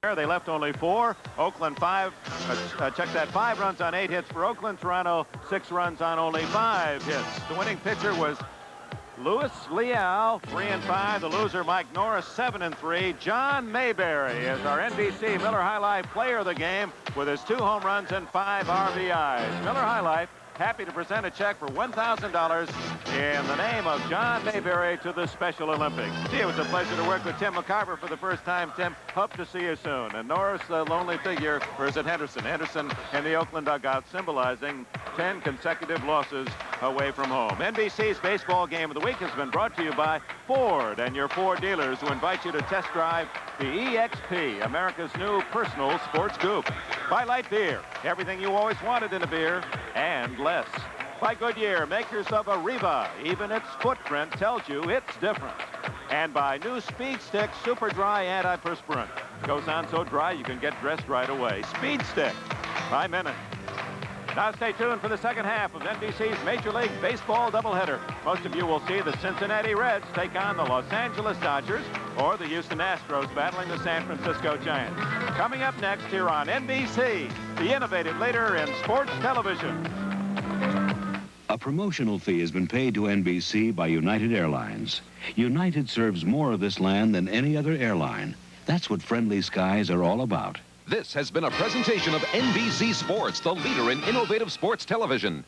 They left only 4. Oakland 5. Check that, 5 runs on 8 hits for Oakland. Toronto 6 runs on only 5 hits. The winning pitcher was Louis Leal, 3-5. The loser, Mike Norris, 7-3. John Mayberry is our NBC Miller High Life player of the game with his 2 home runs and 5 RBIs. Miller High Life happy to present a check for $1,000 in the name of John Mayberry to the Special Olympics. Gee, it was a pleasure to work with Tim McCarver for the first time, Tim. Hope to see you soon. And Norris, the lonely figure, or is it Henderson? Henderson in the Oakland dugout, symbolizing 10 consecutive losses away from home. NBC's Baseball Game of the Week has been brought to you by Ford and your Ford dealers, who invite you to test drive the EXP, America's new personal sports coupe. By Light Beer, everything you always wanted in a beer, and less. By Goodyear, make yourself a Riva. Even its footprint tells you it's different. And by new Speed Stick Super Dry Antiperspirant. Goes on so dry you can get dressed right away. Speed Stick by Minute. Now stay tuned for the second half of NBC's Major League Baseball doubleheader. Most of you will see the Cincinnati Reds take on the Los Angeles Dodgers, or the Houston Astros battling the San Francisco Giants. Coming up next here on NBC, the innovative leader in sports television. A promotional fee has been paid to NBC by United Airlines. United serves more of this land than any other airline. That's what friendly skies are all about. This has been a presentation of NBC Sports, the leader in innovative sports television.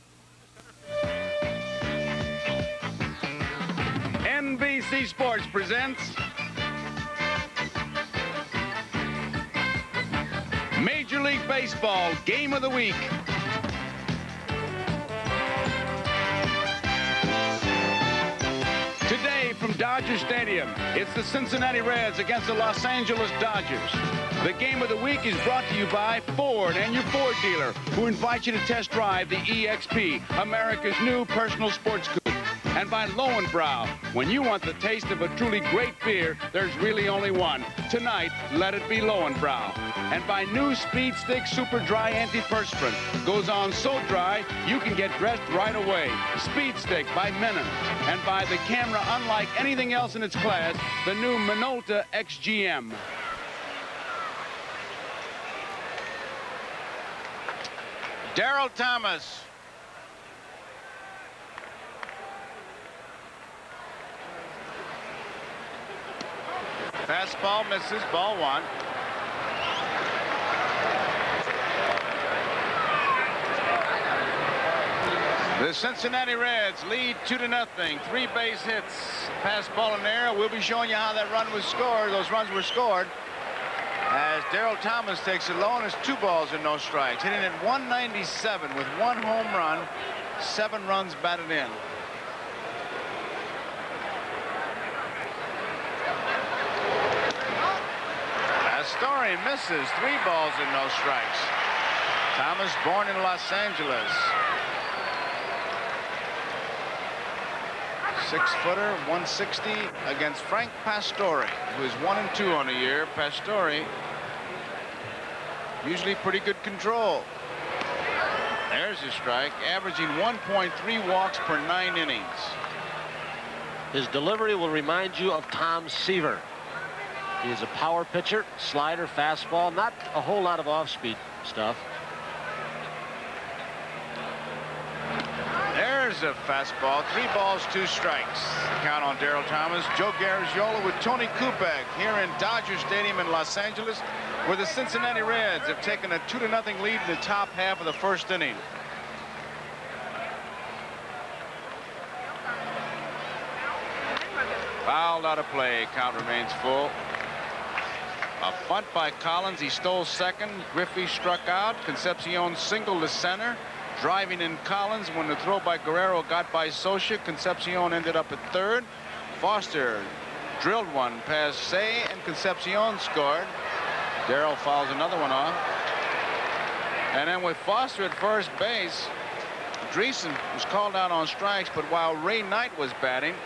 NBC Sports presents Major League Baseball Game of the Week. Today from Dodger Stadium, it's the Cincinnati Reds against the Los Angeles Dodgers. The Game of the Week is brought to you by Ford and your Ford dealer, who invite you to test drive the EXP, America's new personal sports coupe. And by Lowenbrau, when you want the taste of a truly great beer, there's really only one. Tonight, let it be Lowenbrau. And by new Speed Stick Super Dry Antiperspirant. Goes on so dry, you can get dressed right away. Speed Stick by Menon. And by the camera unlike anything else in its class, the new Minolta XGM. Darryl Thomas. Fastball misses, ball 1. The Cincinnati Reds lead 2-0. 3 base hits, pass, ball, and error. We'll be showing you how that run was scored. Those runs were scored as Darryl Thomas takes it low, and it's 2 balls and no strikes. Hitting at 197 with 1 home run, 7 runs batted in. Pastore misses, 3 balls and no strikes. Thomas, born in Los Angeles. 6-footer, 160 against Frank Pastore, who is 1-2 on the year. Pastore, usually pretty good control. There's his strike, averaging 1.3 walks per 9 innings. His delivery will remind you of Tom Seaver. He is a power pitcher, slider, fastball, not a whole lot of off-speed stuff. There's a fastball, 3 balls, 2 strikes. The count on Darryl Thomas. Joe Garagiola with Tony Kubek here in Dodger Stadium in Los Angeles, where the Cincinnati Reds have taken a 2-0 lead in the top half of the first inning. Fouled out of play. Count remains full. A bunt by Collins. He stole second. Griffey struck out. Concepcion singled to center. Driving in Collins when the throw by Guerrero got by Socia. Concepcion ended up at third. Foster drilled one past Say, and Concepcion scored. Darryl fouls another one off. And then with Foster at first base, Dreesen was called out on strikes, but while Ray Knight was batting,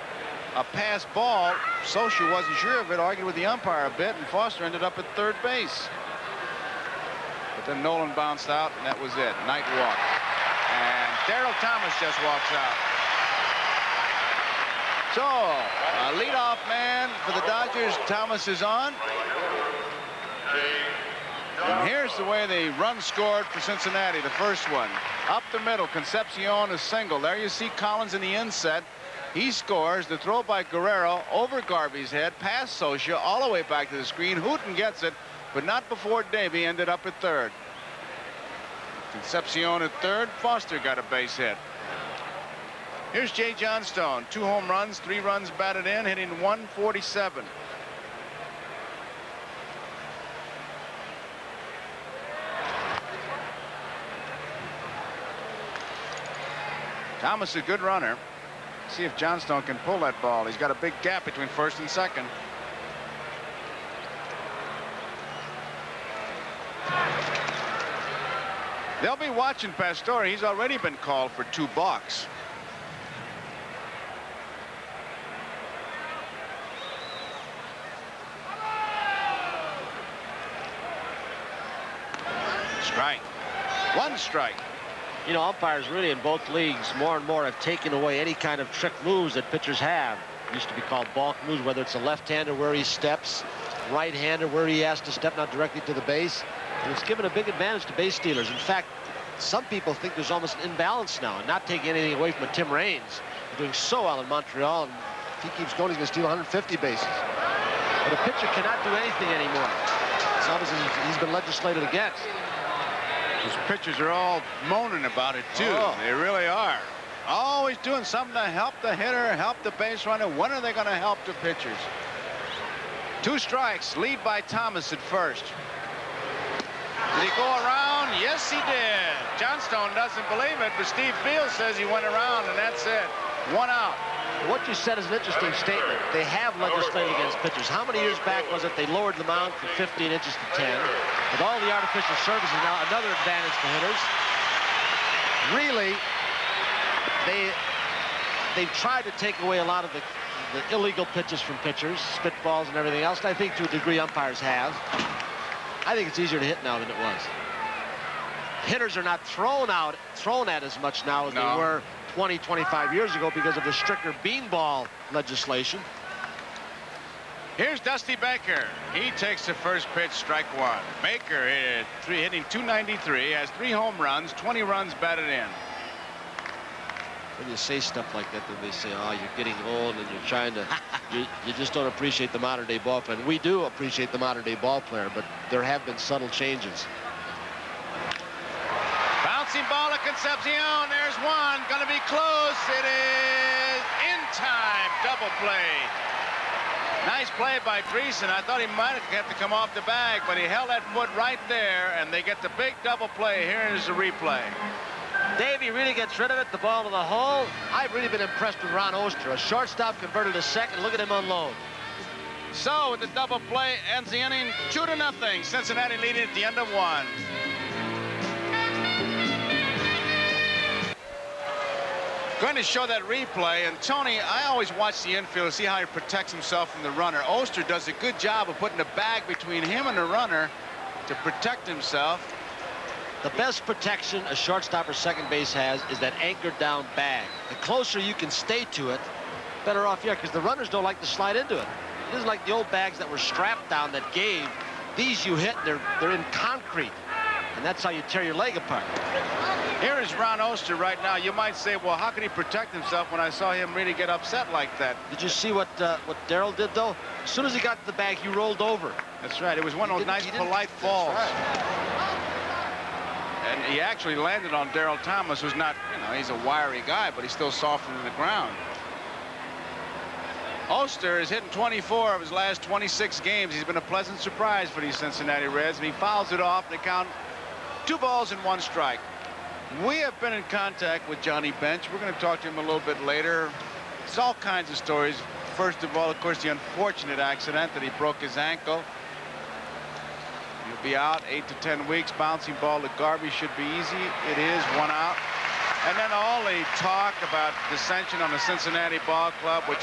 a pass ball, Socia wasn't sure of it, argued with the umpire a bit, and Foster ended up at third base. But then Nolan bounced out, and that was it. Knight walked. And Darryl Thomas just walks out. So, a leadoff man for the Dodgers. Thomas is on. And here's the way the run scored for Cincinnati. The first one up the middle. Concepcion is single. There you see Collins in the inset. He scores. The throw by Guerrero over Garvey's head, past Socia, all the way back to the screen. Hooton gets it, but not before Davey ended up at third. Concepcion at third. Foster got a base hit. Here's Jay Johnstone. 2 home runs, 3 runs batted in, hitting .147. Thomas, a good runner. See if Johnstone can pull that ball. He's got a big gap between first and second. They'll be watching Pastore. He's already been called for 2 balks. Strike. 1 strike. You know, umpires really in both leagues more and more have taken away any kind of trick moves that pitchers have. It used to be called balk moves, whether it's a left-hander where he steps, right-hander where he has to step not directly to the base. And it's given a big advantage to base stealers. In fact, some people think there's almost an imbalance now, and not taking anything away from Tim Raines. He's doing so well in Montreal, and if he keeps going, he's going to steal 150 bases. But a pitcher cannot do anything anymore. It's obviously he's been legislated against. Those pitchers are all moaning about it, too. Oh. They really are. Always doing something to help the hitter, help the base runner. When are they going to help the pitchers? 2 strikes. Lead by Thomas at first. Did he go around? Yes, he did. Johnstone doesn't believe it, but Steve Fields says he went around, and that's it. 1 out. What you said is an interesting statement. They have legislated against pitchers. How many years back was it they lowered the mound from 15 inches to 10? With all the artificial surfaces now, another advantage for hitters. Really, they've tried to take away a lot of the illegal pitches from pitchers, spitballs and everything else. And I think to a degree umpires have. I think it's easier to hit now than it was. Hitters are not thrown at as much now as they were 20, 25 years ago because of the stricter beanball legislation. Here's Dusty Baker. He takes the first pitch, strike 1. Baker hitting .293, has 3 home runs, 20 runs batted in. When you say stuff like that, then they say, oh, you're getting old and you're trying to, you just don't appreciate the modern day ball player. We do appreciate the modern day ball player, but there have been subtle changes. Bouncing ball to Concepcion. There's one. Going to be close. It is in time. Double play. Nice play by Dreesen. I thought he might have to come off the bag, but he held that foot right there, and they get the big double play. Here is the replay. Davey really gets rid of it, the ball to the hole. I've really been impressed with Ron Oster. A shortstop converted to second. Look at him unload. So with the double play ends the inning 2-0. Cincinnati leading at the end of 1. Going to show that replay, and Tony, I always watch the infield to see how he protects himself from the runner. Oster does a good job of putting a bag between him and the runner to protect himself. The best protection a shortstop or second base has is that anchored down bag. The closer you can stay to it, better off you are, because the runners don't like to slide into it. It isn't like the old bags that were strapped down that gave. These you hit, they're in concrete, and that's how you tear your leg apart. Here is Ron Oster right now. You might say, well, how can he protect himself when I saw him really get upset like that? Did you see what Darryl did, though? As soon as he got to the bag, he rolled over. That's right. It was one of those nice, polite falls. And he actually landed on Darryl Thomas, who's not, you know, he's a wiry guy, but he's still softer than the ground. Oster is hitting 24 of his last 26 games. He's been a pleasant surprise for these Cincinnati Reds, and he fouls it off. They count 2 balls and 1 strike. We have been in contact with Johnny Bench. We're going to talk to him a little bit later. It's all kinds of stories. First of all, of course, the unfortunate accident that he broke his ankle. He'll be out 8 to 10 weeks. Bouncing ball to Garvey should be easy. It is 1 out. And then all the talk about dissension on the Cincinnati ball club, which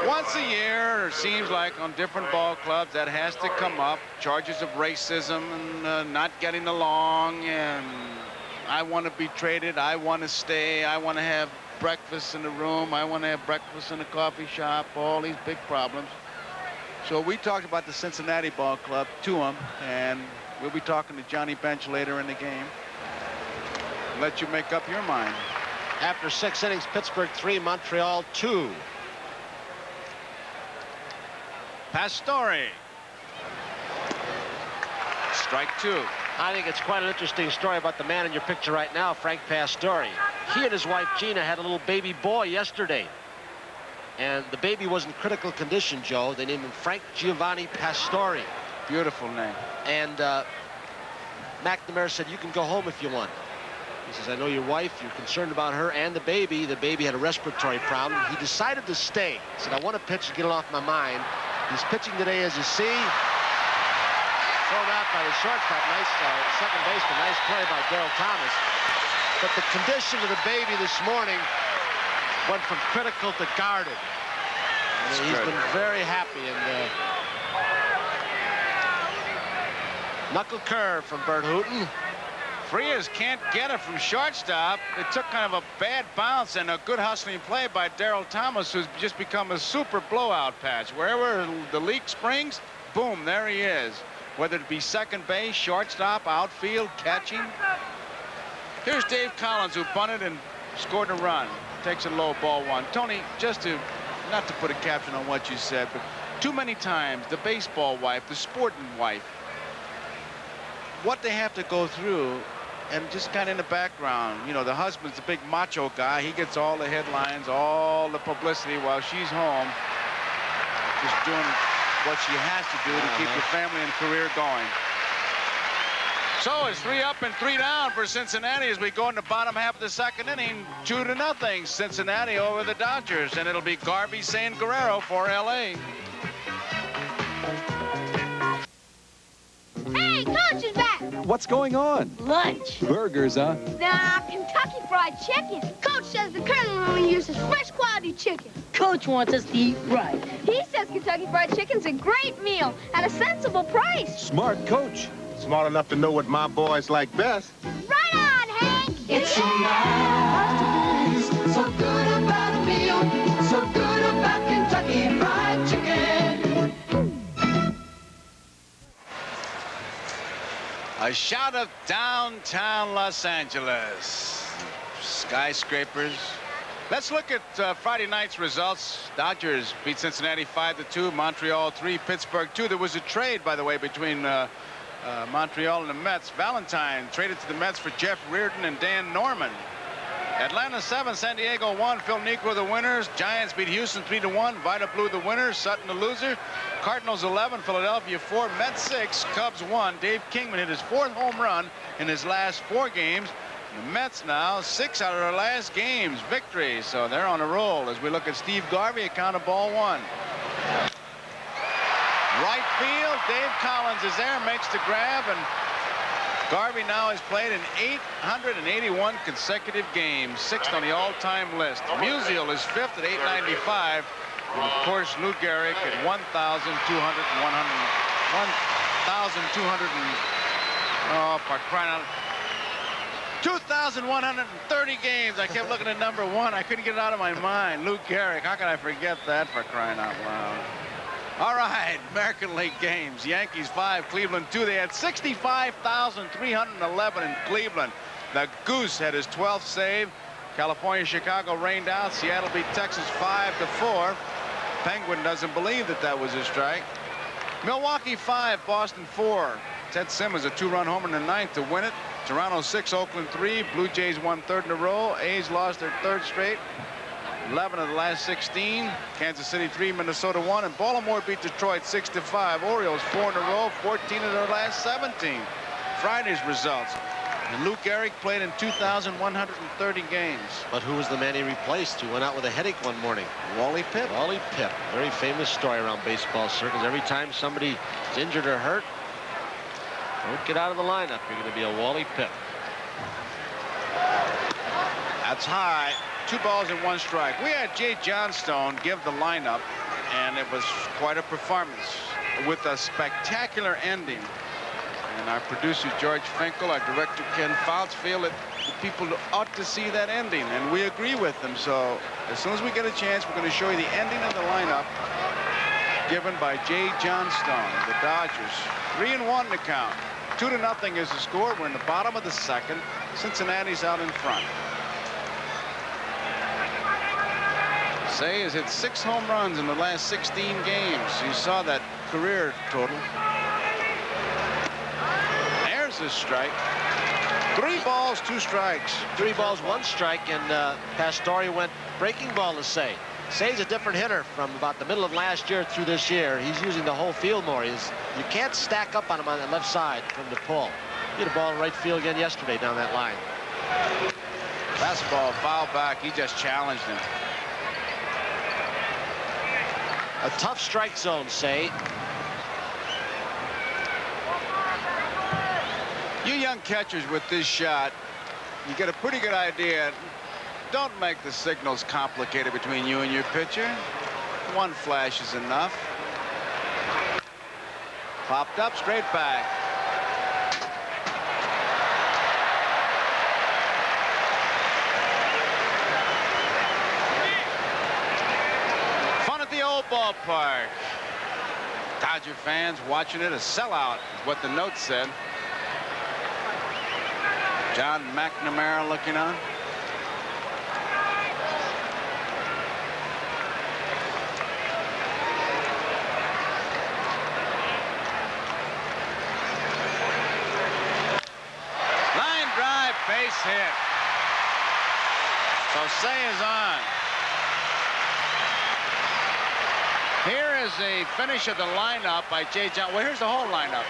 once a year, it seems like on different ball clubs, that has to come up. Charges of racism and not getting along, and I want to be traded, I want to stay, I want to have breakfast in the room, I want to have breakfast in the coffee shop, all these big problems. So we talked about the Cincinnati ball club to him, and We'll be talking to Johnny Bench later in the game. Let you make up your mind. After 6 innings, Pittsburgh 3, Montreal 2. Pastore. Strike 2. I think it's quite an interesting story about the man in your picture right now, Frank Pastore. He and his wife Gina had a little baby boy yesterday. And the baby was in critical condition, Joe. They named him Frank Giovanni Pastore. Beautiful name. And McNamara said, you can go home if you want. He says, I know your wife, you're concerned about her and the baby. The baby had a respiratory problem. He decided to stay. He said, I want to pitch to get it off my mind. He's pitching today, as you see. Thrown out by the shortstop. Nice second baseman. Nice play by Darryl Thomas. But the condition of the baby this morning went from critical to guarded. And he's been very happy. And knuckle curve from Burt Hooton. Frias can't get it from shortstop. It took kind of a bad bounce and a good hustling play by Darryl Thomas, who's just become a super blowout patch. Wherever the leak springs, boom, there he is. Whether it be second base, shortstop, outfield, catching. Here's Dave Collins, who bunted and scored a run. Takes a low, ball one. Tony, just to, not to put a caption on what you said, but too many times, the baseball wife, the sporting wife, what they have to go through, and just kind of in the background, you know, the husband's a big macho guy. He gets all the headlines, all the publicity, while she's home, just doing what she has to do to keep your family and career going. So it's 3 up and 3 down for Cincinnati as we go in the bottom half of the second inning. 2-0, Cincinnati over the Dodgers, and it'll be Garvey San Guerrero for LA. Hey, Coach is back! What's going on? Lunch. Burgers, huh? Nah, Kentucky Fried Chicken. Coach says the Colonel only uses fresh quality chicken. Coach wants us to eat right. He says Kentucky Fried Chicken's a great meal at a sensible price. Smart coach. Smart enough to know what my boys like best. Right on, Hank! It's so nice to be so good about a meal, so good about Kentucky Fried Chicken. A shot of downtown Los Angeles. Skyscrapers. Let's look at Friday night's results. Dodgers beat Cincinnati 5-2, Montreal 3, Pittsburgh 2. There was a trade, by the way, between Montreal and the Mets. Valentine traded to the Mets for Jeff Reardon and Dan Norman. Atlanta 7, San Diego 1, Phil Niekro the winners. Giants beat Houston 3-1, Vida Blue the winner, Sutton the loser. Cardinals 11, Philadelphia 4, Mets 6, Cubs 1. Dave Kingman hit his 4th home run in his last 4 games. The Mets now 6 out of their last games victories, so they're on a roll as we look at Steve Garvey, a count of ball 1. Right field, Dave Collins is there, makes the grab, and Garvey now has played in 881 consecutive games, 6th on the all-time list. Musial is 5th at 895, and of course Lou Gehrig at 2,130 games. I kept looking at number 1. I couldn't get it out of my mind. Lou Gehrig, how can I forget that, for crying out loud? All right, American League games. Yankees 5, Cleveland 2. They had 65,311 in Cleveland. The Goose had his 12th save. California, Chicago rained out. Seattle beat Texas 5-4. Penguin doesn't believe that that was a strike. Milwaukee 5, Boston 4. Ted Simmons a 2-run homer in the 9th to win it. Toronto 6, Oakland 3. Blue Jays won 3rd in a row. A's lost their 3rd straight. 11 of the last 16. Kansas City 3, Minnesota 1, and Baltimore beat Detroit 6-5. Orioles 4 in a row, 14 of their last 17. Friday's results. And Lou Gehrig played in 2,130 games. But who was the man he replaced who went out with a headache one morning? Wally Pipp. Wally Pipp. Very famous story around baseball circles. Every time somebody is injured or hurt, don't get out of the lineup. You're going to be a Wally Pipp. That's high. 2 balls and 1 strike. We had Jay Johnstone give the lineup, and it was quite a performance with a spectacular ending. And our producer, George Finkel, our director, Ken Fouts, feel that the people ought to see that ending, and we agree with them. So as soon as we get a chance, we're going to show you the ending of the lineup given by Jay Johnstone. The Dodgers 3-1 to count. 2-0 is the score. We're in the bottom of the second. Cincinnati's out in front. Say has hit 6 home runs in the last 16 games. You saw that career total. There's a strike. 3 balls, 2 strikes. 3 balls, 1 strike, and Pastore went breaking ball to Say. Say's a different hitter from about the middle of last year through this year. He's using the whole field more. You can't stack up on him on the left side from the pull. He hit a ball in right field again yesterday down that line. Fastball foul back. He just challenged him. A tough strike zone, Say. You young catchers with this shot, you get a pretty good idea. Don't make the signals complicated between you and your pitcher. 1 flash is enough. Popped up, straight back. Fun at the old ballpark. Dodger fans watching it, a sellout is what the note said. John McNamara looking on. Line drive, base hit. So Say is on. Here is a finish of the lineup by Jay John. Well, here's the whole lineup.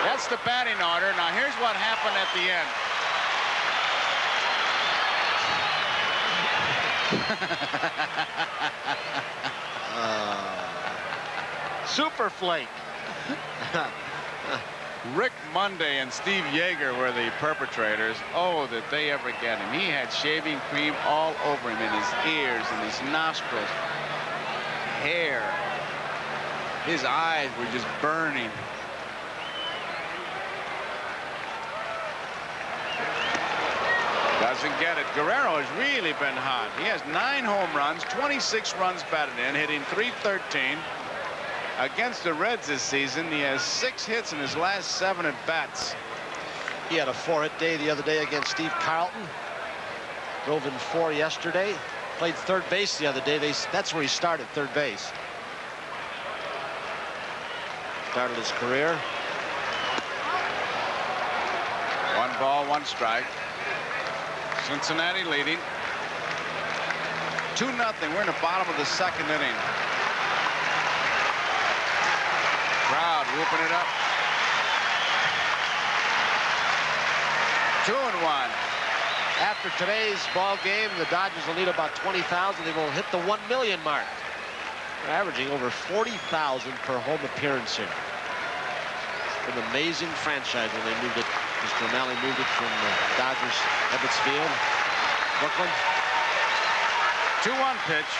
That's the batting order. Now here's what happened at the end. Super flake. Rick Monday and Steve Yeager were the perpetrators. Oh, did they ever get him. He had shaving cream all over him, in his ears, in his nostrils, hair. His eyes were just burning. Doesn't get it. Guerrero has really been hot. He has 9 home runs, 26 runs batted in, hitting .313. Against the Reds this season, he has 6 hits in his last 7 at-bats. He had a 4-hit day the other day against Steve Carlton. Drove in 4 yesterday. Played third base the other day. That's where he started, third base. Started his career. 1 ball, 1 strike. Cincinnati leading 2-0. We're in the bottom of the second inning. Crowd whooping it up. 2-1. After today's ball game, the Dodgers will need about 20,000. They will hit the 1 million mark. They're averaging over 40,000 per home appearance here. It's an amazing franchise when they moved it. Mr. O'Malley moved it from Dodgers Ebbets Field, Brooklyn. 2-1 pitch.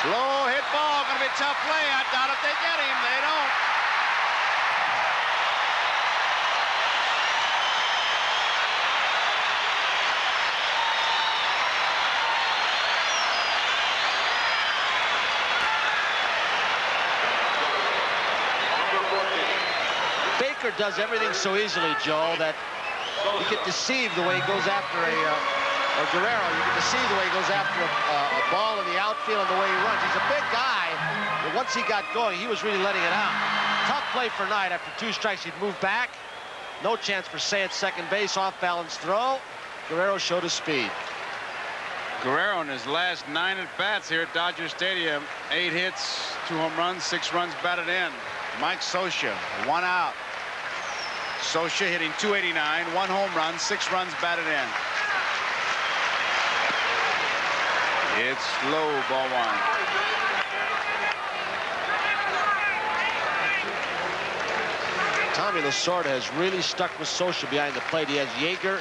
Slow hit ball, gonna be a tough play. I doubt if they get him. They don't. Baker does everything so easily, Joe, that you get deceived the way he goes after or Guerrero, you get deceived the way he goes after a ball in the outfield and the way he runs. He's a big guy, but once he got going, he was really letting it out. Tough play for Knight. After 2 strikes, he'd move back. No chance for Say at second base, off-balance throw. Guerrero showed his speed. Guerrero in his last 9 at-bats here at Dodger Stadium. 8 hits, 2 home runs, 6 runs batted in. Mike Scioscia, 1 out. Scioscia hitting .289, 1 home run, 6 runs batted in. It's low, ball 1. Tommy Lasorda has really stuck with Scioscia behind the plate. He has Yeager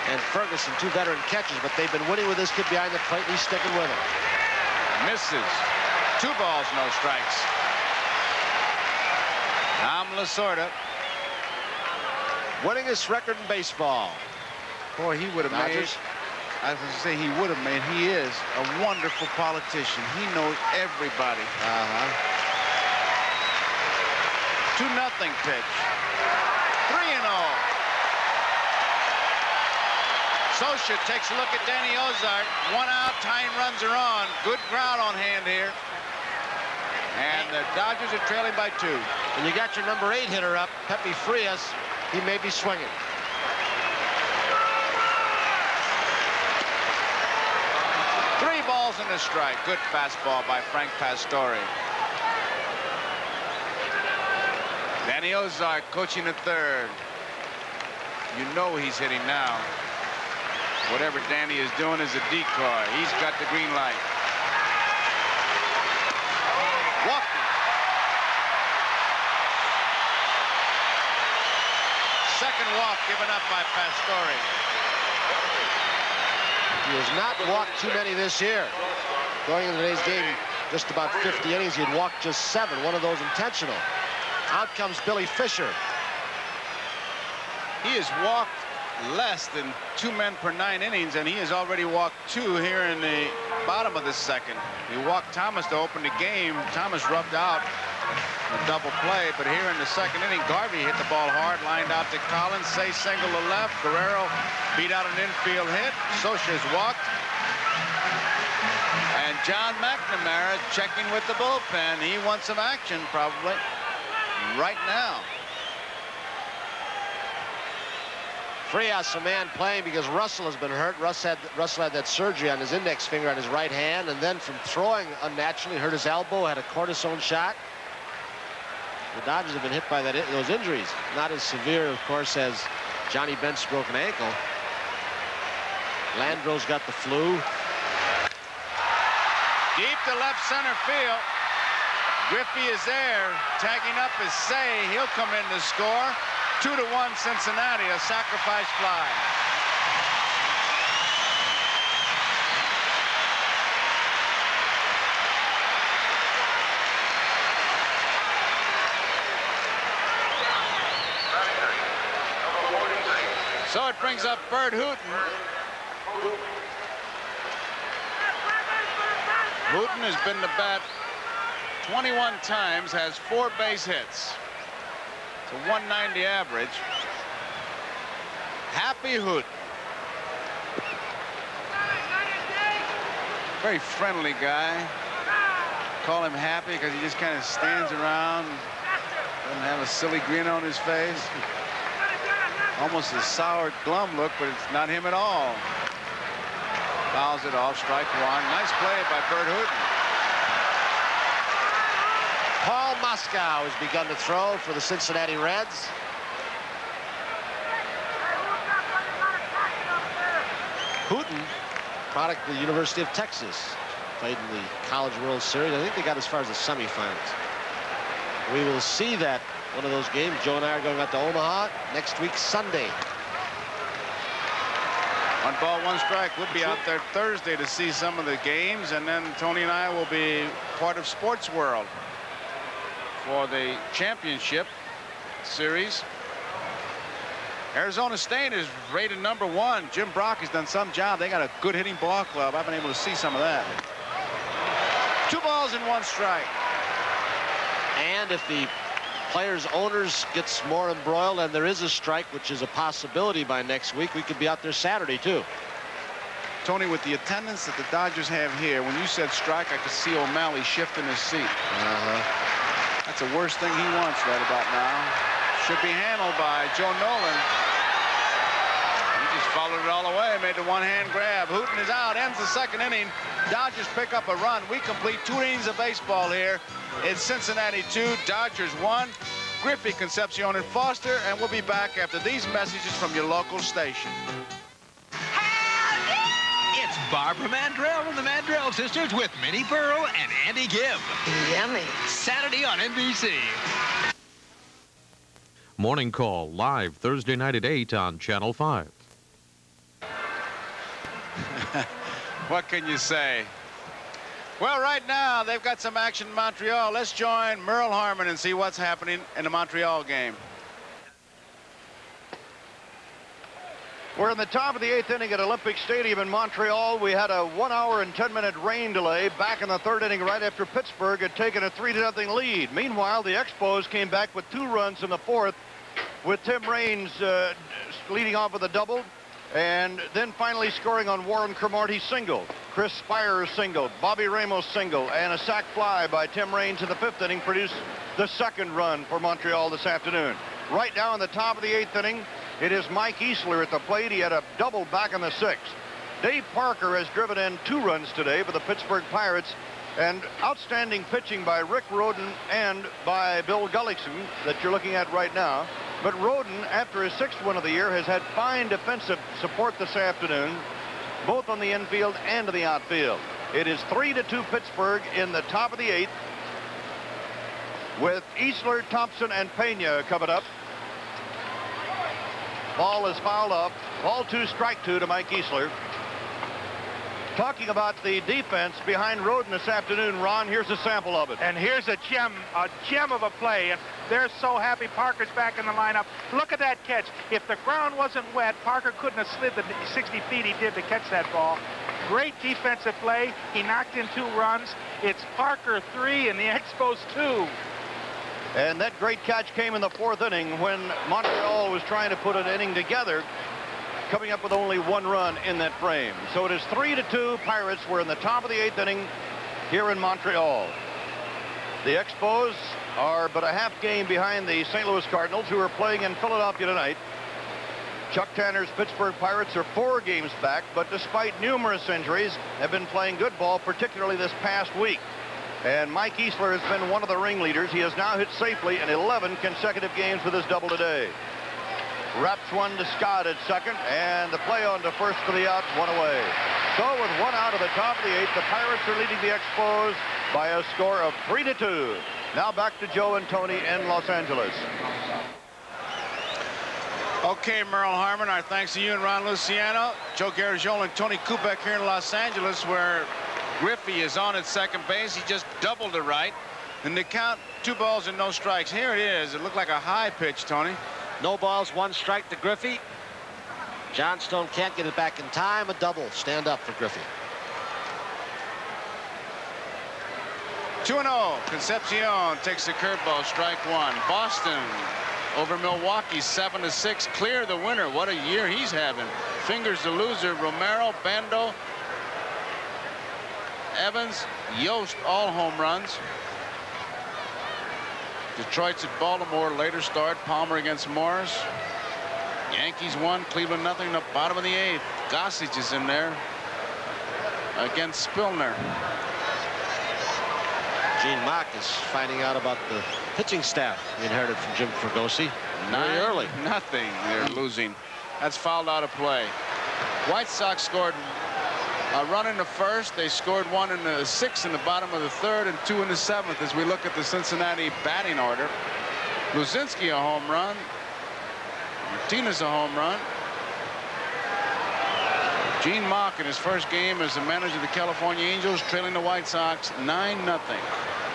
and Ferguson, 2 veteran catchers, but they've been winning with this kid behind the plate, and he's sticking with him. Misses. 2 balls, no strikes. Tom Lasorda. Winningest record in baseball. Boy, he would have made I was going to say he would have made. He is a wonderful politician. He knows everybody. 2-0 pitch. 3-0. Socha takes a look at Danny Ozark. 1 out, tying runs are on. Good crowd on hand here. And the Dodgers are trailing by 2. And you got your number 8 hitter up, Pepe Frias. He may be swinging. Three balls and a strike. Good fastball by Frank Pastore. Danny Ozark coaching at third. You know he's hitting now. Whatever Danny is doing is a decoy. He's got the green light. Walking. Second walk given up by Pastore. He has not walked too many this year. Going into today's game, just about 50 innings, he had walked just 7, one of those intentional. Out comes Billy Fisher. He has walked less than 2 men per 9 innings, and he has already walked 2 here in the bottom of the second. He walked Thomas to open the game. Thomas rubbed out a double play, but here in the second inning, Garvey hit the ball hard, lined out to Collins. Say single to left. Guerrero beat out an infield hit. Socha's walked. And John McNamara checking with the bullpen. He wants some action probably right now. Frias, a man playing because Russell has been hurt. Russell had that surgery on his index finger on his right hand, and then from throwing unnaturally hurt his elbow, had a cortisone shot. The Dodgers have been hit by those injuries. Not as severe, of course, as Johnny Bent's broken ankle. Landro's got the flu. Deep to left center field. Griffey is there. Tagging up is Say. He'll come in to score. 2-1 Cincinnati, a sacrifice fly. So it brings up Burt Hooton. Hooton has been to bat 21 times, has 4 base hits. It's a 190 average. Happy'Hooton. Very friendly guy. Call him Happy because he just kind of stands around, doesn't have a silly grin on his face. Almost a sour, glum look, but it's not him at all. Fouls it off, strike 1. Nice play by Burt Hooton. Paul Moskow has begun to throw for the Cincinnati Reds. Hooton, product of the University of Texas, played in the College World Series. I think they got as far as the semifinals. We will see that one of those games. Joe and I are going out to Omaha next week, Sunday. 1 ball, 1 strike. We'll be out there Thursday to see some of the games, and then Tony and I will be part of Sports World for the championship series. Arizona State is rated #1. Jim Brock has done some job. They got a good hitting ball club. I've been able to see some of that. 2 balls and 1 strike. And if the players' owners gets more embroiled and there is a strike, which is a possibility by next week, we could be out there Saturday too. Tony, with the attendance that the Dodgers have here, when you said strike, I could see O'Malley shifting his seat. That's the worst thing he wants right about now. Should be handled by Joe Nolan. He just followed it all the way, made the one-hand grab. Hooton is out, ends the second inning. Dodgers pick up a run. We complete 2 innings of baseball here. It's Cincinnati 2, Dodgers 1. Griffey, Concepcion, and Foster, and we'll be back after these messages from your local station. It's Barbara Mandrell and the Mandrell Sisters with Minnie Pearl and Andy Gibb. Yummy. Saturday on NBC. Morning Call, live Thursday night at 8 on Channel 5. What can you say? Well, right now, they've got some action in Montreal. Let's join Merle Harmon and see what's happening in the Montreal game. We're in the top of the 8th inning at Olympic Stadium in Montreal. We had a 1 hour and 10-minute rain delay back in the 3rd inning right after Pittsburgh had taken a 3-0 lead. Meanwhile, the Expos came back with 2 runs in the 4th with Tim Raines leading off with a double and then finally scoring on Warren Cromartie's single. Chris Spires single, Bobby Ramos single, and a sac fly by Tim Raines in the 5th inning produced the 2nd run for Montreal this afternoon. Right now in the top of the 8th inning, it is Mike Easler at the plate. He had a double back in the 6th. Dave Parker has driven in 2 runs today for the Pittsburgh Pirates, and outstanding pitching by Rick Rhoden and by Bill Gullickson that you're looking at right now. But Rhoden, after his 6th win of the year, has had fine defensive support this afternoon, both on the infield and in the outfield. It is 3-2 Pittsburgh in the top of the 8th, with Easler, Thompson, and Pena coming up. Ball is fouled up. Ball 2, strike 2 to Mike Easler. Talking about the defense behind Rhoden this afternoon, Ron, here's a sample of it. And here's a gem of a play. And they're so happy Parker's back in the lineup. Look at that catch. If the ground wasn't wet, Parker couldn't have slid the 60 feet he did to catch that ball. Great defensive play. He knocked in 2 runs. It's Parker 3 and the Expos 2. And that great catch came in the 4th inning when Montreal was trying to put an inning together, coming up with only 1 run in that frame. So it is 3-2 Pirates. We're in the top of the 8th inning here in Montreal. The Expos are but a half game behind the St. Louis Cardinals, who are playing in Philadelphia tonight. Chuck Tanner's Pittsburgh Pirates are 4 games back, but despite numerous injuries, have been playing good ball, particularly this past week. And Mike Easler has been one of the ringleaders. He has now hit safely in 11 consecutive games with his double today. Wraps one to Scott at second, and the play on to first for the out, 1 away. So with 1 out of the top of the 8th, the Pirates are leading the Expos by a score of 3-2. Now back to Joe and Tony in Los Angeles. Okay, Merle Harmon, our thanks to you and Ron Luciano, Joe Garagiola and Tony Kubek here in Los Angeles, where Griffey is on at second base. He just doubled to right. And the count, 2 balls and no strikes. Here it is. It looked like a high pitch, Tony. No balls, 1 strike to Griffey. Johnstone can't get it back in time. A double. Stand up for Griffey. 2-0. Concepcion takes the curveball, strike 1. Boston over Milwaukee, 7-6. Clear the winner. What a year he's having. Fingers the loser. Romero, Bando, Evans, Yost, all home runs. Detroit's at Baltimore, later start. Palmer against Morris. Yankees 1, Cleveland nothing. The bottom of the 8th. Gossage is in there against Spillner. Gene Mock is finding out about the pitching staff he inherited from Jim Fregosi very early. 9-0. They're losing. That's fouled out of play. White Sox scored a run in the 1st. They scored 1 in the 6th in the bottom of the 3rd and 2 in the 7th as we look at the Cincinnati batting order. Luzinski a home run. Martinez a home run. Gene Mock in his first game as the manager of the California Angels, trailing the White Sox 9-0.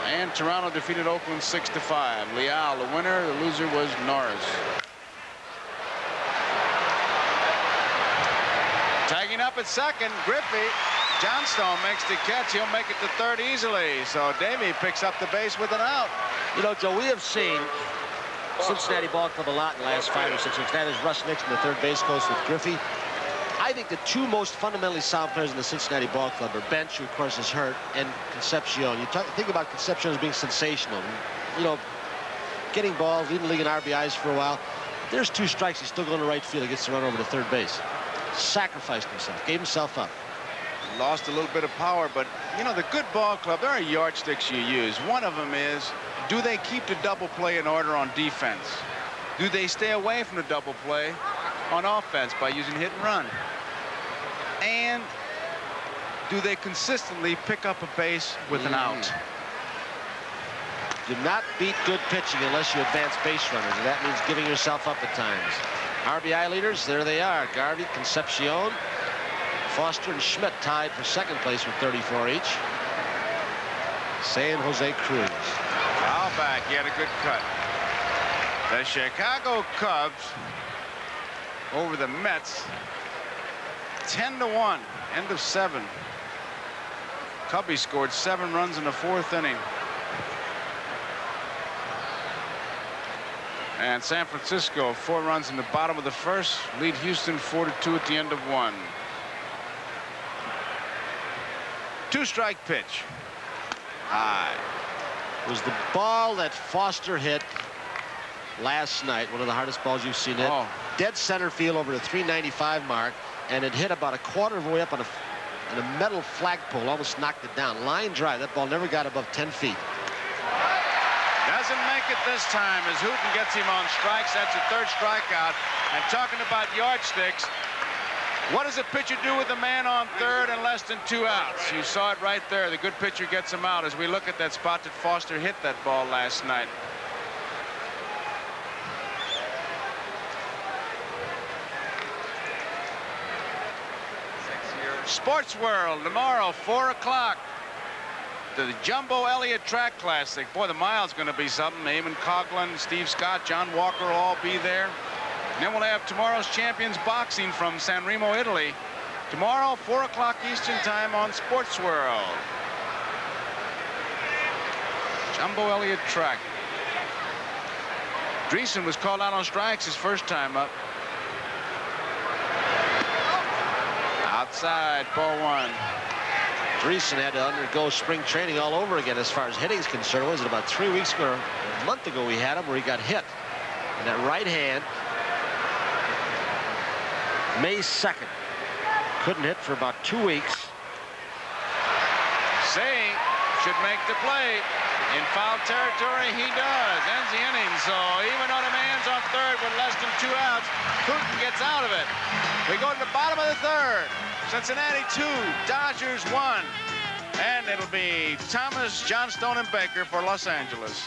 And Toronto defeated Oakland 6-5. Leal the winner. The loser was Norris. Tagging up at second, Griffey. Johnstone makes the catch. He'll make it to 3rd easily. So Davey picks up the base with an out. You know, Joe, we have seen Cincinnati Ball Club a lot in the last 5 or 6 weeks. That is Russ Nixon, the 3rd base coach with Griffey. I think the 2 most fundamentally sound players in the Cincinnati Ball Club are Bench, who of course is hurt, and Concepcion. You think about Concepcion as being sensational. You know, getting balls, leading the league in RBIs for a while. There's 2 strikes. He's still going to right field. He gets to run over to 3rd base. Sacrificed himself, gave himself up. Lost a little bit of power, but you know, the good ball club, there are yardsticks you use. One of them is, do they keep the double play in order on defense? Do they stay away from the double play on offense by using hit and run? And do they consistently pick up a base with an out? Do not beat good pitching unless you advance base runners, and that means giving yourself up at times. RBI leaders, there they are. Garvey, Concepcion, Foster, and Schmidt tied for 2nd place with 34 each. San Jose Cruz. Foul back. He had a good cut. The Chicago Cubs over the Mets. 10-1. End of 7. Cubby scored 7 runs in the 4th inning. And San Francisco 4 runs in the bottom of the 1st. Lead Houston 4-2 at the end of 1. 2-strike pitch. High. It was the ball that Foster hit last night. One of the hardest balls you've seen hit. Dead center field over the 395 mark. And it hit about a quarter of the way up on a metal flagpole. Almost knocked it down. Line drive. That ball never got above 10 feet. Doesn't make it this time as Hooton gets him on strikes. That's a 3rd strikeout. And talking about yardsticks, what does a pitcher do with a man on 3rd and less than 2 outs? You saw it right there. The good pitcher gets him out as we look at that spot that Foster hit that ball last night. Sports World tomorrow, 4 o'clock. The Jumbo Elliott Track Classic. Boy, the mile's going to be something. Eamon Coughlin, Steve Scott, John Walker will all be there. And then we'll have tomorrow's champions boxing from San Remo, Italy. Tomorrow, 4 o'clock Eastern time on Sports World. Jumbo Elliott Track. Dreesen was called out on strikes his first time up. Outside, ball 1. Dreesen had to undergo spring training all over again as far as hitting is concerned. Was it about 3 weeks ago, a month ago we had him where he got hit. And that right hand, May 2nd. Couldn't hit for about 2 weeks. Say should make the play. In foul territory, he does. Ends the inning. So even though the man's on 3rd with less than 2 outs, Hooton gets out of it. We go to the bottom of the 3rd. Cincinnati 2, Dodgers 1. And it'll be Thomas, Johnstone, and Baker for Los Angeles.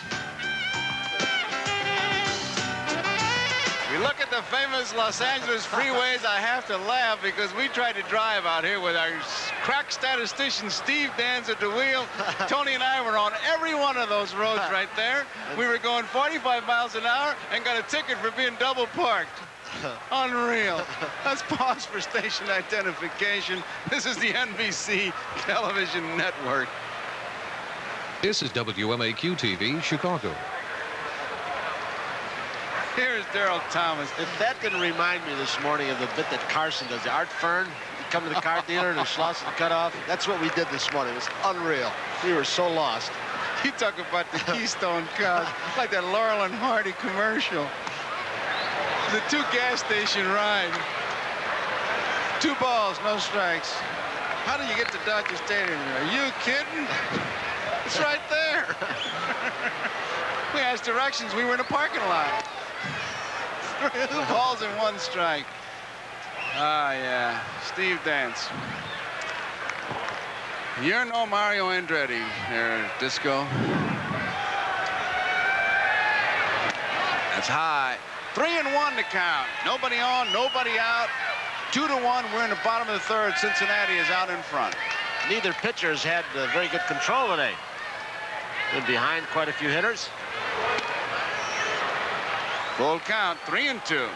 We look at the famous Los Angeles freeways. I have to laugh because we tried to drive out here with our crack statistician Steve Danz at the wheel. Tony and I were on every one of those roads right there. We were going 45 miles an hour and got a ticket for being double parked. Unreal. Let's pause for station identification. This is the NBC television network. This is WMAQ-TV, Chicago. Here's Darryl Thomas. If that didn't remind me this morning of the bit that Carson does, the Art Fern, he'd come to the car dealer and the Schloss would cut off. That's what we did this morning. It was unreal. We were so lost. You talk about the Keystone Cows, like that Laurel and Hardy commercial. The 2 gas station ride. 2 balls, no strikes. How do you get to Dodger Stadium? Are you kidding? It's right there. We asked directions. We were in a parking lot. 2 balls and 1 strike. Ah, yeah. Steve Dance. You're no Mario Andretti there, Disco. That's high. 3-1 to count. Nobody on, nobody out. 2-1. We're in the bottom of the 3rd. Cincinnati is out in front. Neither pitchers had very good control today. Been behind quite a few hitters. Full count, 3-2.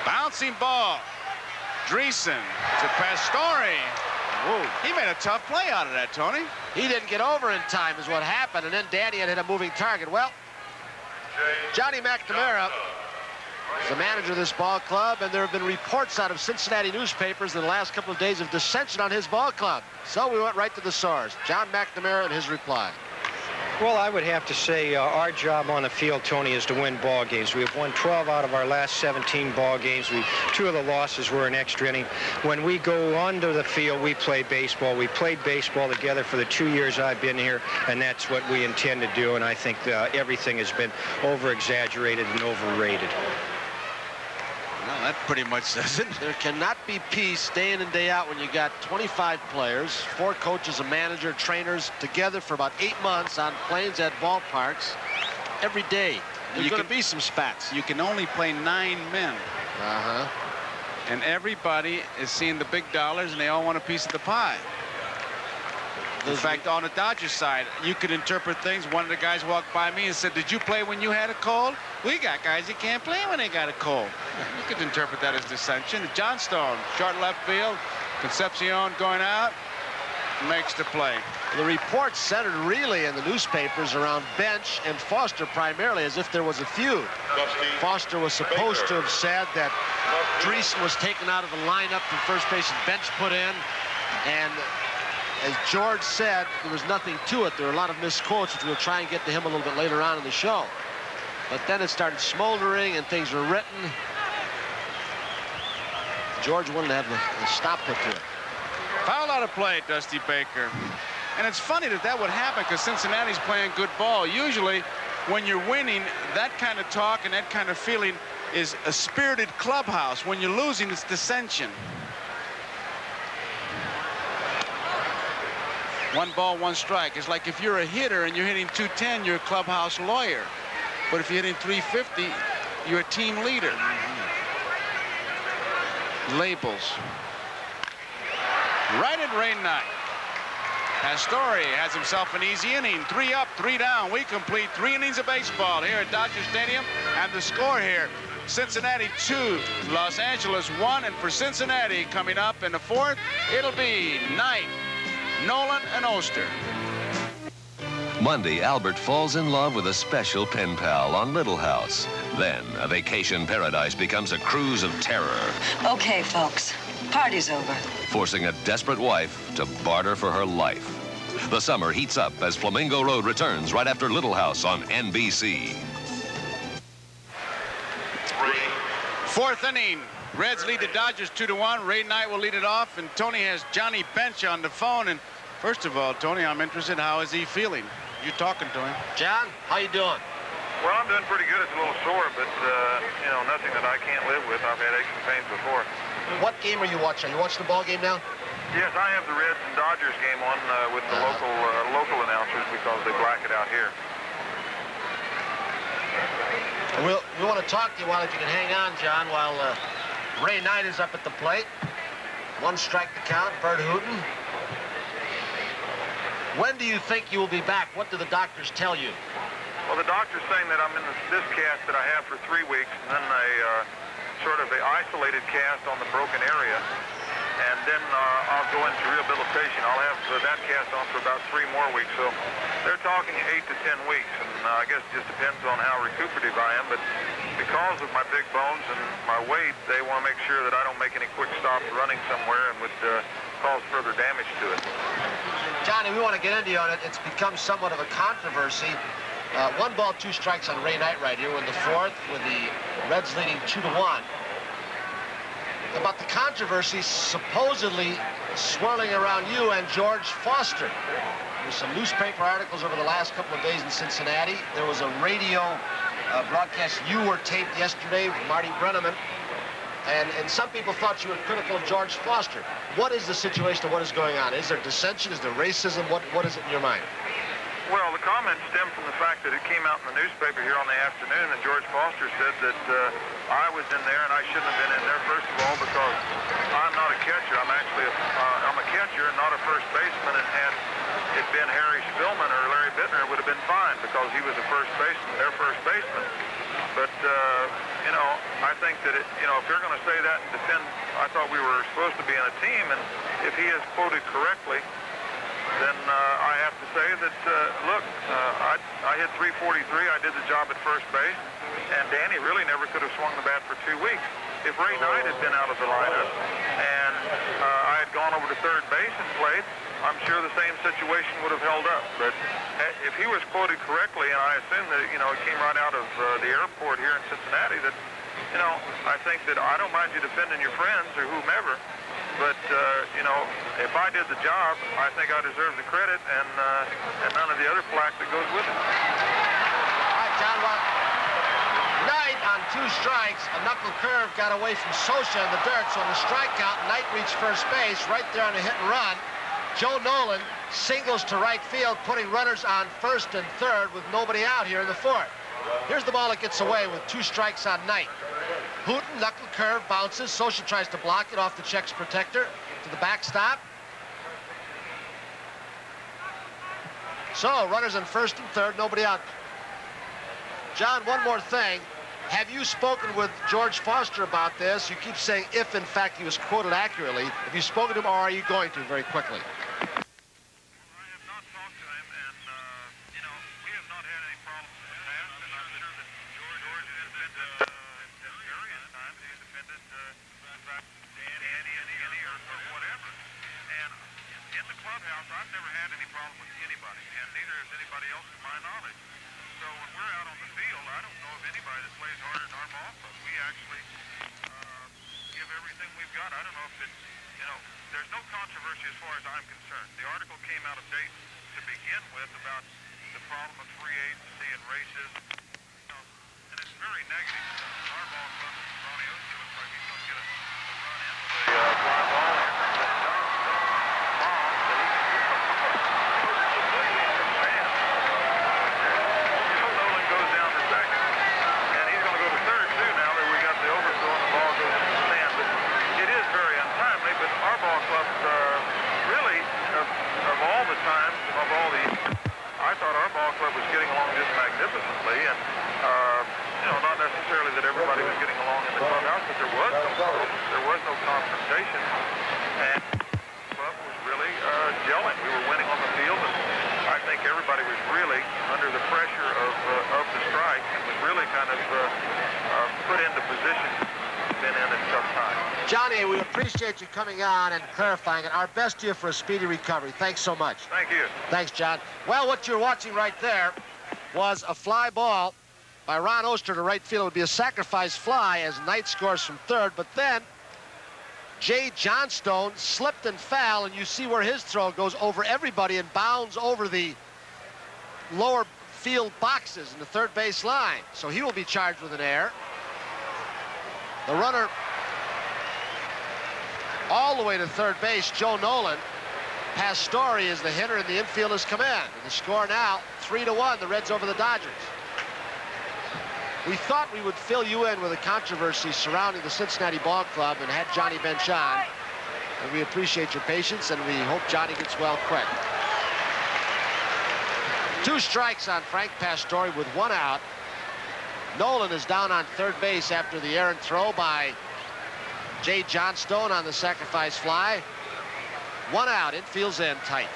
Bouncing ball. Dreesen to Pastore. Whoa. He made a tough play out of that, Tony. He didn't get over in time is what happened, and then Danny had hit a moving target. Well, Johnny McNamara is the manager of this ball club, and there have been reports out of Cincinnati newspapers in the last couple of days of dissension on his ball club. So we went right to the source. John McNamara and his reply. Well, I would have to say our job on the field, Tony, is to win ball games. We have won 12 out of our last 17 ball games. 2 of the losses were in extra inning. When we go onto the field, we play baseball. We played baseball together for the 2 years I've been here, and that's what we intend to do. And I think everything has been over-exaggerated and overrated. Well, that pretty much says it. There cannot be peace day in and day out when you got 25 players, 4 coaches, a manager, trainers together for about 8 months on planes at ballparks every day. There's going to be some spats. You can only play 9 men. Uh-huh. And everybody is seeing the big dollars, and they all want a piece of the pie. In fact, on the Dodgers side, you could interpret things. One of the guys walked by me and said, "Did you play when you had a cold?" We got guys that can't play when they got a cold. You could interpret that as dissension. Johnstone, short left field. Concepcion going out, makes the play. The reports centered really in the newspapers around Bench and Foster primarily, as if there was a feud. Foster was supposed to have said that Dreesen was taken out of the lineup from first base and Bench put in. And as George said, there was nothing to it. There were a lot of misquotes, which we'll try and get to him a little bit later on in the show. But then it started smoldering and things were written. George wanted to have the stop put to it. Foul out of play, Dusty Baker. And it's funny that that would happen because Cincinnati's playing good ball. Usually, when you're winning, that kind of talk and that kind of feeling is a spirited clubhouse. When you're losing, it's dissension. 1 ball, 1 strike. It's like if you're a hitter and you're hitting .210, you're a clubhouse lawyer. But if you're hitting .350, you're a team leader. Labels. Right at Ray Knight. Pastore has himself an easy inning. 3 up, 3 down. We complete 3 innings of baseball here at Dodger Stadium. And the score here, Cincinnati 2, Los Angeles 1. And for Cincinnati coming up in the 4th, it'll be Knight, Nolan, and Oster. Monday, Albert falls in love with a special pen pal on Little House. Then, a vacation paradise becomes a cruise of terror. Okay, folks, party's over. Forcing a desperate wife to barter for her life. The summer heats up as Flamingo Road returns right after Little House on NBC. 4th inning. Reds lead the Dodgers 2-1. Ray Knight will lead it off, and Tony has Johnny Bench on the phone. And first of all, Tony, I'm interested. How is he feeling? You talking to him? John, how you doing? Well, I'm doing pretty good. It's a little sore, but, you know, nothing that I can't live with. I've had aches and pains before. What game are you watching? Are you watching the ball game now? Yes, I have the Reds and Dodgers game on with the local announcers because they black it out here. We want to talk to you while if you can hang on, John, while Ray Knight is up at the plate. 1 strike to count, Burt Hooton. When do you think you will be back? What do the doctors tell you? Well, the doctor's saying that I'm in this cast that I have for 3 weeks, and then a sort of an isolated cast on the broken area, and then I'll go into rehabilitation. I'll have that cast on for about 3 more weeks. So they're talking 8 to 10 weeks, and I guess it just depends on how recuperative I am. But because of my big bones and my weight, they want to make sure that I don't make any quick stops running somewhere and would cause further damage to it. Johnny, we want to get into you on it. It's become somewhat of a controversy. 1 ball, 2 strikes on Ray Knight right here in the 4th with the Reds leading 2-1. About the controversy supposedly swirling around you and George Foster. There's some newspaper articles over the last couple of days in Cincinnati. There was a radio broadcast. You were taped yesterday with Marty Brenneman. And some people thought you were critical of George Foster. What is the situation and what is going on? Is there dissension? Is there racism? What is it in your mind? Well, the comment stemmed from the fact that it came out in the newspaper here on the afternoon, and George Foster said that I was in there and I shouldn't have been in there, first of all, because I'm not a catcher. I'm actually I'm a catcher and not a first baseman, and had it been Harry Spillman or Larry Bittner, it would have been fine because he was a first baseman, their first baseman. But, you know, I think that, you know, if you're going to say that and defend, I thought we were supposed to be on a team, and if he is quoted correctly, then I have to say that, look, I hit .343. I did the job at first base, and Danny really never could have swung the bat for 2 weeks. If Ray Knight had been out of the lineup and I had gone over to third base and played, I'm sure the same situation would have held up. But if he was quoted correctly, and I assume that, you know, it came right out of the airport here in Cincinnati, that, you know, I think that I don't mind you defending your friends or whomever, but, you know, if I did the job, I think I deserve the credit and none of the other flack that goes with it. All right, John, well, Knight on 2 strikes. A knuckle curve got away from Socha in the dirt, so on the strikeout, Knight reached first base right there on the hit and run. Joe Nolan singles to right field, putting runners on first and third with nobody out here in the 4th. Here's the ball that gets away with 2 strikes on Knight. Hooton, knuckle curve, bounces. Socha tries to block it off the checks protector to the backstop. So runners in first and third, nobody out. John, one more thing. Have you spoken with George Foster about this? You keep saying if, in fact, he was quoted accurately. Have you spoken to him, or are you going to very quickly? I've never had any problem with anybody, and neither has anybody else to my knowledge. So when we're out on the field, I don't know of anybody that plays harder than our ball club. We actually give everything we've got. I don't know if it's, there's no controversy as far as I'm concerned. The article came out of date to begin with about the problem of free agency and racism, and it's very negative. Our ball club, Ronnie Oshie, looks like he's going to get a run in with a fly ball. I thought our ball club was getting along just magnificently, and not necessarily that everybody was getting along in the clubhouse, but there was no problem. There was no confrontation, and the club was really gelling. We were winning on the field, and I think everybody was really under the pressure of the strike and was really kind of put into position. Been in a tough time. Johnny, we appreciate you coming on and clarifying it. Our best to you for a speedy recovery. Thanks so much. Thank you. Thanks, John. Well, what you're watching right there was a fly ball by Ron Oster to right field. It would be a sacrifice fly as Knight scores from third, but then Jay Johnstone slipped and fell, and you see where his throw goes over everybody and bounds over the lower field boxes in the third base line. So he will be charged with an error. The runner all the way to third base, Joe Nolan. Pastore is the hitter, and the infield has come in. And the score now, 3-1, the Reds over the Dodgers. We thought we would fill you in with a controversy surrounding the Cincinnati Ball Club and had Johnny Bench on. And we appreciate your patience, and we hope Johnny gets well quick. 2 strikes on Frank Pastore with 1 out. Nolan is down on third base after the errant throw by Jay Johnstone on the sacrifice fly. 1 out, infield's in tight.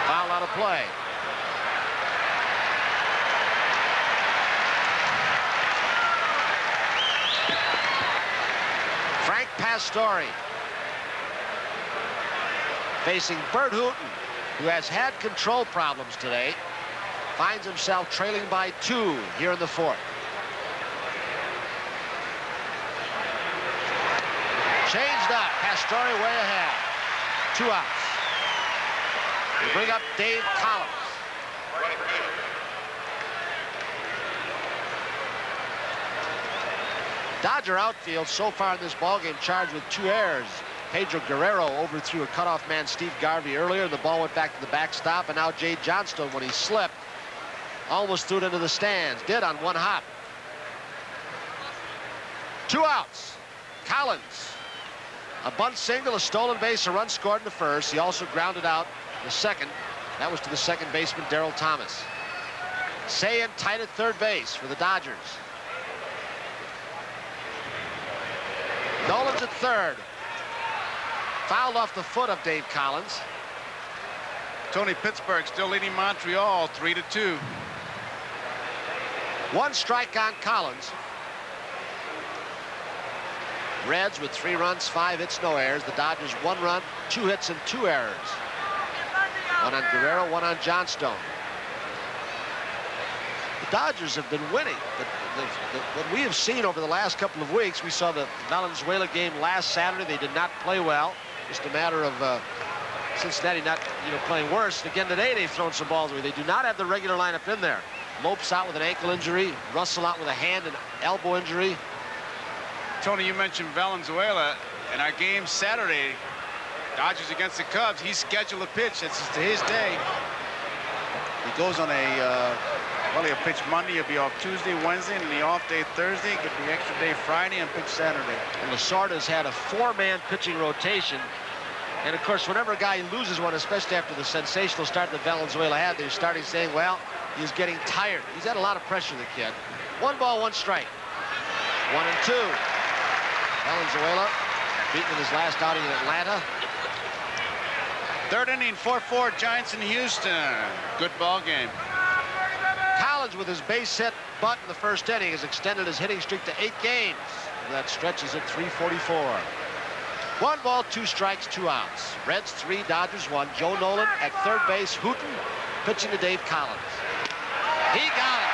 Foul out of play. Frank Pastore facing Burt Hooton, who has had control problems today, finds himself trailing by 2 here in the 4th. Changed up, Pastore way ahead. 2 outs. We bring up Dave Collins. Dodger outfield so far in this ballgame charged with 2 errors. Pedro Guerrero overthrew a cutoff man, Steve Garvey, earlier. The ball went back to the backstop, and now Jay Johnstone, when he slipped, almost threw it into the stands. Did on 1 hop. 2 outs. Collins. A bunt single, a stolen base, a run scored in the first. He also grounded out the second. That was to the second baseman, Darryl Thomas. Sayan tight at third base for the Dodgers. Nolan's at third. Fouled off the foot of Dave Collins. Tony Pittsburgh still leading Montreal 3-2. 1 strike on Collins. Reds with 3 runs, 5 hits, no errors. The Dodgers 1 run, 2 hits, and 2 errors. 1 on Guerrero, 1 on Johnstone. The Dodgers have been winning. What we have seen over the last couple of weeks, we saw the Valenzuela game last Saturday. They did not play well. Just a matter of Cincinnati not, playing worse. Again today, they've thrown some balls away. They do not have the regular lineup in there. Lopes out with an ankle injury. Russell out with a hand and elbow injury. Tony, you mentioned Valenzuela. In our game Saturday, Dodgers against the Cubs, he scheduled a pitch. It's his day. He goes on he'll pitch Monday, he'll be off Tuesday, Wednesday, and the off day Thursday, get the extra day Friday, and pitch Saturday. And Lasorda's had a 4-man pitching rotation And of course, whenever a guy loses one, especially after the sensational start that Valenzuela had, they're starting saying, well, he's getting tired. He's had a lot of pressure, the kid. 1 ball, 1 strike. 1-2. Valenzuela beaten in his last outing in Atlanta. Third inning, 4-4, Giants in Houston. Good ball game. Collins, with his base hit butt in the first inning, has extended his hitting streak to 8 games. And that stretches at 344. 1 ball, 2 strikes, 2 outs. Reds 3, Dodgers 1. Joe Nolan at third base. Hooton pitching to Dave Collins. He got it.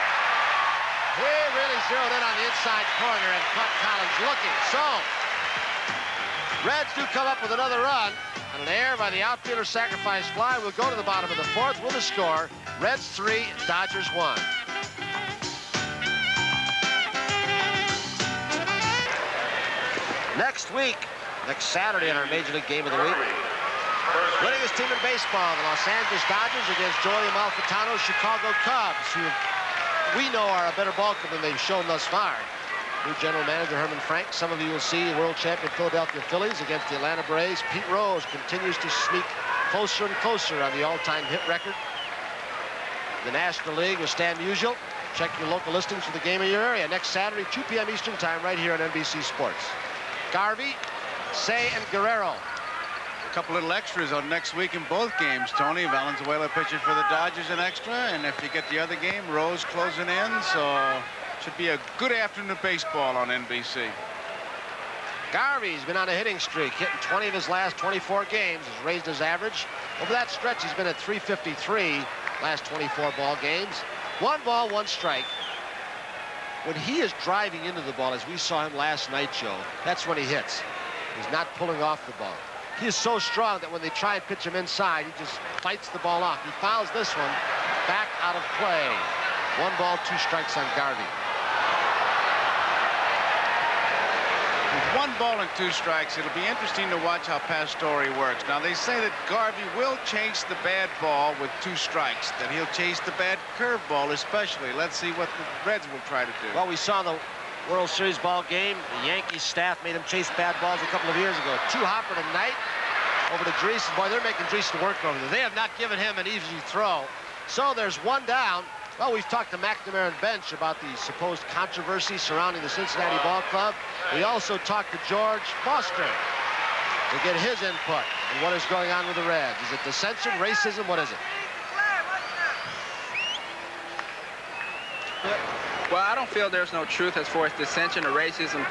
He really zeroed in on the inside corner and caught Collins looking. So, Reds do come up with another run. On an error by the outfielder sacrifice fly. We'll go to the bottom of the 4th with a score. Reds 3, Dodgers 1. Next Saturday in our Major League Game of the Week. Winningest team in baseball, the Los Angeles Dodgers against Joey Amalfitano's Chicago Cubs, who we know are a better ball club than they've shown thus far. New general manager Herman Frank. Some of you will see world champion Philadelphia Phillies against the Atlanta Braves. Pete Rose continues to sneak closer and closer on the all-time hit record. The National League with Stan Musial. Check your local listings for the game of your area. Next Saturday, 2 p.m. Eastern Time, right here on NBC Sports. Garvey, Say, and Guerrero. A couple little extras on next week in both games, Tony. Valenzuela pitching for the Dodgers in extra, and if you get the other game, Rose closing in, so should be a good afternoon of baseball on NBC. Garvey's been on a hitting streak, hitting 20 of his last 24 games, has raised his average. Over that stretch, he's been at 353 last 24 ball games. 1 ball, 1 strike. When he is driving into the ball, as we saw him last night, Joe, that's when he hits. He's not pulling off the ball. He is so strong that when they try and pitch him inside, he just fights the ball off. He fouls this one back out of play. 1 ball, 2 strikes on Garvey. With 1 ball and 2 strikes, it'll be interesting to watch how Pastore works. Now, they say that Garvey will chase the bad ball with 2 strikes, that he'll chase the bad curveball especially. Let's see what the Reds will try to do. Well, we saw the World Series ball game. The Yankees staff made him chase bad balls a couple of years ago. 2 hopper tonight over to Dreesen. Boy, they're making Dreesen work over there. They have not given him an easy throw. So there's 1 down. Well, we've talked to McNamara and Bench about the supposed controversy surrounding the Cincinnati ball club. We also talked to George Foster to get his input on what is going on with the Reds. Is it dissension, racism? What is it? Well, I don't feel there's no truth as far as dissension or racism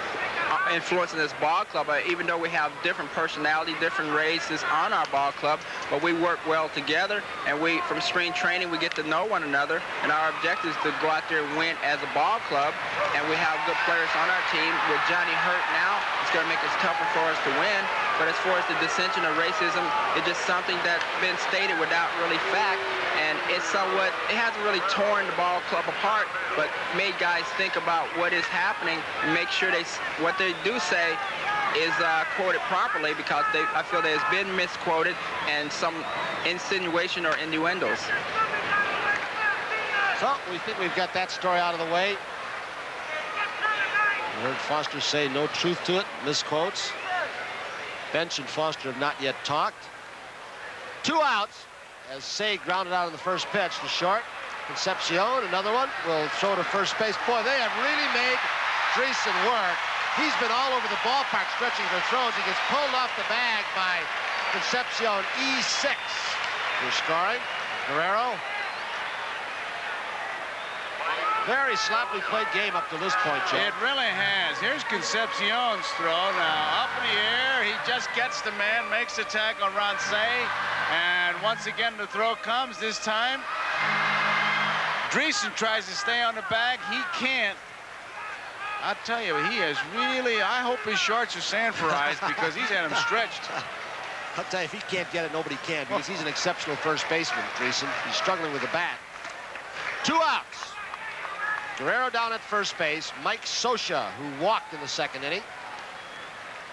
influencing this ball club, even though we have different personality, different races on our ball club, but we work well together, and from spring training we get to know one another, and our objective is to go out there and win as a ball club, and we have good players on our team. With Johnny hurt now, it's going to make it tougher for us to win, but as far as the dissension or racism, it's just something that's been stated without really fact, and it hasn't really torn the ball club apart, but made guys think about what is happening and make sure what they do say is quoted properly, because I feel there's been misquoted and some insinuation or innuendos. So we think we've got that story out of the way. We heard Foster say no truth to it, misquotes. Bench and Foster have not yet talked. 2 outs as Say grounded out on the first pitch to short. Concepcion, another one, will throw to first base. Boy, they have really made Dreesen work. He's been all over the ballpark stretching for throws. He gets pulled off the bag by Concepcion, E6. They're scoring. Guerrero. Very sloppily played game up to this point, Joe. It really has. Here's Concepcion's throw. Now, up in the air, he just gets the man, makes the tackle on Say, and once again the throw comes. This time, Dreesen tries to stay on the bag. He can't. I'll tell you, he is really, I hope his shorts are Sanforized because he's had him stretched. I'll tell you, if he can't get it, nobody can, because he's an exceptional first baseman, Dreesen. He's struggling with the bat. 2 outs. Guerrero down at first base. Mike Scioscia, who walked in the second inning.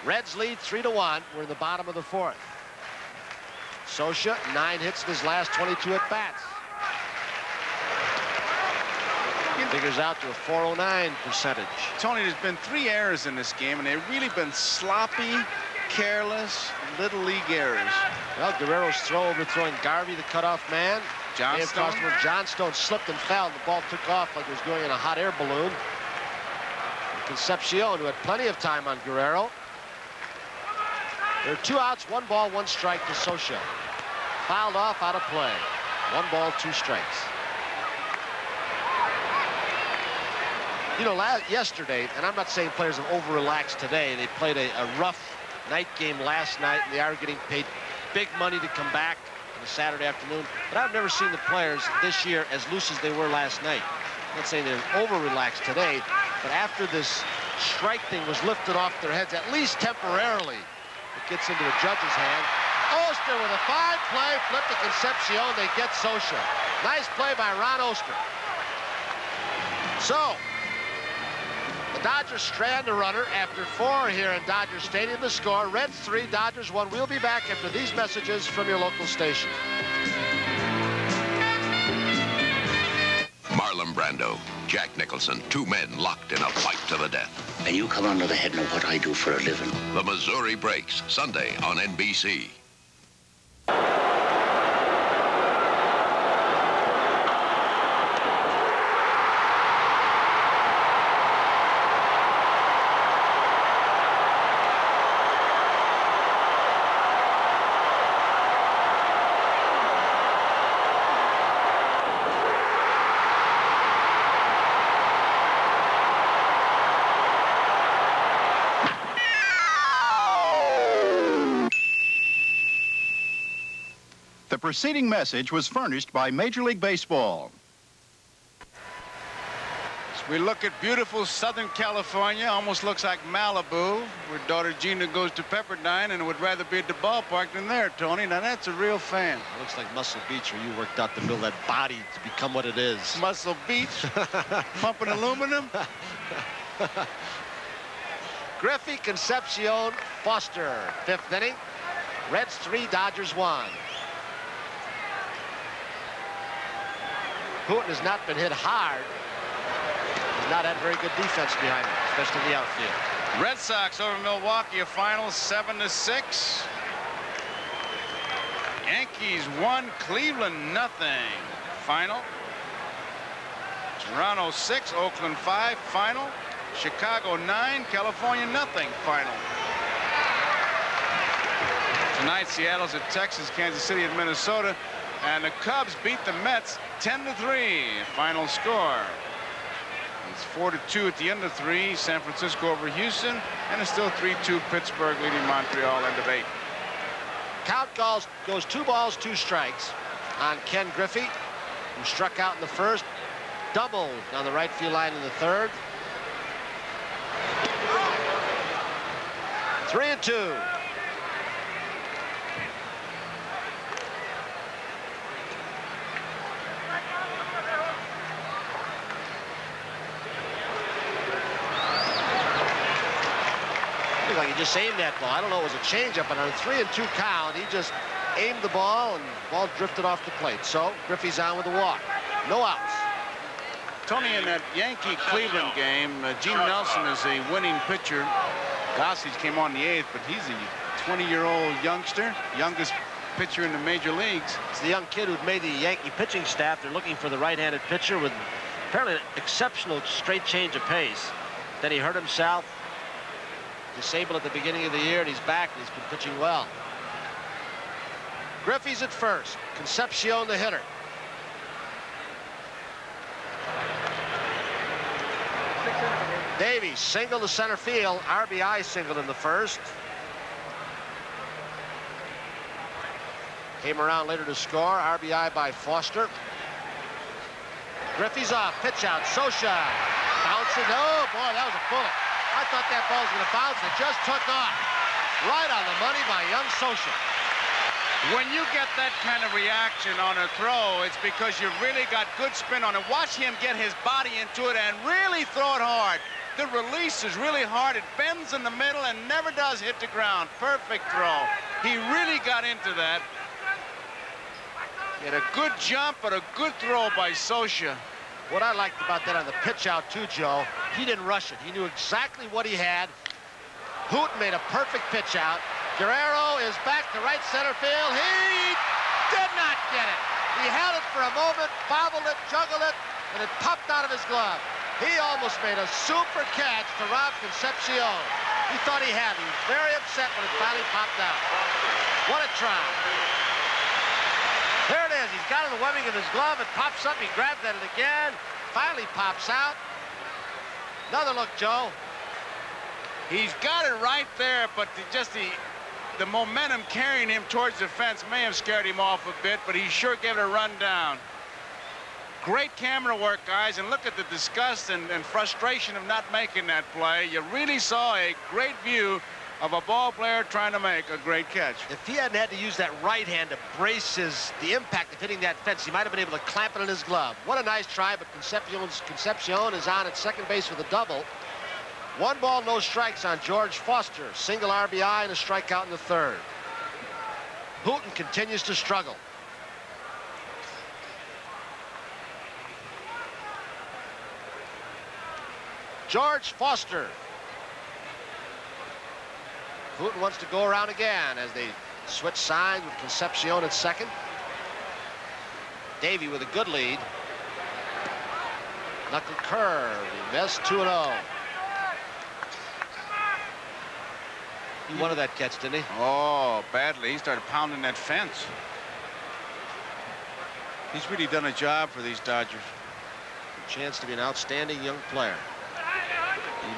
Reds lead 3-1. We're in the bottom of the 4th. Scioscia, 9 hits in his last 22 at-bats. Figures out to a .409 percentage. Tony, there's been 3 errors in this game, and they've really been sloppy careless little league errors. Well, Guerrero's throw overthrowing Garvey, the cutoff man. Johnstone slipped and fell. The ball took off like it was going in a hot air balloon. Concepcion, who had plenty of time on Guerrero. There are 2 outs, 1 ball, 1 strike to Socha. Fouled off, out of play. 1 ball, 2 strikes. You know, yesterday, and I'm not saying players have over-relaxed today. They played a rough night game last night, and they are getting paid big money to come back on a Saturday afternoon. But I've never seen the players this year as loose as they were last night. I'm not saying they're over-relaxed today, but after this strike thing was lifted off their heads, at least temporarily, it gets into the judge's hand. Oster with a fine play, flip to Concepcion. They get Socha. Nice play by Ron Oster. So, the Dodgers strand a runner after 4 here in Dodger Stadium. The score, Reds 3, Dodgers 1. We'll be back after these messages from your local station. Marlon Brando, Jack Nicholson, 2 men locked in a fight to the death. And you come under the head of what I do for a living. The Missouri Breaks, Sunday on NBC. The preceding message was furnished by Major League Baseball. We look at beautiful Southern California, almost looks like Malibu, where daughter Gina goes to Pepperdine and would rather be at the ballpark than there, Tony. Now that's a real fan. It looks like Muscle Beach, where you worked out to build that body to become what it is. Muscle Beach, pumping aluminum. Griffey, Concepcion, Foster, 5th inning. Reds 3, Dodgers 1. Hooton has not been hit hard. He's not had very good defense behind him, especially in the outfield. Red Sox over Milwaukee, a final 7-6. Yankees 1, Cleveland nothing. Final. Toronto 6, Oakland 5, final. Chicago 9, California nothing, final. Tonight, Seattle's at Texas, Kansas City at Minnesota, and the Cubs beat the Mets 10-3, final score. It's 4-2 at the end of 3, San Francisco over Houston, and it's still 3-2 Pittsburgh leading Montreal, end of 8. Count goes 2 balls, 2 strikes on Ken Griffey, who struck out in the first, doubled down the right field line in the third. 3-2. Like he just aimed that ball. I don't know, it was a changeup, but on a 3-2 count, he just aimed the ball, and the ball drifted off the plate. So Griffey's on with a walk. No outs. Tony, in that Yankee-Cleveland game, Gene Nelson is a winning pitcher. Gossage came on the 8th, but he's a 20-year-old youngster, youngest pitcher in the major leagues. It's the young kid who'd made the Yankee pitching staff. They're looking for the right-handed pitcher with apparently an exceptional straight change of pace. Then he hurt himself. Disabled at the beginning of the year, and he's back, and he's been pitching well. Griffey's at first. Concepcion, the hitter. Davies single to center field. RBI singled in the first. Came around later to score. RBI by Foster. Griffey's off. Pitch out. Socha bouncing. Oh, boy, that was a bullet. I thought that ball was going to bounce. It just took off. Right on the money by young Socha. When you get that kind of reaction on a throw, it's because you really got good spin on it. Watch him get his body into it and really throw it hard. The release is really hard. It bends in the middle and never does hit the ground. Perfect throw. He really got into that. He had a good jump, but a good throw by Socha. What I liked about that on the pitch out too, Joe, he didn't rush it. He knew exactly what he had. Hooton made a perfect pitch out. Guerrero is back to right center field. He did not get it. He held it for a moment, bobbled it, juggled it, and it popped out of his glove. He almost made a super catch to rob Concepcion. He thought he had it. He was very upset when it finally popped out. What a try. There it is. He's got it in the webbing of his glove. It pops up. He grabs at it again. Finally pops out. Another look, Joe. He's got it right there, but the momentum carrying him towards the fence may have scared him off a bit, but he sure gave it a run down. Great camera work, guys, and look at the disgust and frustration of not making that play. You really saw a great view of a ball player trying to make a great catch. If he hadn't had to use that right hand to brace the impact of hitting that fence, he might have been able to clamp it in his glove. What a nice try, but Concepcion is on at second base with a double. 1 ball, no strikes on George Foster. Single RBI and a strikeout in the third. Hooton continues to struggle. George Foster. Hooton wants to go around again as they switch sides with Concepcion at second. Davey with a good lead. Knuckle curve. He missed 2-0. He wanted that catch, didn't he? Oh, badly. He started pounding that fence. He's really done a job for these Dodgers. A chance to be an outstanding young player.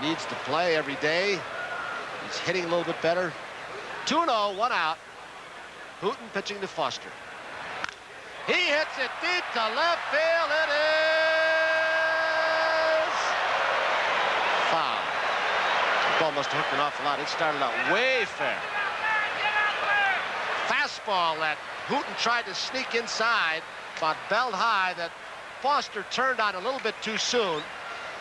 He needs to play every day. He's hitting a little bit better. 2-0, 1 out. Hooton pitching to Foster. He hits it deep to left field. It is foul. The ball must have hooked an awful lot. It started out way fair. Fastball that Hooton tried to sneak inside, but belt high, that Foster turned on a little bit too soon.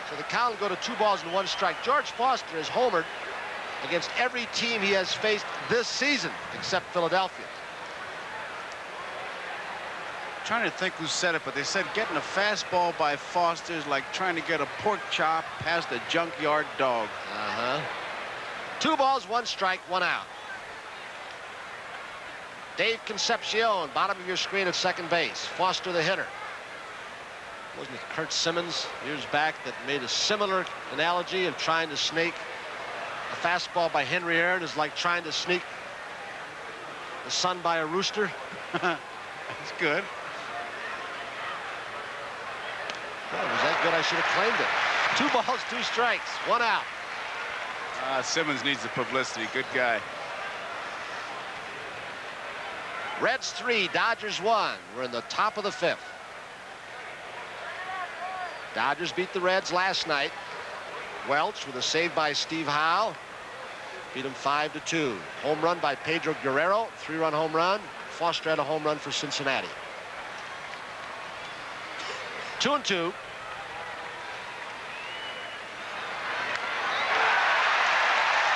So the count will go to 2 balls and 1 strike. George Foster has homered against every team he has faced this season except Philadelphia. I'm trying to think who said it, but they said getting a fastball by Foster is like trying to get a pork chop past a junkyard dog. 2 balls, 1 strike, 1 out. Dave Concepcion, bottom of your screen at second base. Foster the hitter. Wasn't it Kurt Simmons years back that made a similar analogy of trying to sneak a fastball by Henry Aaron is like trying to sneak the sun by a rooster? That's good. Oh, was that good? I should have claimed it. 2 balls, 2 strikes, 1 out. Simmons needs the publicity. Good guy. Reds 3, Dodgers 1. We're in the top of the 5th. Dodgers beat the Reds last night. Welch with a save by Steve Howe. Beat him 5-2. Home run by Pedro Guerrero. 3-run home run. Foster had a home run for Cincinnati. 2-2. Did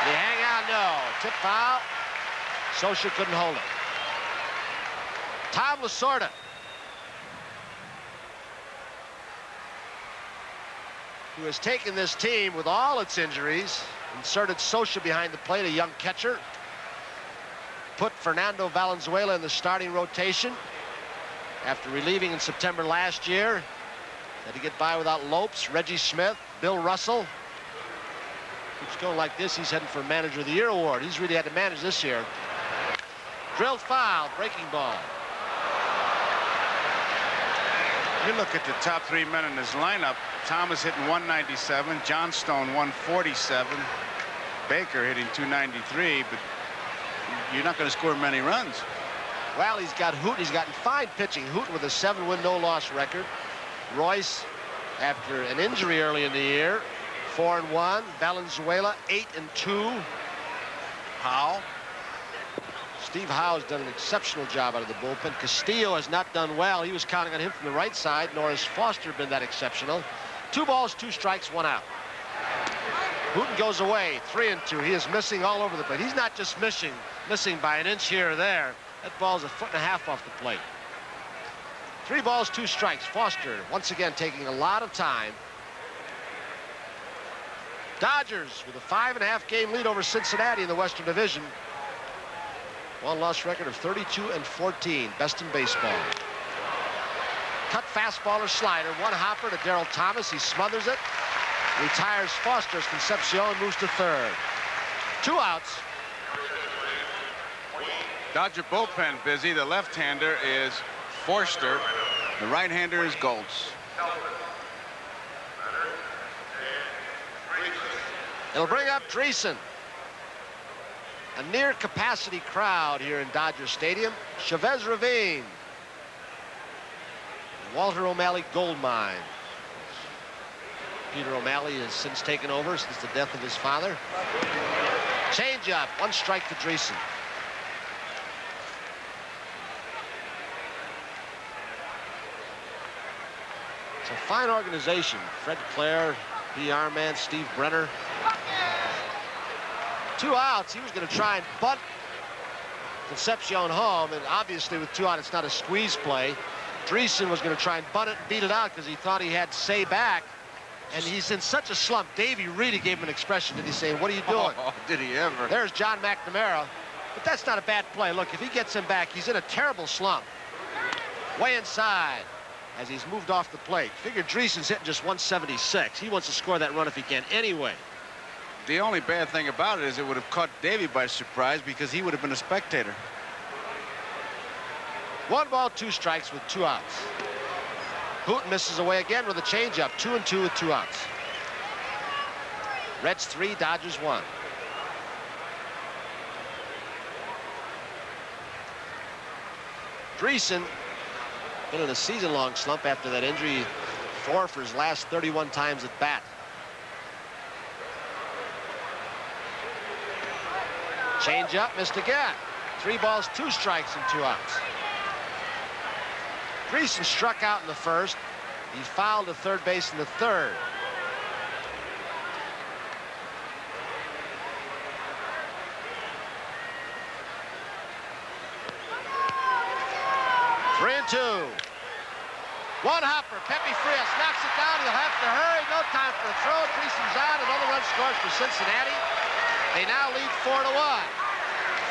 he hang on? No. Tip foul. Socha couldn't hold it. Tom Lasorda. Who has taken this team with all its injuries, inserted Socha behind the plate, a young catcher, put Fernando Valenzuela in the starting rotation after relieving in September last year. Had to get by without Lopes, Reggie Smith, Bill Russell. Keeps going like this, he's heading for Manager of the Year award. He's really had to manage this year. Drilled foul, breaking ball. You look at the top 3 men in this lineup. Thomas hitting 197, Johnstone 147, Baker hitting 293, but you're not going to score many runs. Well, he's got Hooton. He's gotten fine pitching. Hooton with a 7-win, no-loss record. Royce, after an injury early in the year, 4-1. Valenzuela, 8-2. Howe. Steve Howe has done an exceptional job out of the bullpen. Castillo has not done well. He was counting on him from the right side, nor has Foster been that exceptional. 2 balls, 2 strikes, 1 out. Hooton goes away, 3-2. He is missing all over the plate. He's not just missing by an inch here or there. That ball's 1.5 feet off the plate. 3 balls, 2 strikes. Foster once again taking a lot of time. Dodgers with a 5.5 game lead over Cincinnati in the Western Division. One-loss record of 32-14, best in baseball. Cut fastball or slider, one hopper to Darryl Thomas. He smothers it, retires Foster as Concepcion moves to third. 2 outs. Dodger bullpen busy. The left-hander is Forster. The right-hander is Goltz. It'll bring up Dreesen. A near-capacity crowd here in Dodger Stadium. Chavez Ravine. Walter O'Malley gold mine. Peter O'Malley has since taken over since the death of his father. Change-up, 1 strike to Dreesen. It's a fine organization. Fred Clare, PR man Steve Brenner. 2 outs. He was going to try and bunt Concepcion home, and obviously with 2 outs, it's not a squeeze play. Dreesen was going to try and bunt it and beat it out because he thought he had Say back, and he's in such a slump. Davey really gave him an expression. Did he say, "What are you doing?" Oh, did he ever? There's John McNamara, but that's not a bad play. Look, if he gets him back, he's in a terrible slump. Way inside as he's moved off the plate. Figure Dreesen's hitting just 176. He wants to score that run if he can anyway. The only bad thing about it is it would have caught Davey by surprise because he would have been a spectator. 1 ball, 2 strikes with 2 outs. Hooton misses away again with a changeup. 2-2 with 2 outs. Reds 3, Dodgers 1. Dreesen been in a season-long slump after that injury. 4 for his last 31 times at bat. Change-up, missed again. 3 balls, 2 strikes and 2 outs. Dreesen struck out in the first. He fouled to third base in the third. Three and 2. 1 hopper. Pepe Frias knocks it down. He'll have to hurry. No time for a throw. Dreesen's out. Another run scores for Cincinnati. They now lead 4-1.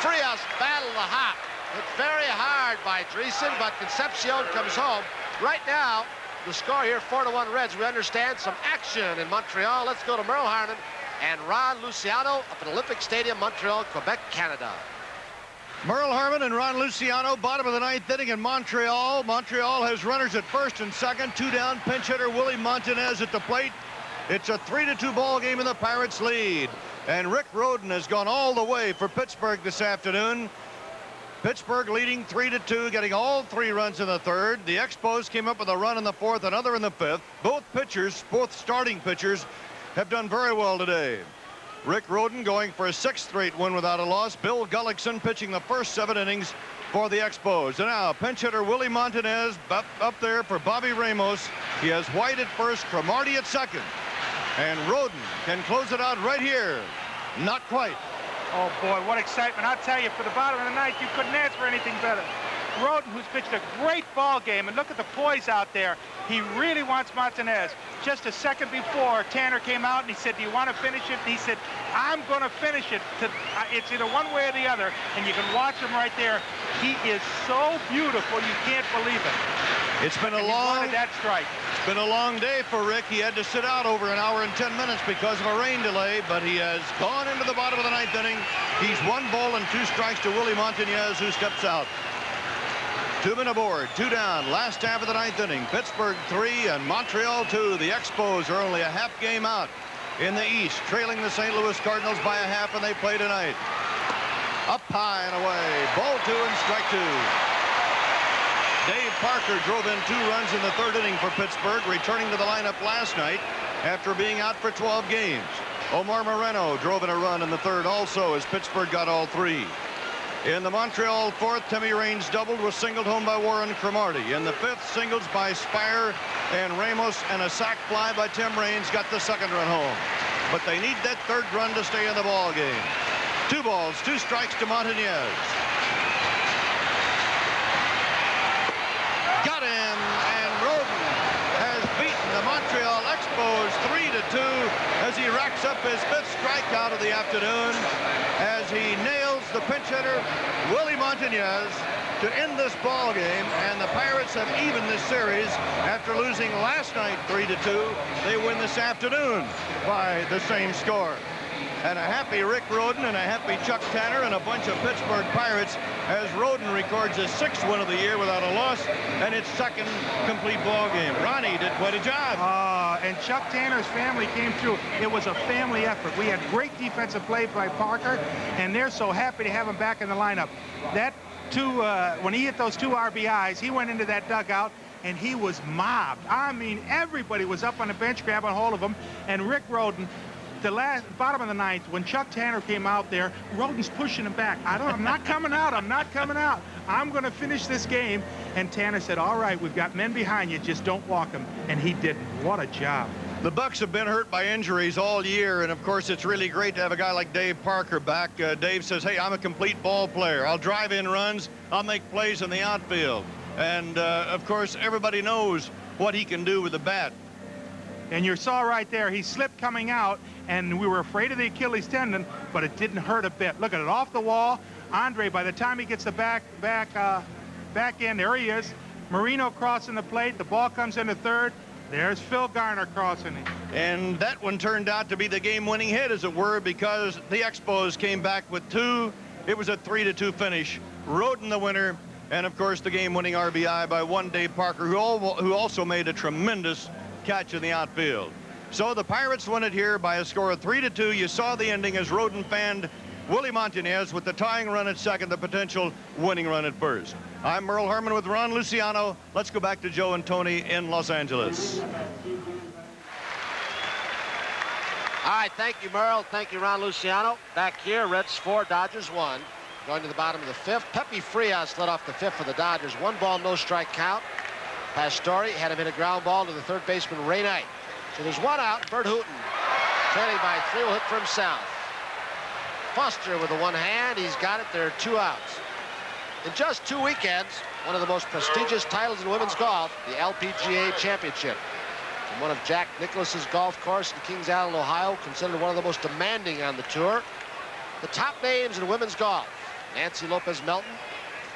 Frias battled the hop. Hit very hard by Dreesen, but Concepcion comes home. Right now, the score here, 4-1 Reds. We understand some action in Montreal. Let's go to Merle Harnan and Ron Luciano up at Olympic Stadium, Montreal, Quebec, Canada. Merle Harmon and Ron Luciano, bottom of the 9th inning in Montreal. Montreal has runners at first and second. 2 down, pinch hitter Willie Montanez at the plate. It's a 3-2 ball game in the Pirates' lead. And Rick Rhoden has gone all the way for Pittsburgh this afternoon. Pittsburgh leading 3-2, getting all 3 runs in the third. The Expos came up with a run in the fourth, another in the fifth. Both pitchers, both starting pitchers, have done very well today. Rick Rhoden going for a 6th straight win without a loss. Bill Gullickson pitching the first 7 innings for the Expos. And now pinch hitter Willie Montanez up there for Bobby Ramos. He has White at first, Cromartie at second. And Rhoden can close it out right here. Not quite. Oh, boy, what excitement. I'll tell you, for the bottom of the 9th, you couldn't ask for anything better. Rhoden, who's pitched a great ball game, and look at the poise out there. He really wants Montanez. Just a second before, Tanner came out and he said, "Do you want to finish it?" And he said, "I'm going to finish it." It's either one way or the other, and you can watch him right there. He is so beautiful, you can't believe it. It's been It's been a long day for Rick. He had to sit out over an hour and 10 minutes because of a rain delay, but he has gone into the bottom of the 9th inning. He's 1 ball and 2 strikes to Willie Montanez, who steps out. 2 men aboard, 2 down, last half of the 9th inning. Pittsburgh 3 and Montreal 2. The Expos are only a half game out in the East, trailing the St. Louis Cardinals by a half, and they play tonight. Up high and away, ball 2 and strike 2. Dave Parker drove in 2 runs in the 3rd inning for Pittsburgh, returning to the lineup last night after being out for 12 games. Omar Moreno drove in a run in the 3rd also as Pittsburgh got all 3. In the Montreal 4th, Timmy Raines doubled, was singled home by Warren Cromartie. In the 5th, singles by Spire and Ramos, and a sac fly by Tim Raines got the 2nd run home. But they need that 3rd run to stay in the ball game. 2 balls, 2 strikes to Montanez. Got him, and Rhoden has beaten the Montreal Expos 3-2 as he racks up his 5th strikeout of the afternoon as he nails the pinch hitter, Willie Montañez, to end this ball game, and the Pirates have evened this series after losing last night 3-2. They win this afternoon by the same score. And a happy Rick Rhoden and a happy Chuck Tanner and a bunch of Pittsburgh Pirates as Rhoden records his 6th win of the year without a loss and its 2nd complete ball game. Ronnie did quite a job. And Chuck Tanner's family came through. It was a family effort. We had great defensive play by Parker, and they're so happy to have him back in the lineup. When he hit those 2 RBIs, he went into that dugout and he was mobbed. I mean, everybody was up on the bench grabbing hold of him, and Rick Rhoden, the bottom of the 9th, when Chuck Tanner came out there, Rhoden's pushing him back. I'm not coming out. I'm not coming out. I'm going to finish this game. And Tanner said, all right, we've got men behind you. Just don't walk them. And he didn't. What a job. The Bucks have been hurt by injuries all year, and of course it's really great to have a guy like Dave Parker back. Dave says, hey, I'm a complete ball player. I'll drive in runs. I'll make plays in the outfield. And of course, everybody knows what he can do with the bat. And you saw right there, he slipped coming out, and we were afraid of the Achilles tendon, but it didn't hurt a bit. Look at it, off the wall. Andre, by the time he gets the back end, there he is. Marino crossing the plate. The ball comes into third. There's Phil Garner crossing it. And that one turned out to be the game-winning hit, as it were, because the Expos came back with 2. It was a 3-2 finish. Rhoden the winner, and of course the game-winning RBI by one Dave Parker, who also made a tremendous catch in the outfield. So the Pirates win it here by a score of 3-2. You saw the ending as Rhoden fanned Willie Montañez with the tying run at second, the potential winning run at first. I'm Merle Herman with Ron Luciano. Let's go back to Joe and Tony in Los Angeles. All right, thank you, Merle. Thank you, Ron Luciano. Back here, Reds 4, Dodgers 1. Going to the bottom of the 5th. Pepe Frias led off the 5th for the Dodgers. 1 ball, no strike count. Pastore had him hit a ground ball to the third baseman, Ray Knight. So there's 1 out. Burt Hooton, trailing by 3, will hit for himself. Foster with the 1 hand. He's got it. There are 2 outs. In just 2 weekends, one of the most prestigious titles in women's golf, the LPGA Championship. From one of Jack Nicklaus's golf course in Kings Island, Ohio, considered one of the most demanding on the tour. The top names in women's golf, Nancy Lopez Melton.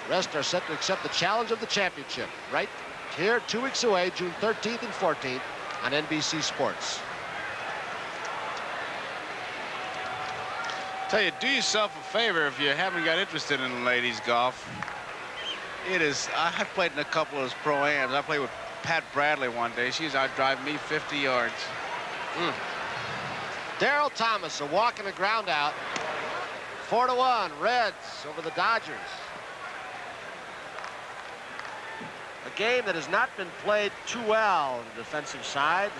The rest are set to accept the challenge of the championship. Right here, 2 weeks away, June 13th and 14th on NBC Sports. Tell you, do yourself a favor if you haven't got interested in ladies golf. It is, I played in a couple of those pro-ams. I played with Pat Bradley one day. She's out driving me 50 yards. Darryl Thomas, a walk and a ground out. 4-1, Reds over the Dodgers. A game that has not been played too well on the defensive side.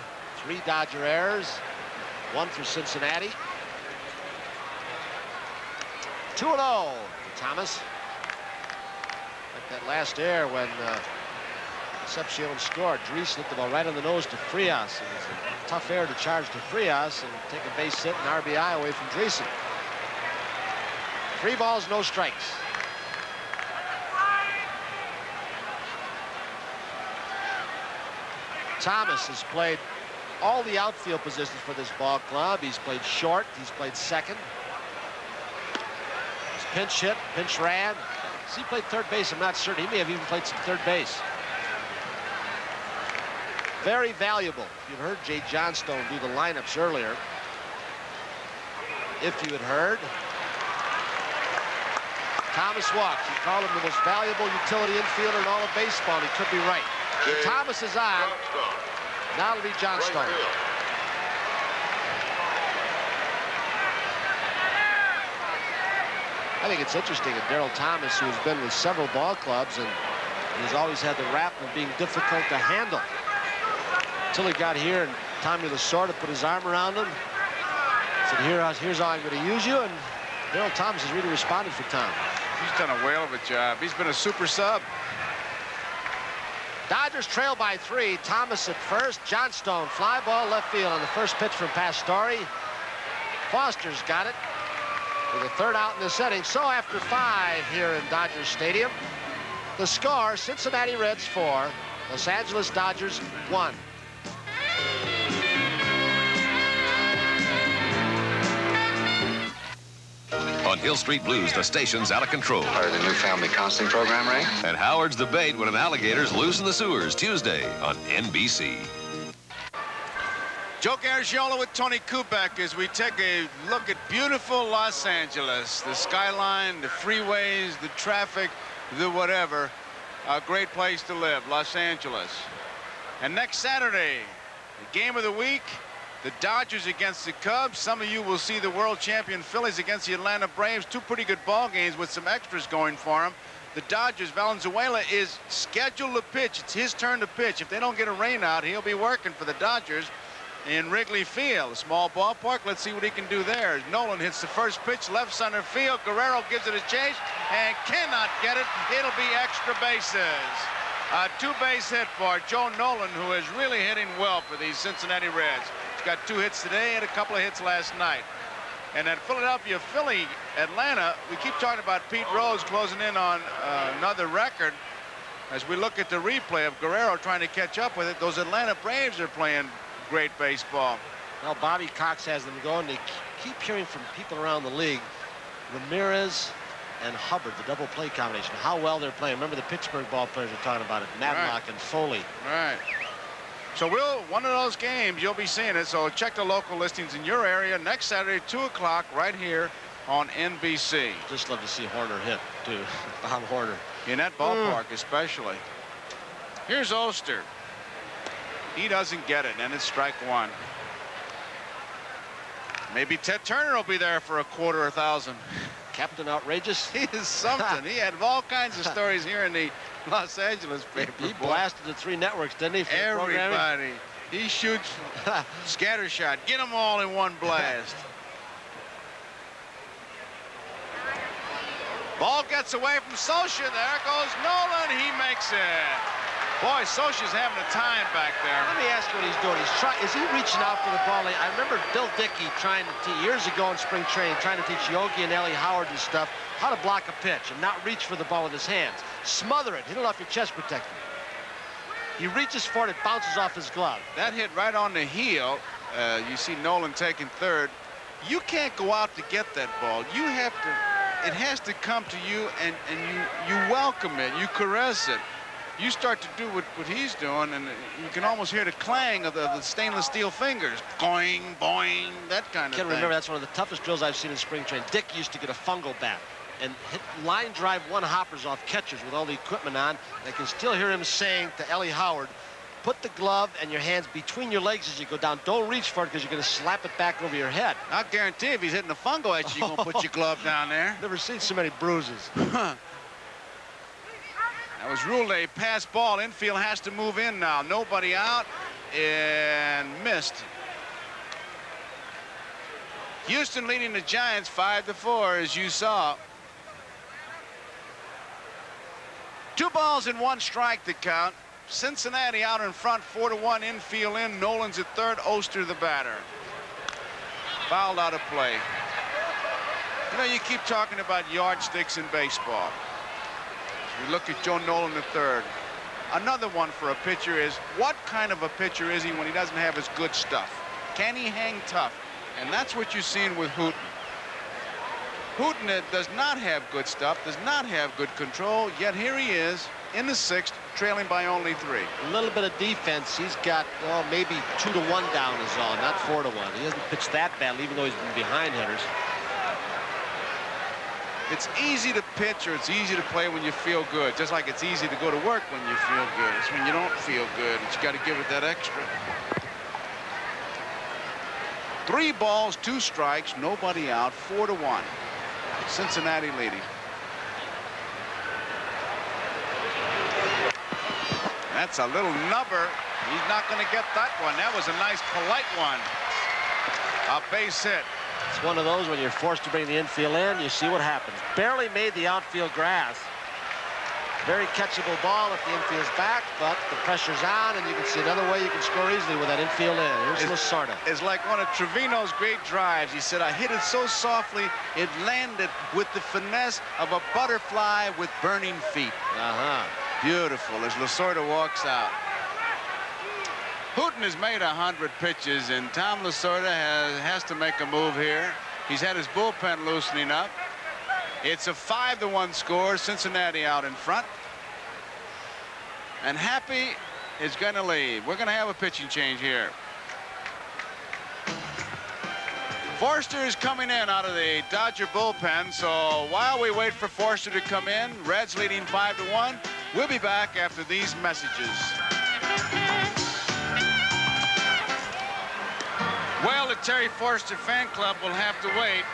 3 Dodger errors, 1 for Cincinnati. 2-0 for Thomas. Like that last error when Concepcion scored. Dries hit the ball right on the nose to Frias. It was a tough error to charge to Frias and take a base hit and RBI away from Dries. 3 balls, no strikes. Thomas has played all the outfield positions for this ball club. He's played short, he's played second. He's pinch hit, pinch ran. Has he played third base? I'm not certain. He may have even played some third base. Very valuable. If you've heard Jay Johnstone do the lineups earlier, if you had heard, Thomas walks. He called him the most valuable utility infielder in all of baseball, and he could be right. When Thomas is on, now it'll be Johnstone. I think it's interesting that Darryl Thomas, who has been with several ball clubs and he's always had the rap of being difficult to handle, until he got here and Tommy Lasorda put his arm around him, said, here's how I'm going to use you, and Darryl Thomas has really responded for Tom. He's done a whale of a job. He's been a super sub. Dodgers trail by 3. Thomas at first. Johnstone, fly ball left field on the first pitch from Pastore. Foster's got it with a 3rd out in this inning. So after 5 here in Dodger Stadium, the score, Cincinnati Reds 4, Los Angeles Dodgers 1. On Hill Street Blues, the station's out of control. Part of the new family counseling program, Ray? And Howard's debate when an alligator's loose in the sewers, Tuesday on NBC. Joe Garagiola with Tony Kubek as we take a look at beautiful Los Angeles. The skyline, the freeways, the traffic, the whatever. A great place to live, Los Angeles. And next Saturday, the game of the week, the Dodgers against the Cubs. Some of you will see the world champion Phillies against the Atlanta Braves. Two pretty good ball games with some extras going for them. The Dodgers, Valenzuela is scheduled to pitch. It's his turn to pitch. If they don't get a rain out, he'll be working for the Dodgers in Wrigley Field. A small ballpark. Let's see what he can do there. Nolan hits the first pitch, left center field. Guerrero gives it a chase and cannot get it. It'll be extra bases. A two-base hit for Joe Nolan, who is really hitting well for these Cincinnati Reds. He's got 2 hits today and a couple of hits last night. And at Philadelphia, Philly, Atlanta, we keep talking about Pete Rose closing in on another record. As we look at the replay of Guerrero trying to catch up with it, those Atlanta Braves are playing great baseball. Well, Bobby Cox has them going. They keep hearing from people around the league. Ramirez and Hubbard, the double play combination, how well they're playing. Remember the Pittsburgh ball players are talking about it. Matlock and Foley. Right. So one of those games, you'll be seeing it. So check the local listings in your area next Saturday, 2 o'clock, right here on NBC. Just love to see Horner hit, too. Bob Horner. In that ballpark, especially. Here's Oster. He doesn't get it, and it's strike 1. Maybe Ted Turner will be there for a $250,000. Captain Outrageous. He is something. He had all kinds of stories here in the Los Angeles paper. He blasted the 3 networks, didn't he? For everybody. He shoots scatter shot. Get them all in one blast. Ball gets away from Socia. There goes Nolan. He makes it. Boy, Socia's having a time back there. Let me ask you what he's doing. Is he reaching out for the ball? I remember Bill Dickey trying to teach, years ago in spring training, trying to teach Yogi and Ellie Howard and stuff how to block a pitch and not reach for the ball with his hands. Smother it. Hit it off your chest protector. He reaches for it. It bounces off his glove. That hit right on the heel. You see Nolan taking third. You can't go out to get that ball. You have to. It has to come to you, and you welcome it. You caress it. You start to do what he's doing, and you can almost hear the clang of the stainless steel fingers. Boing, boing, that kind of thing. I can remember that's one of the toughest drills I've seen in spring training. Dick used to get a fungal bat and hit line drive 1 hoppers off catchers with all the equipment on. I can still hear him saying to Ellie Howard, put the glove and your hands between your legs as you go down. Don't reach for it because you're going to slap it back over your head. I guarantee if he's hitting a fungal at you, you're going to put your glove down there. Never seen so many bruises. That was ruled a pass ball. Infield has to move in now. Nobody out and missed. Houston leading the Giants 5-4, as you saw. 2 balls and 1 strike to count. Cincinnati out in front, 4-1, infield in. Nolan's at third, Oster the batter. Fouled out of play. You know, you keep talking about yardsticks in baseball. We look at Joe Nolan the third. Another one for a pitcher is, what kind of a pitcher is he when he doesn't have his good stuff? Can he hang tough? And that's what you're seeing with Hooton. Hooton does not have good stuff, does not have good control, yet here he is in the 6th, trailing by only 3. A little bit of defense. He's got, well, maybe 2-1 down is all, not 4-1. He hasn't pitched that badly, even though he's been behind hitters. It's easy to pitch or it's easy to play when you feel good, just like it's easy to go to work when you feel good. It's when you don't feel good that you got to give it that extra. 3 balls, 2 strikes, nobody out, 4-1. Cincinnati leading. That's a little nubber. He's not going to get that one. That was a nice, polite one. A base hit. It's one of those when you're forced to bring the infield in, you see what happens. Barely made the outfield grass. Very catchable ball if the infield's back, but the pressure's on, and you can see another way you can score easily with that infield in. Here's Lasorda. It's like one of Trevino's great drives. He said, I hit it so softly, it landed with the finesse of a butterfly with burning feet. Beautiful as Lasorda walks out. Hooton has made 100 pitches, and Tom Lasorda has to make a move here. He's had his bullpen loosening up. It's a 5-1 score. Cincinnati out in front. And Happy is going to leave. We're going to have a pitching change here. Forster is coming in out of the Dodger bullpen. So while we wait for Forster to come in, Reds leading 5-1. We'll be back after these messages. Well, the Terry Forster fan club will have to wait.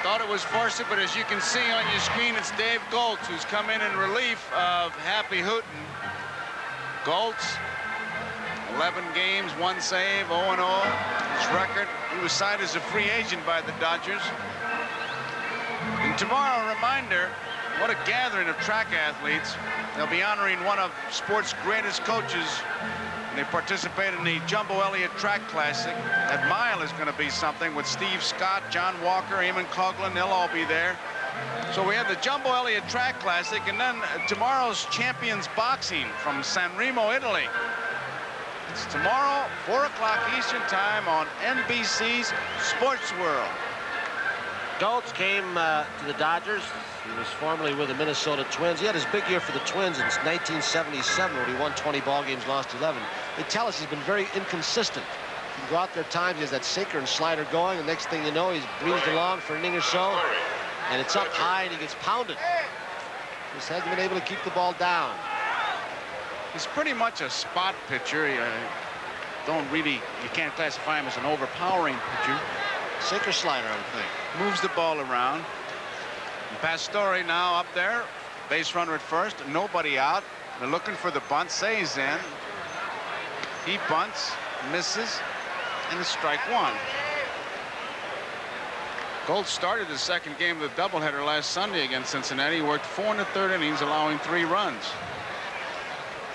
Thought it was Forster, but as you can see on your screen, it's Dave Goltz who's come in relief of Happy-Hooton. Goltz, 11 games, 1 save, 0-0. His record, he was signed as a free agent by the Dodgers. And tomorrow, a reminder, what a gathering of track athletes. They'll be honoring one of sports' greatest coaches. And they participate in the Jumbo Elliott Track Classic. That mile is going to be something with Steve Scott, John Walker, Eamon Coughlin. They'll all be there. So we have the Jumbo Elliott Track Classic, and then tomorrow's Champions Boxing from San Remo, Italy. It's tomorrow, 4 o'clock Eastern Time on NBC's Sports World. Goltz came to the Dodgers. He was formerly with the Minnesota Twins. He had his big year for the Twins in 1977 when he won 20 ball games, lost 11. They tell us he's been very inconsistent. He can go out there at times, he has that sinker and slider going, and next thing you know, he's breezed along for an inning or so, and it's up high and he gets pounded. Just hasn't been able to keep the ball down. He's pretty much a spot pitcher. You can't classify him as an overpowering pitcher. Sinker slider, I would think. Moves the ball around. And Pastore now up there. Base runner at first. Nobody out. They're looking for the bunt. Say's in. He bunts, misses, and it's strike 1. Goltz started the second game of the doubleheader last Sunday against Cincinnati. He worked 4 1/3 innings, allowing 3 runs.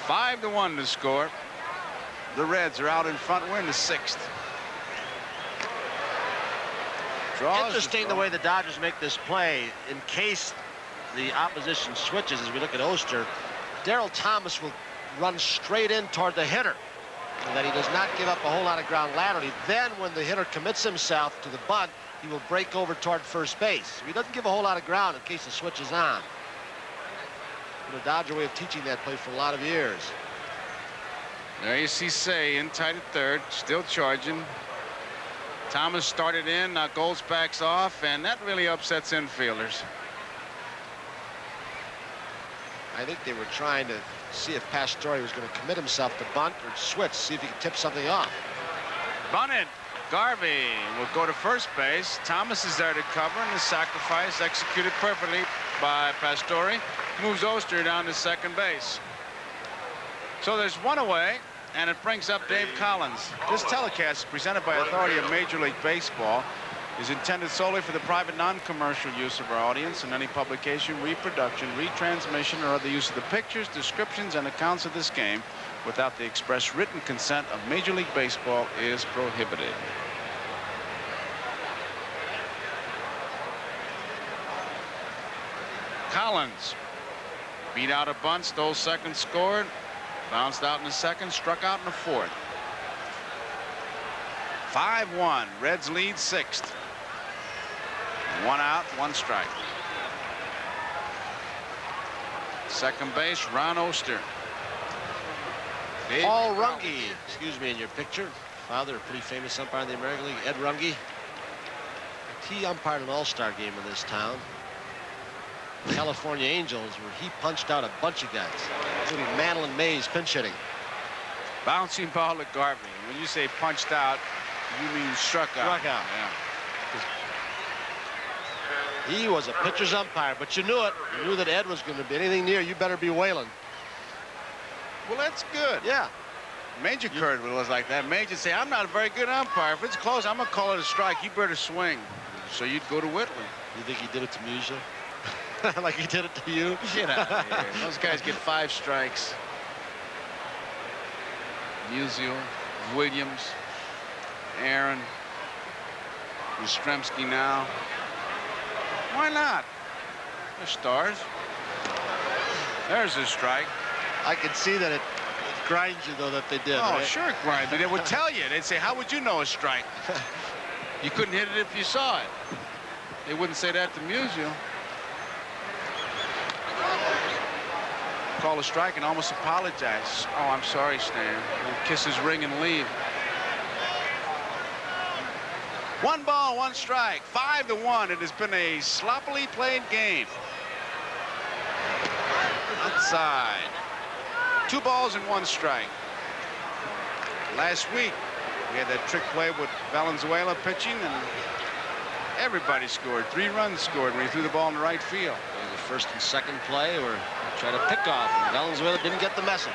5-1 to score. The Reds are out in front. We're in the 6th. Interesting the way the Dodgers make this play. In case the opposition switches, as we look at Oster, Darryl Thomas will run straight in toward the hitter, so that he does not give up a whole lot of ground laterally. Then when the hitter commits himself to the bunt, he will break over toward first base. So he doesn't give a whole lot of ground in case the switch is on. The Dodger way of teaching that play for a lot of years. There you see Say in tight at third, still charging. Thomas started in, now Goltz backs off, and that really upsets infielders. I think they were trying to see if Pastore was going to commit himself to bunt or switch, see if he could tip something off. Bunted. Garvey will go to first base. Thomas is there to cover, and the sacrifice executed perfectly by Pastore. Moves Oster down to second base. So there's one away, and it brings up Dave Collins. This telecast, presented by authority of Major League Baseball, is intended solely for the private non-commercial use of our audience, and any publication, reproduction, retransmission, or other use of the pictures, descriptions, and accounts of this game without the express written consent of Major League Baseball is prohibited. Collins beat out a bunt, stole second, scored, bounced out in the second, struck out in the fourth. 5-1. Reds lead 6th. 1 out, 1 strike. Second base, Ron Oster. Paul Runge, excuse me, in your picture. Father, a pretty famous umpire in the American League, Ed Runge. He umpired an all-star game in this town. California Angels, where he punched out a bunch of guys, including Mantle and Mays pinch hitting. Bouncing ball to Garvey. When you say punched out, you mean struck out. Struck out. Yeah. He was a pitcher's umpire, but you knew it. You knew that Ed was going to be anything near. You better be wailing. Well, that's good. Yeah. Major Curd was like that. Major say, I'm not a very good umpire. If it's close, I'm going to call it a strike. You better swing. So you'd go to Whitley. You think he did it to Musial? Like he did it to you? Get out of here. Those guys get 5 strikes. Musial, Williams, Aaron, Yastrzemski now. Why not? They're stars. There's a strike. I can see that it grinds you, though, that they did. Oh, right? sure it grinds me. They would tell you. They'd say, how would you know a strike? You couldn't hit it if you saw it. They wouldn't say that to Musial. call a strike and almost apologize. Oh, I'm sorry, Stan. And kiss his ring and leave. 1 ball, 1 strike, 5-1. It has been a sloppily played game. Outside. 2 balls and 1 strike. Last week, we had that trick play with Valenzuela pitching, and everybody scored. 3 runs scored when he threw the ball in the right field. The first and second play were trying to pick off, and Valenzuela didn't get the message.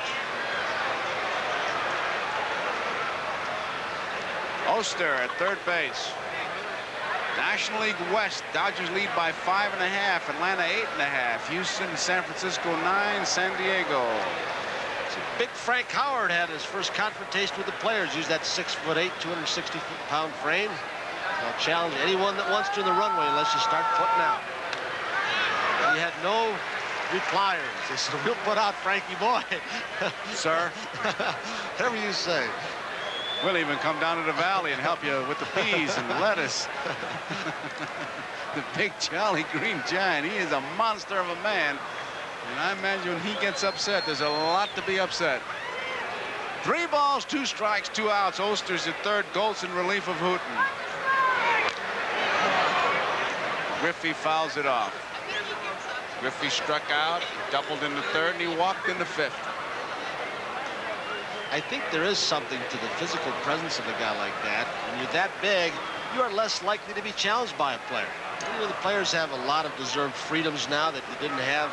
Oster at third base. National League West, Dodgers lead by 5.5, Atlanta 8.5, Houston, San Francisco 9, San Diego. So big Frank Howard had his first confrontation with the players. Used that 6'8", 260-pound frame. I'll challenge anyone that wants to in the runway unless you start putting out. He had no repliers. They said, we'll put out Frankie boy. Sir. Whatever you say. We'll even come down to the valley and help you with the peas and lettuce. The big jolly green giant. He is a monster of a man. And I imagine when he gets upset, there's a lot to be upset. 3 balls, 2 strikes, 2 outs. Oster's at third. Goltz in relief of Hooton. Griffey fouls it off. Griffey struck out, doubled in the third, and he walked in the 5th. I think there is something to the physical presence of a guy like that. When you're that big, you are less likely to be challenged by a player. You know, the players have a lot of deserved freedoms now that you didn't have,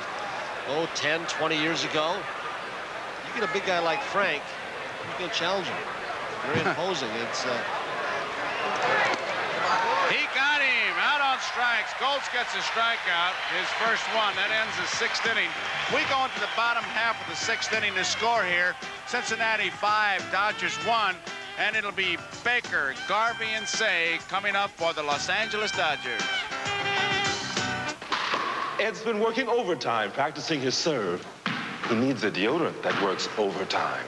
10, 20 years ago. You get a big guy like Frank, you can challenge him. Very imposing. It's He got him out on strikes. Goltz gets a strikeout, his first one. That ends the 6th inning. We go into the bottom half of the 6th inning to score here. Cincinnati 5, Dodgers 1, and it'll be Baker, Garvey, and Say coming up for the Los Angeles Dodgers. Ed's been working overtime practicing his serve. He needs a deodorant that works overtime.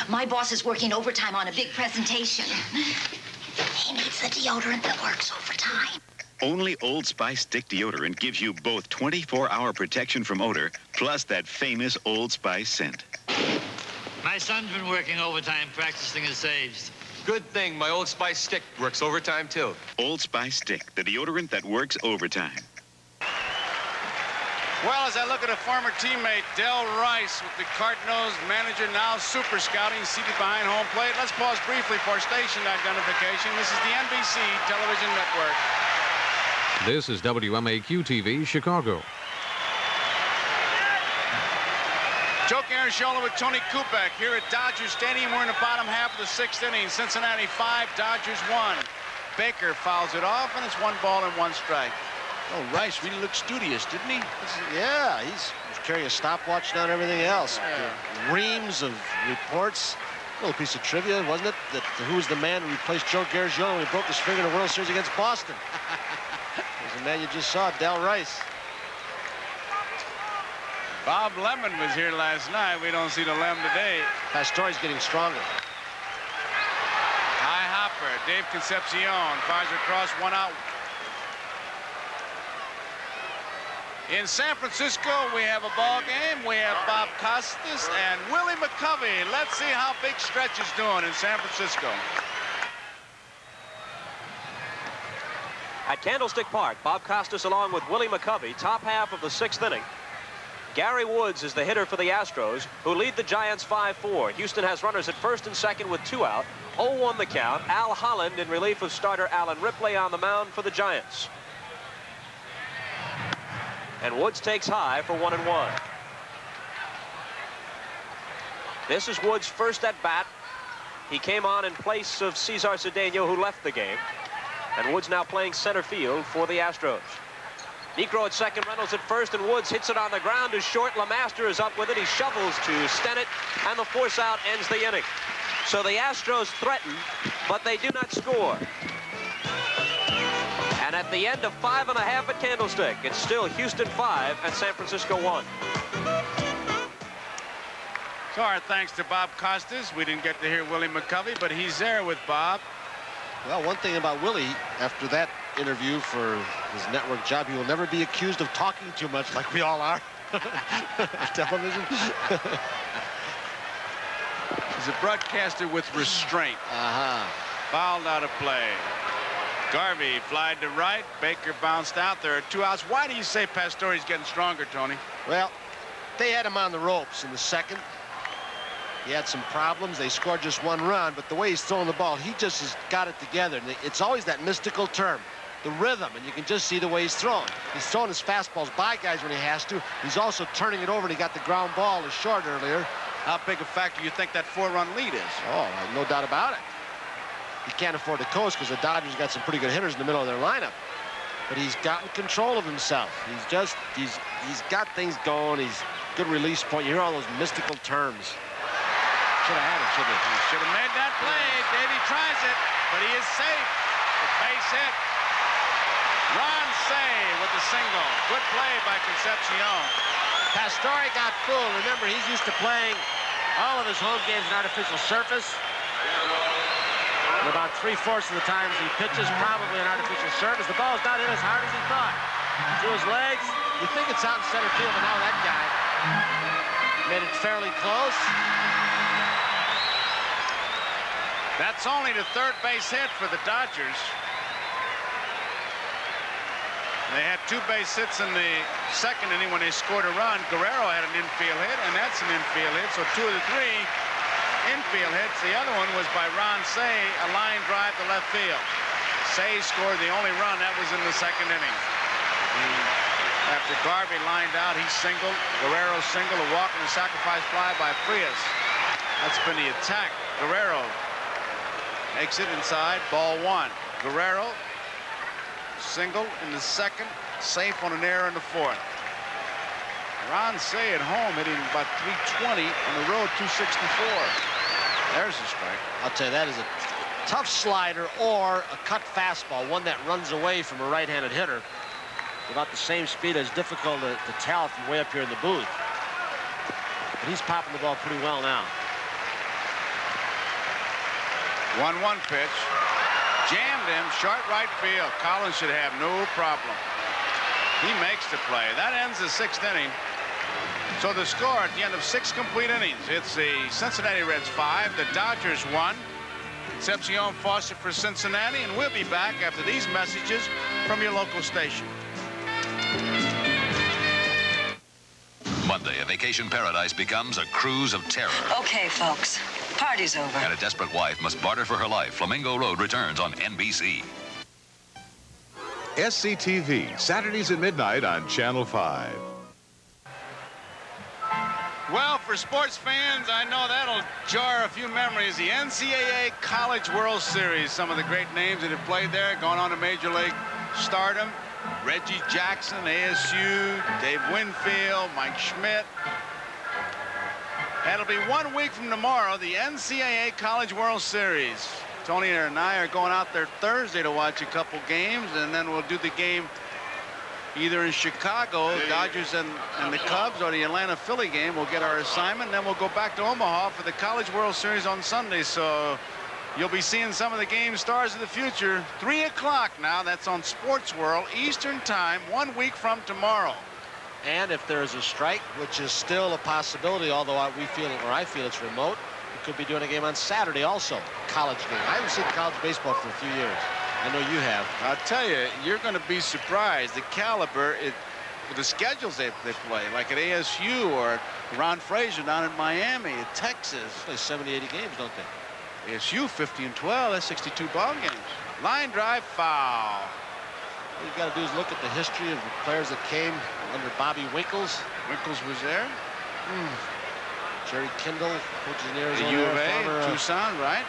My boss is working overtime on a big presentation. He needs the deodorant that works overtime. Only Old Spice Stick Deodorant gives you both 24-hour protection from odor, plus that famous Old Spice scent. My son's been working overtime practicing his saves. Good thing my Old Spice Stick works overtime, too. Old Spice Stick, the deodorant that works overtime. Well, as I look at a former teammate, Del Rice, with the Cardinals manager now super scouting, seated behind home plate. Let's pause briefly for station identification. This is the NBC Television Network. This is WMAQ-TV, Chicago. Joe Garagiola with Tony Kubek here at Dodger Stadium. We're in the bottom half of the 6th inning. Cincinnati 5, Dodgers 1. Baker fouls it off, and it's 1 ball and 1 strike. Oh, Rice really looked studious, didn't he? Yeah, he's carrying a stopwatch now and everything else. Yeah. Reams of reports. A little piece of trivia, wasn't it? That who was the man who replaced Joe Garagiola when he broke his finger in the World Series against Boston? There's the man you just saw, Del Rice. Bob Lemon was here last night. We don't see the Lem today. Pastore's getting stronger. High hopper. Dave Concepcion fires across, 1 out. In San Francisco, we have a ball game. We have Bob Costas and Willie McCovey. Let's see how Big Stretch is doing in San Francisco. At Candlestick Park, Bob Costas along with Willie McCovey, top half of the 6th inning. Gary Woods is the hitter for the Astros, who lead the Giants 5-4. Houston has runners at first and second with 2 out. 0-1 the count. Al Holland in relief of starter Alan Ripley on the mound for the Giants. And Woods takes high for 1-1. This is Woods' first at bat. He came on in place of Cesar Cedeno, who left the game. And Woods now playing center field for the Astros. Negro at second, Reynolds at first, and Woods hits it on the ground to short. LeMaster is up with it. He shovels to Stennett, and the force out ends the inning. So the Astros threaten, but they do not score. And at the end of 5.5 at Candlestick, it's still Houston 5 and San Francisco 1. So our thanks to Bob Costas. We didn't get to hear Willie McCovey, but he's there with Bob. Well, one thing about Willie, after that interview for his network job. He will never be accused of talking too much like we all are. Television. He's a broadcaster with restraint. Fouled out of play. Garvey flied to right. Baker bounced out. There are 2 outs. Why do you say Pastore's getting stronger, Tony? Well, they had him on the ropes in the second. He had some problems. They scored just 1 run, but the way he's throwing the ball, he just has got it together. And it's always that mystical term, the rhythm, and you can just see the way he's throwing. He's throwing his fastballs by guys when he has to. He's also turning it over, and he got the ground ball to short earlier. How big a factor you think that 4-run lead is? Oh, no doubt about it. He can't afford to coast because the Dodgers got some pretty good hitters in the middle of their lineup. But he's gotten control of himself. He's got things going. He's good release point. You hear all those mystical terms. Should have had it, shouldn't he? He should have made that play. Davey tries it, but he is safe. The base hit. Ron Say with the single. Good play by Concepcion. Pastore got fooled. Remember, he's used to playing all of his home games in artificial surface. And about 3/4 of the times he pitches, probably an artificial surface. The ball's not hit as hard as he thought. Through his legs. You think it's out in center field, but now that guy made it fairly close. That's only the 3rd base hit for the Dodgers. They had 2 base hits in the 2nd inning when they scored a run. Guerrero had an infield hit, and that's an infield hit. So 2 of the 3 infield hits. The other one was by Ron Say, a line drive to left field. Say scored the only run. That was in the 2nd inning. After Garvey lined out, he singled. Guerrero singled, a walk and a sacrifice fly by Frias. That's been the attack. Guerrero makes it inside, ball 1. Guerrero single in the 2nd, safe on an error in the 4th. Ron Say at home hitting about 320, on the road 264. There's a strike. I'll tell you, that is a tough slider or a cut fastball, one that runs away from a right-handed hitter. About the same speed, as difficult to tell from way up here in the booth. But he's popping the ball pretty well now. 1-1 pitch. Jammed him, short right field. Collins should have no problem. He makes the play. That ends the 6th inning. So the score at the end of 6 complete innings, it's the Cincinnati Reds 5, the Dodgers 1. Concepcion Fawcett for Cincinnati, and we'll be back after these messages from your local station. Monday, a vacation paradise becomes a cruise of terror. Okay, folks. Party's over. And a desperate wife must barter for her life. Flamingo Road returns on NBC. SCTV, Saturdays at midnight on Channel 5. Well, for sports fans, I know that'll jar a few memories. The NCAA College World Series. Some of the great names that have played there, going on to Major League stardom. Reggie Jackson, ASU, Dave Winfield, Mike Schmidt. That'll be 1 week from tomorrow, the NCAA College World Series. Tony and I are going out there Thursday to watch a couple games, and then we'll do the game either in Chicago, Dodgers and the Cubs, or the Atlanta-Philly game. We'll get our assignment, and then we'll go back to Omaha for the College World Series on Sunday. So you'll be seeing some of the game stars of the future. 3 o'clock now. That's on Sports World, Eastern Time, 1 week from tomorrow. And if there is a strike, which is still a possibility, although I feel it's remote, we could be doing a game on Saturday also, college game. I haven't seen college baseball for a few years. I know you have. I'll tell you, you're going to be surprised. The caliber, with the schedules they play, like at ASU or Ron Frazier down in Miami, at Texas. They play 70, 80 games, don't they? ASU 50-12, that's 62 ball games. Line drive, foul. All you've got to do is look at the history of the players that came under Bobby Winkles. Winkles was there. Jerry Kindle, coaches in Arizona. The U of A, Tucson, right?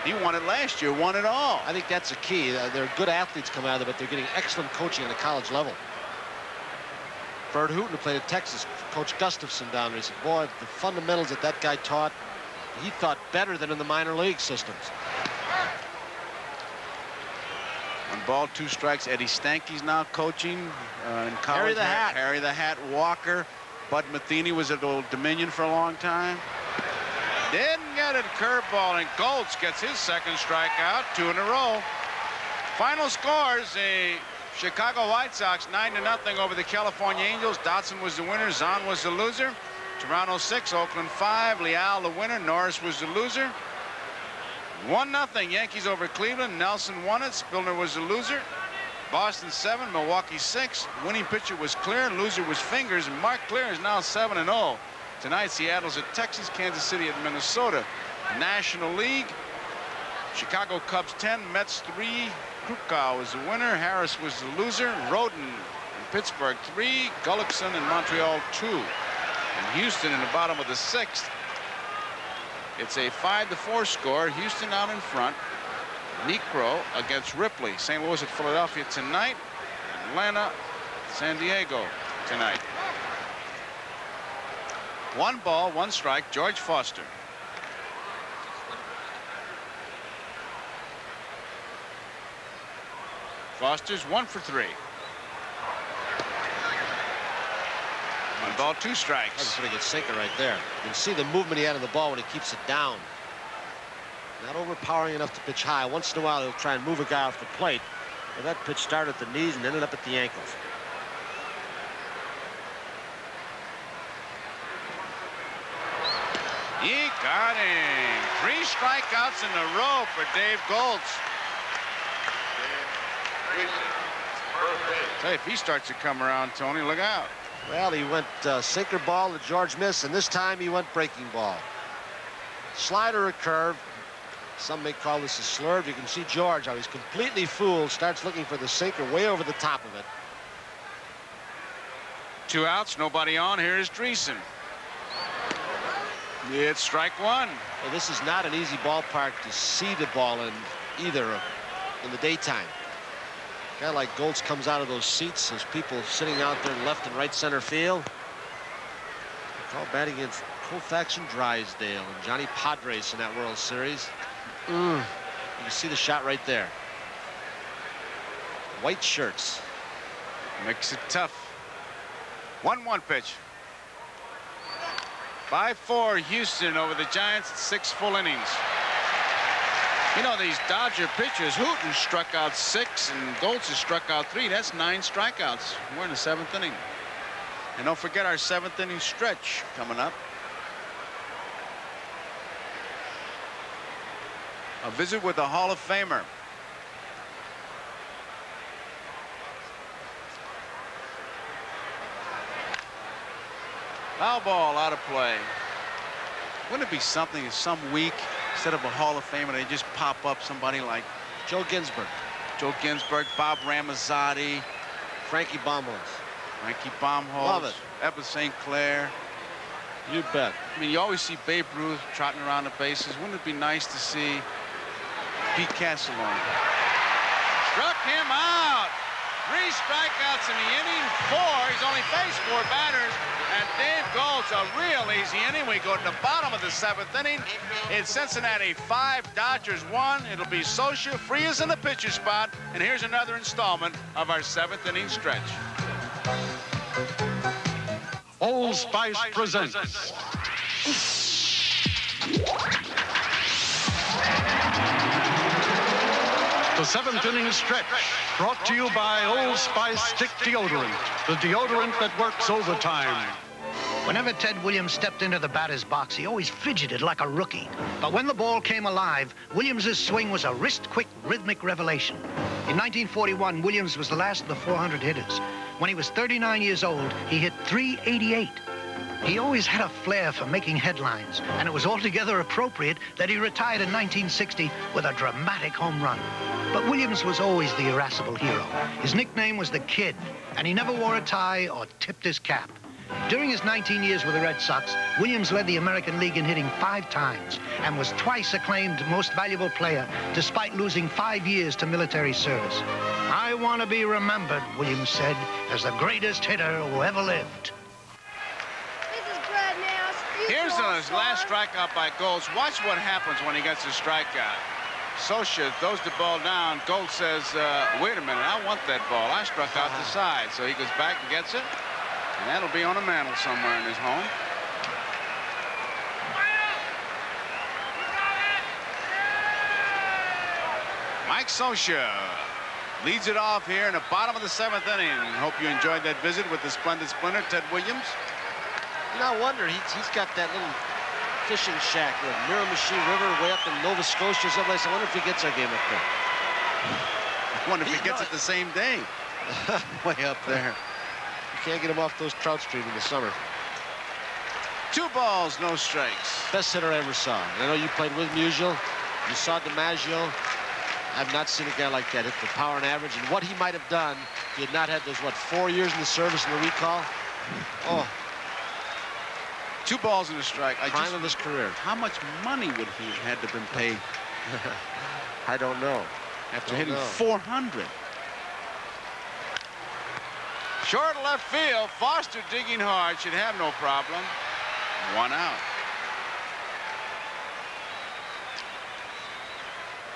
He won it last year, won it all. I think that's the key. They're good athletes coming out of it, but they're getting excellent coaching at the college level. Burt Hooton, who played at Texas, Coach Gustafson down there. He said, boy, the fundamentals that guy taught, he thought better than in the minor league systems. 1 ball, 2 strikes. Eddie Stanky's now coaching in college. Harry the Hat. Harry the Hat Walker. Bud Matheny was at Old Dominion for a long time. Didn't get it. Curveball, and Goltz gets his 2nd strikeout, 2 in a row. Final scores, the Chicago White Sox 9-0 over the California Angels. Dotson was the winner. Zahn was the loser. Toronto 6, Oakland 5. Leal the winner. Norris was the loser. 1-0 Yankees over Cleveland. Nelson won it. Spilner was the loser. Boston 7, Milwaukee 6. Winning pitcher was Clear. Loser was Fingers. And Mark Clear is now 7-0. Tonight, Seattle's at Texas, Kansas City at Minnesota. National League. Chicago Cubs 10, Mets 3. Krukow was the winner. Harris was the loser. Roden in Pittsburgh 3. Gullickson in Montreal 2. And Houston in the bottom of the 6th. It's a 5-4 score. Houston out in front. Necro against Ripley. St. Louis at Philadelphia tonight. Atlanta, San Diego tonight. 1 ball, 1 strike. George Foster. Foster's 1 for 3. 1 ball, 2 strikes. That's a pretty good sinker right there. You can see the movement he had on the ball when he keeps it down. Not overpowering enough to pitch high. Once in a while, he'll try and move a guy off the plate. But that pitch started at the knees and ended up at the ankles. He got him. 3 strikeouts in a row for Dave Goltz. Say, if he starts to come around, Tony, look out. Well, he went sinker ball to George missed, and this time he went breaking ball. Slider or curve. Some may call this a slurve. You can see George, how he's completely fooled, starts looking for the sinker way over the top of it. 2 outs, nobody on. Here's Dreesen. It's strike 1. Well, this is not an easy ballpark to see the ball in either in the daytime. A guy like Goltz comes out of those seats. There's people sitting out there in left and right center field. They call batting against Koufax and Drysdale and Johnny Padres in that World Series. You can see the shot right there. White shirts. Makes it tough. 1-1 pitch. 5-4 Houston over the Giants at 6 full innings. You know, these Dodger pitchers, Hooton struck out 6 and Goltz has struck out 3. That's 9 strikeouts. We're in the 7th inning. And don't forget our 7th inning stretch coming up. A visit with the Hall of Famer. Foul ball out of play. Wouldn't it be something if some week, instead of a Hall of Famer, they just pop up somebody like Joe Ginsburg. Joe Ginsburg, Bob Ramazzotti, Frankie Baumholz. Frankie Baumholz. Love it. Evan St. Clair. You bet. I mean, you always see Babe Ruth trotting around the bases. Wouldn't it be nice to see Pete Castellone? Struck him out. 3 strikeouts in the inning. 4. He's only faced 4 batters. And Dave Goltz, a real easy inning. We go to the bottom of the 7th inning. It's Cincinnati 5, Dodgers 1. It'll be Socia. Frias in the pitcher spot. And here's another installment of our 7th inning stretch. Old Spice presents the 7th inning stretch, brought to you by Old Spice Stick Deodorant, the deodorant that works overtime. Whenever Ted Williams stepped into the batter's box, he always fidgeted like a rookie. But when the ball came alive, Williams's swing was a wrist-quick, rhythmic revelation. In 1941, Williams was the last of the 400 hitters. When he was 39 years old, he hit .388. He always had a flair for making headlines, and it was altogether appropriate that he retired in 1960 with a dramatic home run. But Williams was always the irascible hero. His nickname was the Kid, and he never wore a tie or tipped his cap. During his 19 years with the Red Sox, Williams led the American League in hitting 5 times and was twice acclaimed Most Valuable Player, despite losing 5 years to military service. "I want to be remembered," Williams said, "as the greatest hitter who ever lived." Here's the last strikeout by Goltz. Watch what happens when he gets a strikeout. Socia throws the ball down. Goltz says, wait a minute, I want that ball. I struck out the side. So he goes back and gets it. And that'll be on a mantle somewhere in his home. Mike Socia leads it off here in the bottom of the 7th inning. Hope you enjoyed that visit with the splendid splinter, Ted Williams. You know, I wonder, he's got that little fishing shack, the Miramichi River, way up in Nova Scotia or someplace. I wonder if he gets our game up there. I wonder if he gets it the same day. Way up there. You can't get him off those trout streams in the summer. 2 balls, no strikes. Best hitter I ever saw. And I know you played with Musial. You saw DiMaggio. I've not seen a guy like that hit for power and average. And what he might have done if he had not had those, 4 years in the service and the recall? Oh. 2 balls and a strike. Prime of his career. How much money would he have had to have been paid? I don't know. After hitting 400. Short left field. Foster digging hard. Should have no problem. 1 out.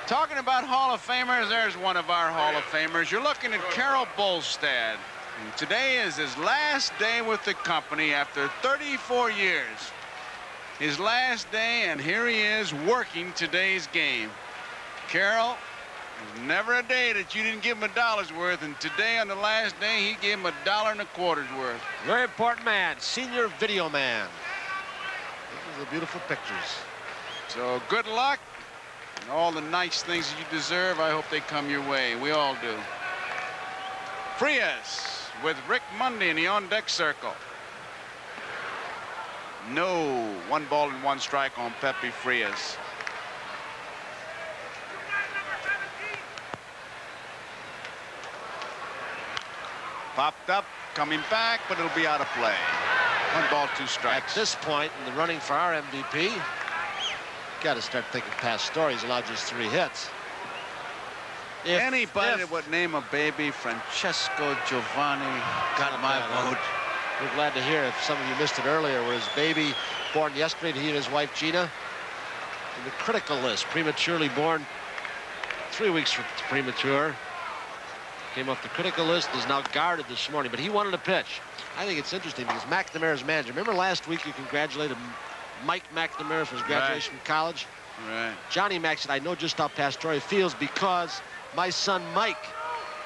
Talking about Hall of Famers, there's one of our Hall of Famers. You're looking at Carol Bolstad. And today is his last day with the company after 34 years. His last day, and here he is working today's game. Carol, there's never a day that you didn't give him $1's worth, and today on the last day, he gave him $1.25 worth. Very important man, senior video man. These are the beautiful pictures. So good luck. And all the nice things that you deserve, I hope they come your way. We all do. Frias with Rick Mundy in the on-deck circle. No. 1 ball and 1 strike on Pepe Frias. Popped up, coming back, but it'll be out of play. 1 ball, 2 strikes. At this point in the running for our MVP, got to start thinking Pastore. He's allowed just 3 hits. Anybody that would name a baby Francesco Giovanni got my vote. We're glad to hear, if some of you missed it earlier, where his baby born yesterday, he and his wife Gina, in the critical list, prematurely born, 3 weeks from premature. Came off the critical list, is now guarded this morning, but he wanted to pitch. I think it's interesting because McNamara's manager, remember last week you congratulated Mike McNamara for his graduation from college? Right. Johnny Mac said, I know just how Pastore feels because my son Mike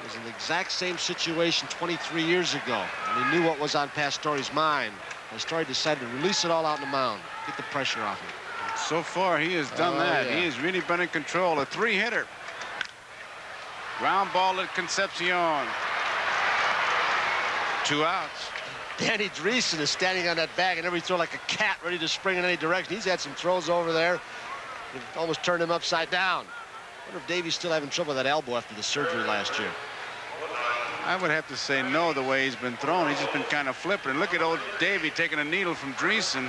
was in the exact same situation 23 years ago, and he knew what was on Pastore's mind. Pastore decided to release it all out on the mound, get the pressure off him. So far, he has done that. Yeah. He has really been in control. A 3-hitter. Ground ball at Concepcion. 2 outs. Danny Dreesen is standing on that bag and every throw like a cat ready to spring in any direction. He's had some throws over there. It almost turned him upside down. I wonder if Davey's still having trouble with that elbow after the surgery last year. I would have to say no the way he's been thrown. He's just been kind of flipping. Look at old Davey taking a needle from Dreesen.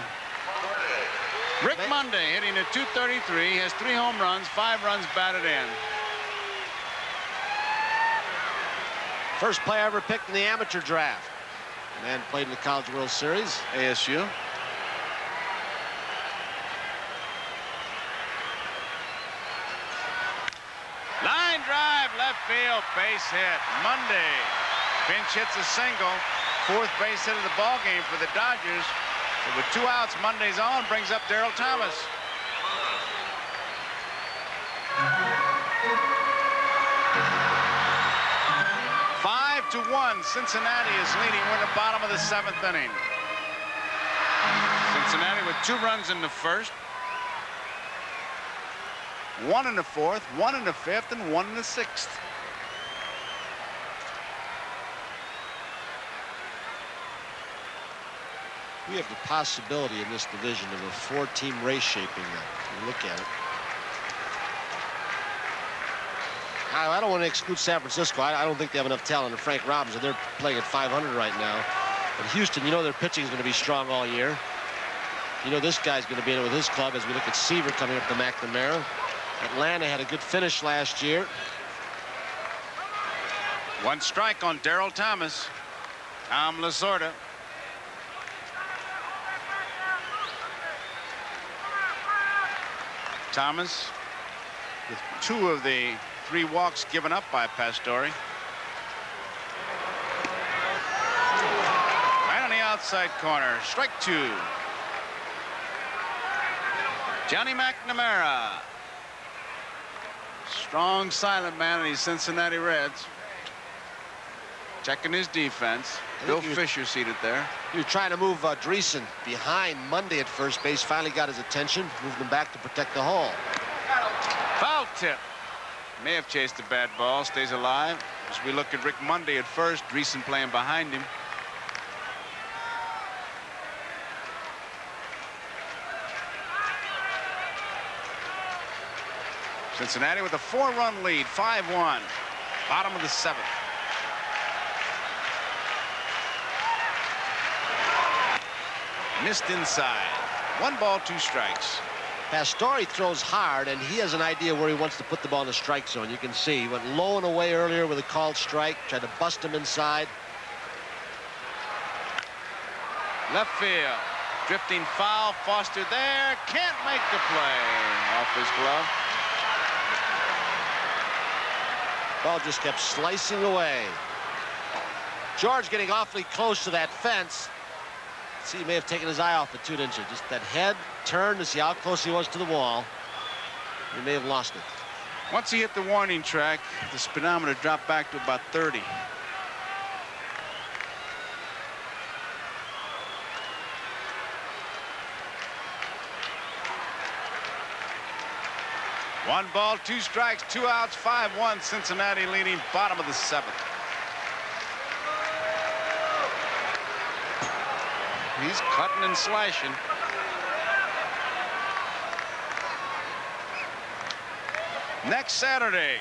Rick Mundy hitting at .233. He has 3 home runs, 5 runs batted in. First player ever picked in the amateur draft. Man played in the College World Series. ASU. Line drive, left field, base hit. Mundy pinch hits a single. 4th base hit of the ball game for the Dodgers. So with 2 outs, Mundy's on, brings up Darryl Thomas. To 1, Cincinnati is leading. We're in the bottom of the 7th inning. Cincinnati with 2 runs in the 1st, 1 in the 4th, 1 in the 5th, and 1 in the 6th. We have the possibility in this division of a 4-team race shaping now. If you look at it. I don't want to exclude San Francisco. I don't think they have enough talent. And Frank Robinson, they're playing at 500 right now. But Houston, you know their pitching is going to be strong all year. You know this guy's going to be in it with his club as we look at Seaver coming up to McNamara. Atlanta had a good finish last year. 1 strike on Darryl Thomas. Tom Lasorda. Thomas with 2 of the 3 walks given up by Pastore. Right on the outside corner. Strike 2. Johnny McNamara. Strong silent man in these Cincinnati Reds. Checking his defense. Bill Fisher seated there. He was trying to move Dreesen behind Monday at first base. Finally got his attention. Moved him back to protect the hole. Foul tip. May have chased a bad ball. Stays alive. As we look at Rick Monday at first. Dreesen playing behind him. Cincinnati with a 4-run lead, 5-1. Bottom of the 7th. Missed inside. 1 ball, 2 strikes. Pastore throws hard, and he has an idea where he wants to put the ball in the strike zone. You can see he went low and away earlier with a called strike, tried to bust him inside. Left field. Drifting foul. Foster there. Can't make the play. Off his glove. Ball just kept slicing away. George getting awfully close to that fence. See, he may have taken his eye off it too, didn't you? Just that head turn to see how close he was to the wall. He may have lost it. Once he hit the warning track, the speedometer dropped back to about 30. One ball, 2 strikes, 2 outs, 5-1. Cincinnati leading, bottom of the 7th. He's cutting and slashing. Next Saturday,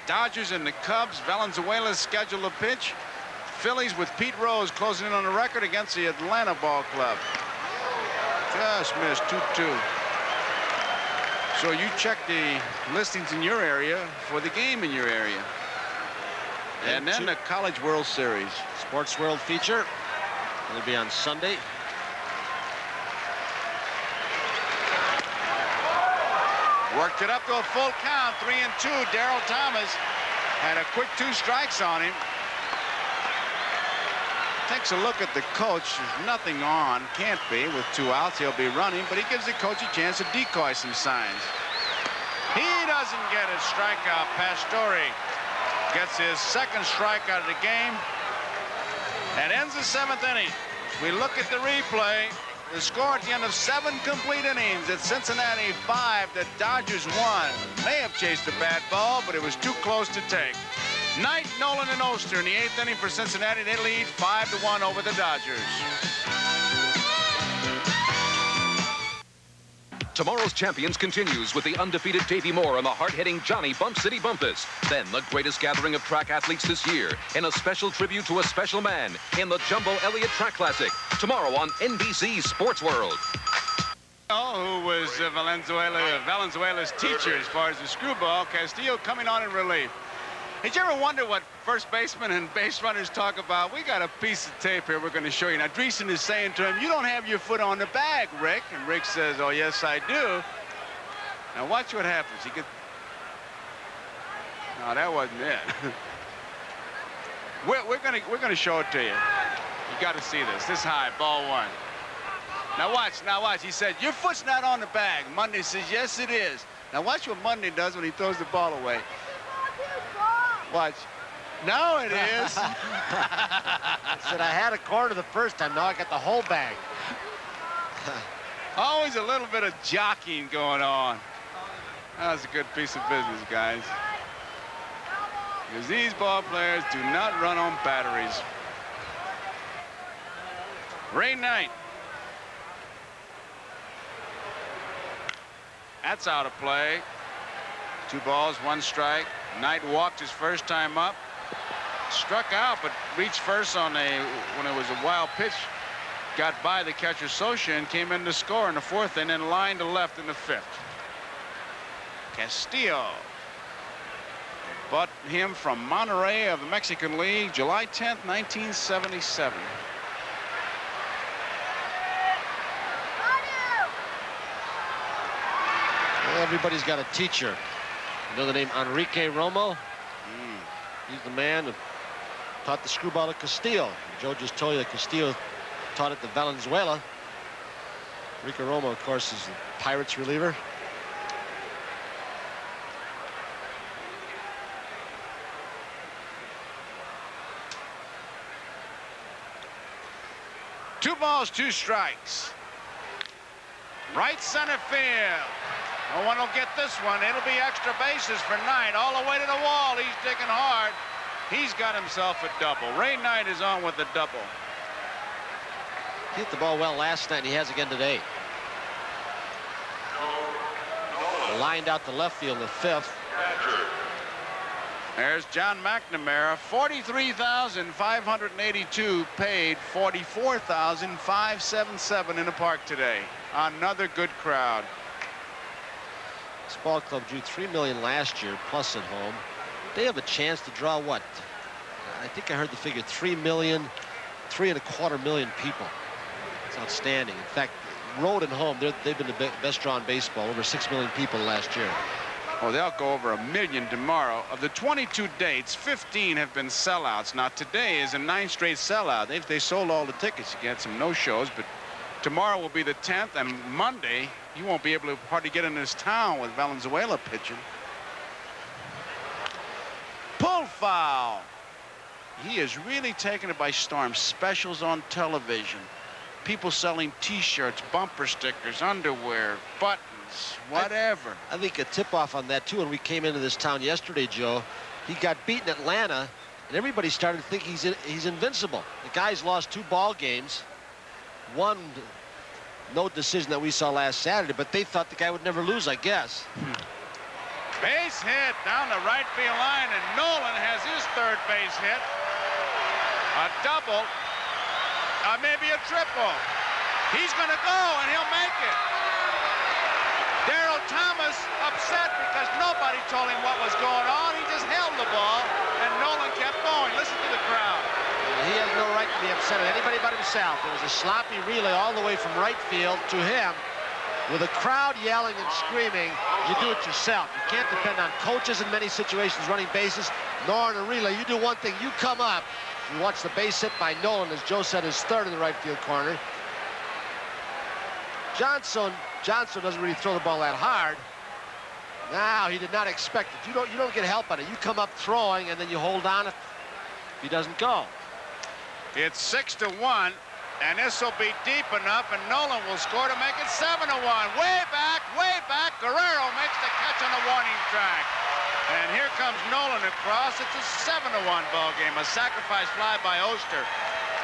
Dodgers and the Cubs. Valenzuela's scheduled to pitch. Phillies with Pete Rose closing in on the record against the Atlanta Ball Club. Just missed 2-2. So you check the listings in your area for the game in your area. And then the College World Series. Sports World feature. It'll be on Sunday. Worked it up to a full count, 3-2. Darryl Thomas had a quick 2 strikes on him. Takes a look at the coach. There's nothing on. Can't be with 2 outs. He'll be running, but he gives the coach a chance to decoy some signs. He doesn't get his strikeout. Pastore gets his 2nd strikeout of the game. That ends the 7th inning. We look at the replay. The score at the end of 7 complete innings. It's Cincinnati 5, the Dodgers 1. May have chased a bad ball, but it was too close to take. Knight, Nolan, and Oster in the 8th inning for Cincinnati. They lead 5-1 over the Dodgers. Tomorrow's Champions continues with the undefeated Davey Moore and the hard-hitting Johnny Bump City Bumpus. Then the greatest gathering of track athletes this year in a special tribute to a special man in the Jumbo Elliott Track Classic. Tomorrow on NBC Sports World. Who was Valenzuela's teacher as far as the screwball. Castillo coming on in relief. Did you ever wonder what first basemen and base runners talk about? We got a piece of tape here we're going to show you. Now, Dreesen is saying to him, "You don't have your foot on the bag, Rick." And Rick says, "Oh, yes, I do." Now, watch what happens. He gets... No, that wasn't it. we're going to show it to you. You got to see this. This high, ball 1. Now, watch. He said, "Your foot's not on the bag." Monday says, "Yes, it is." Now, watch what Monday does when he throws the ball away. Watch. No, it is. I said I had a corner the first time. Now I got the whole bag. Always a little bit of jockeying going on. That was a good piece of business, guys. Because these ball players do not run on batteries. Ray Knight. That's out of play. 2 balls, 1 strike. Knight walked his first time up. Struck out, but reached first on when it was a wild pitch. Got by the catcher Socia and came in to score in the 4th and then lined to left in the 5th. Castillo. Bought him from Monterrey of the Mexican League, July 10th, 1977. Well, everybody's got a teacher. You know the name Enrique Romo? He's the man who taught the screwball to Castillo. Joe just told you that Castillo taught it to Valenzuela. Enrique Romo, of course, is the Pirates reliever. 2 balls, 2 strikes. Right center field. No one will get this one. It'll be extra bases for Knight. All the way to the wall. He's digging hard. He's got himself a double. Ray Knight is on with the double. He hit the ball well last night, and he has again today. Lined out to left field in the 5th. There's John McNamara, 43,582 paid, 44,577 in the park today. Another good crowd. This ball club drew $3 million last year, plus at home. They have a chance to draw what? I think I heard the figure 3.25 million people. It's outstanding. In fact, road and home, they've been the best draw in baseball. Over 6 million people last year. Oh, they'll go over 1 million tomorrow. Of the 22 dates, 15 have been sellouts. Now, today is a 9th straight sellout. They sold all the tickets. You get some no-shows, but tomorrow will be the 10th, and Monday, you won't be able to hardly get in this town with Valenzuela pitching. Pull foul. He is really taking it by storm. Specials on television. People selling T-shirts, bumper stickers, underwear, buttons. Whatever. I think a tip-off on that, too, when we came into this town yesterday, Joe. He got beaten Atlanta, and everybody started to think he's invincible. The guy's lost 2 ball games. One no decision that we saw last Saturday, but they thought the guy would never lose, I guess. Base hit down the right field line, and Nolan has his 3rd base hit. A double, maybe a triple. He's going to go, and he'll make it. Darryl Thomas upset because nobody told him what was going on. He just held the ball, and Nolan kept going. Listen to the crowd. He has no right to be upset at anybody but himself. It was a sloppy relay all the way from right field to him. With a crowd yelling and screaming, you do it yourself. You can't depend on coaches in many situations running bases, nor in a relay. You do one thing. You come up. You watch the base hit by Nolan, as Joe said, his 3rd in the right field corner. Johnson doesn't really throw the ball that hard. Now, he did not expect it. You don't get help on it. You come up throwing, and then you hold on if he doesn't go. It's 6-1, and this will be deep enough, and Nolan will score to make it 7-1. Way back, Guerrero makes the catch on the warning track. And here comes Nolan across. It's a 7-1 ball game. A sacrifice fly by Oster.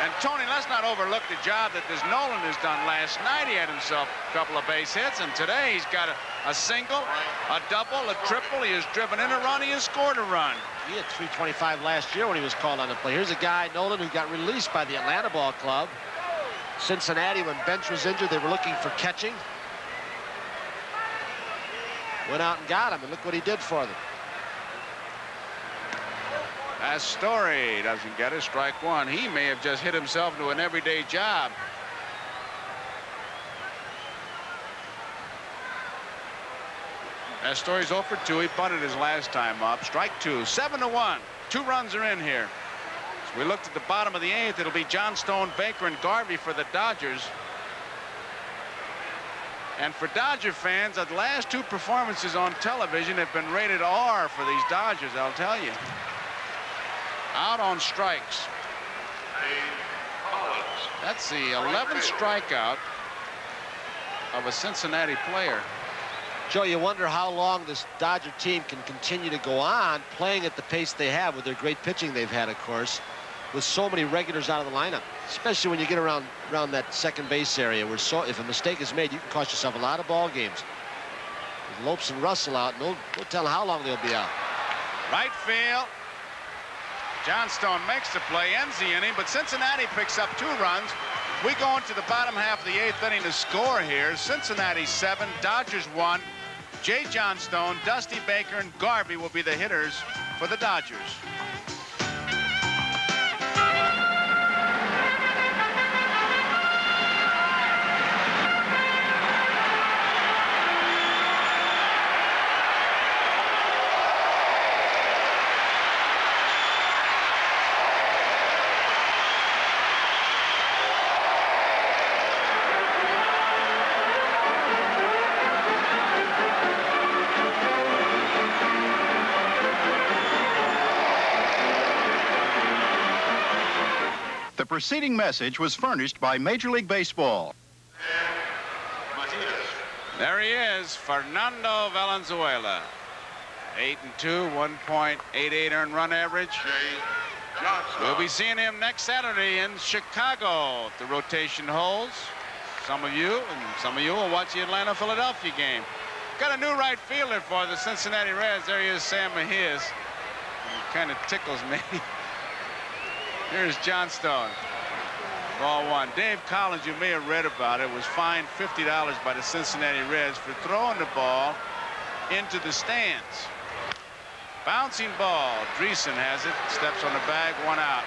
And Tony, let's not overlook the job that this Nolan has done. Last night he had himself a couple of base hits, and today he's got a single, a double, a triple. He has driven in a run. He has scored a run. He had 325 last year when he was called on to play. Here's a guy, Nolan, who got released by the Atlanta ball club. Cincinnati, when Bench was injured, they were looking for catching. Went out and got him, and look what he did for them. Pastore doesn't get it, strike 1. He may have just hit himself into an everyday job. Pastore's 0 for 2. He bunted his last time up. Strike 2. 7-1. 2 runs are in here. As we looked at the bottom of the 8th, it'll be Johnstone, Baker, and Garvey for the Dodgers. And for Dodger fans, the last 2 performances on television have been rated R for these Dodgers, I'll tell you. Out on strikes. That's the 11th strikeout of a Cincinnati player. Joe, you wonder how long this Dodger team can continue to go on playing at the pace they have with their great pitching they've had, of course, with so many regulars out of the lineup, especially when you get around that second base area where if a mistake is made, you can cost yourself a lot of ball games. With Lopes and Russell out, no telling how long they'll be out. Right field. Johnstone makes the play, ends the inning, but Cincinnati picks up 2 runs. We go into the bottom half of the 8th inning to score here. Cincinnati 7, Dodgers 1. Jay Johnstone, Dusty Baker, and Garvey will be the hitters for the Dodgers. preceding message was furnished by Major League Baseball. There he is, Fernando Valenzuela. 8-2, 1.88 earned run average. We'll be seeing him next Saturday in Chicago if the rotation holds. Some of you will watch the Atlanta-Philadelphia game. Got a new right fielder for the Cincinnati Reds. There he is, Sam Mejias. He kind of tickles me. Here's Johnstone. Ball one. Dave Collins, you may have read about it, was fined $50 by the Cincinnati Reds for throwing the ball into the stands. Bouncing ball. Dreesen has it. Steps on the bag. 1 out.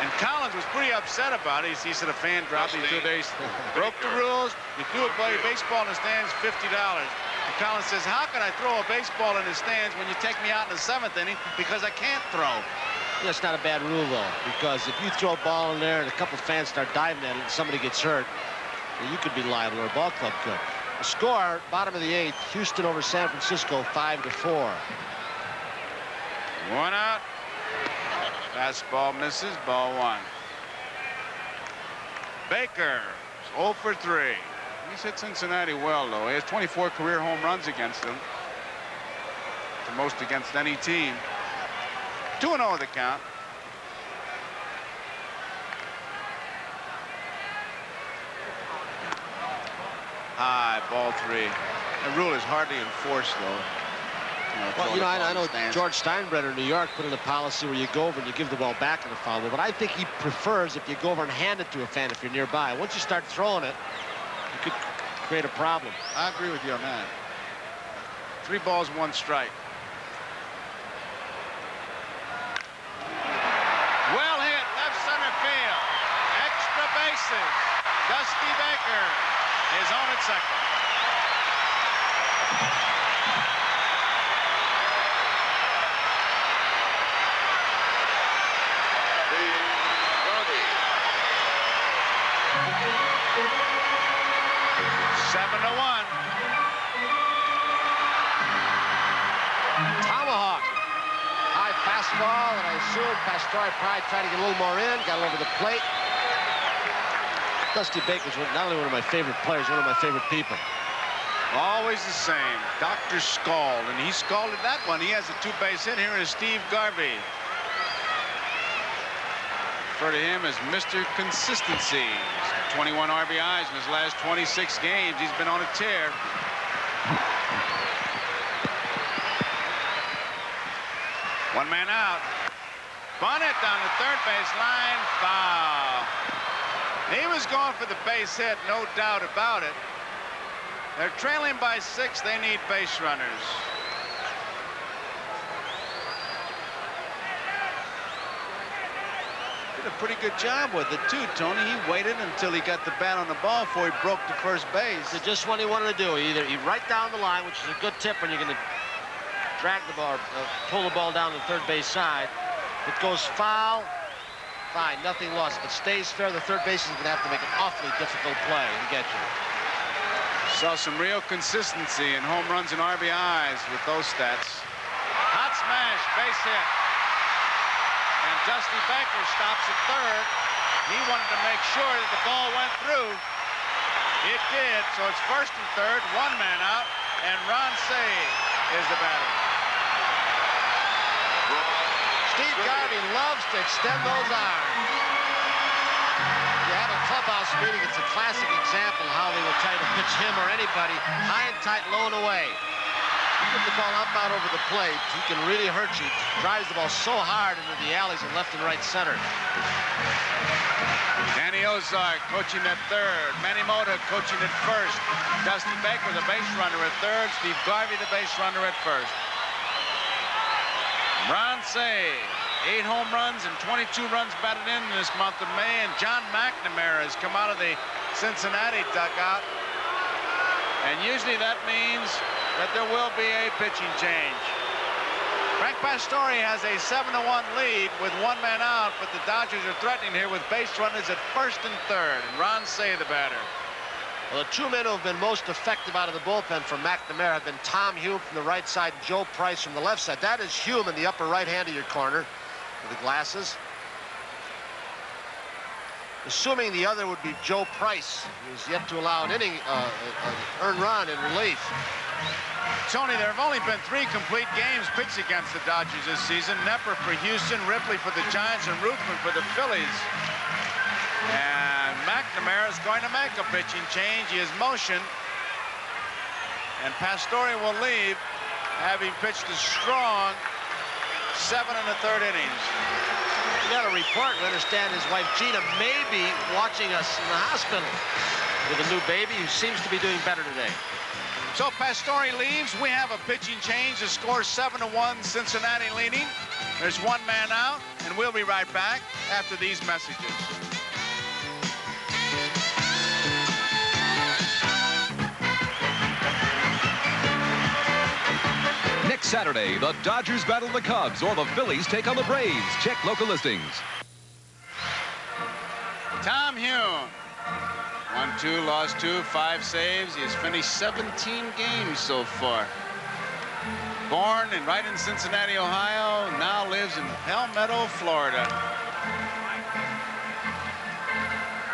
And Collins was pretty upset about it. He said a fan dropped. He threw they broke the rules. You threw a baseball in the stands, $50. And Collins says, how can I throw a baseball in the stands when you take me out in the 7th inning because I can't throw? That's not a bad rule, though, because if you throw a ball in there and a couple fans start diving at it and somebody gets hurt, you could be liable, or a ball club could. The score, bottom of the 8th, Houston over San Francisco, 5-4. 1 out. Fastball misses. Ball 1. Baker is 0 for 3. He's hit Cincinnati well, though. He has 24 career home runs against them. The most against any team. 2-0 the count. High, ball 3. The rule is hardly enforced, though. Well, you know, I know George Steinbrenner in New York put in a policy where you go over and you give the ball back in the foul ball, but I think he prefers if you go over and hand it to a fan if you're nearby. Once you start throwing it, you could create a problem. I agree with you on that. 3 balls, 1 strike. Well hit, left center field. Extra bases. Dusty Baker is on at second. Tomahawk. High fastball, and I assume Pastore probably tried to get a little more in, got it over the plate. Dusty Baker's not only one of my favorite players, one of my favorite people. Always the same. Dr. Scald, and he scalded that one. He has a 2-base hit. Here is Steve Garvey. Refer to him as Mr. Consistency. He's got 21 RBIs in his last 26 games. He's been on a tear. One man out. Bonnet down the third base line. Foul. He was going for the base hit, no doubt about it. They're trailing by 6. They need base runners. Did a pretty good job with it, too, Tony. He waited until he got the bat on the ball before he broke to first base. It's just what he wanted to do. Either he right down the line, which is a good tip when you're going to drag the ball, pull the ball down the third base side. If it goes foul, fine, nothing lost. If it stays fair, the third baseman is going to have to make an awfully difficult play to get you. Saw some real consistency in home runs and RBIs with those stats. Hot smash, base hit. And Dusty Baker stops at third. He wanted to make sure that the ball went through. It did, so it's first and third, 1 man out, and Ron Say is the batter. Steve Garvey loves to extend those arms. You have a clubhouse meeting, it's a classic example of how they will try to pitch him or anybody high and tight, low and away. You put the ball up out over the plate, he can really hurt you. Drives the ball so hard into the alleys in left and right center. Danny Ozark coaching at third. Manny Mota coaching at first. Dusty Baker, the base runner, at third. Steve Garvey, the base runner, at first. Ron Say, 8 home runs and 22 runs batted in this month of May. And John McNamara has come out of the Cincinnati dugout. And usually that means that there will be a pitching change. Frank Pastore has a 7-1 lead with 1 man out, but the Dodgers are threatening here with base runners at first and third. And Ron Say, the batter. Well, the 2 men who have been most effective out of the bullpen for McNamara have been Tom Hume from the right side and Joe Price from the left side. That is Hume in the upper right hand of your corner with the glasses. assuming the other would be Joe Price, who's yet to allow an inning, earned run in relief. Tony, there have only been 3 complete games pitched against the Dodgers this season. Nepper for Houston, Ripley for the Giants, and Rootman for the Phillies. And McNamara is going to make a pitching change. He is motioned. And Pastore will leave, having pitched a strong 7 1/3 innings. We got a report. We understand his wife Gina may be watching us in the hospital with a new baby who seems to be doing better today. So Pastore leaves. We have a pitching change. The score 7-1, Cincinnati leading. There's 1 man out, and we'll be right back after these messages. Next Saturday, the Dodgers battle the Cubs or the Phillies take on the Braves. Check local listings. Tom Hune. 1-2, lost 2, 5 saves. He has finished 17 games so far. Born and right in Cincinnati, Ohio, now lives in Palmetto, Florida.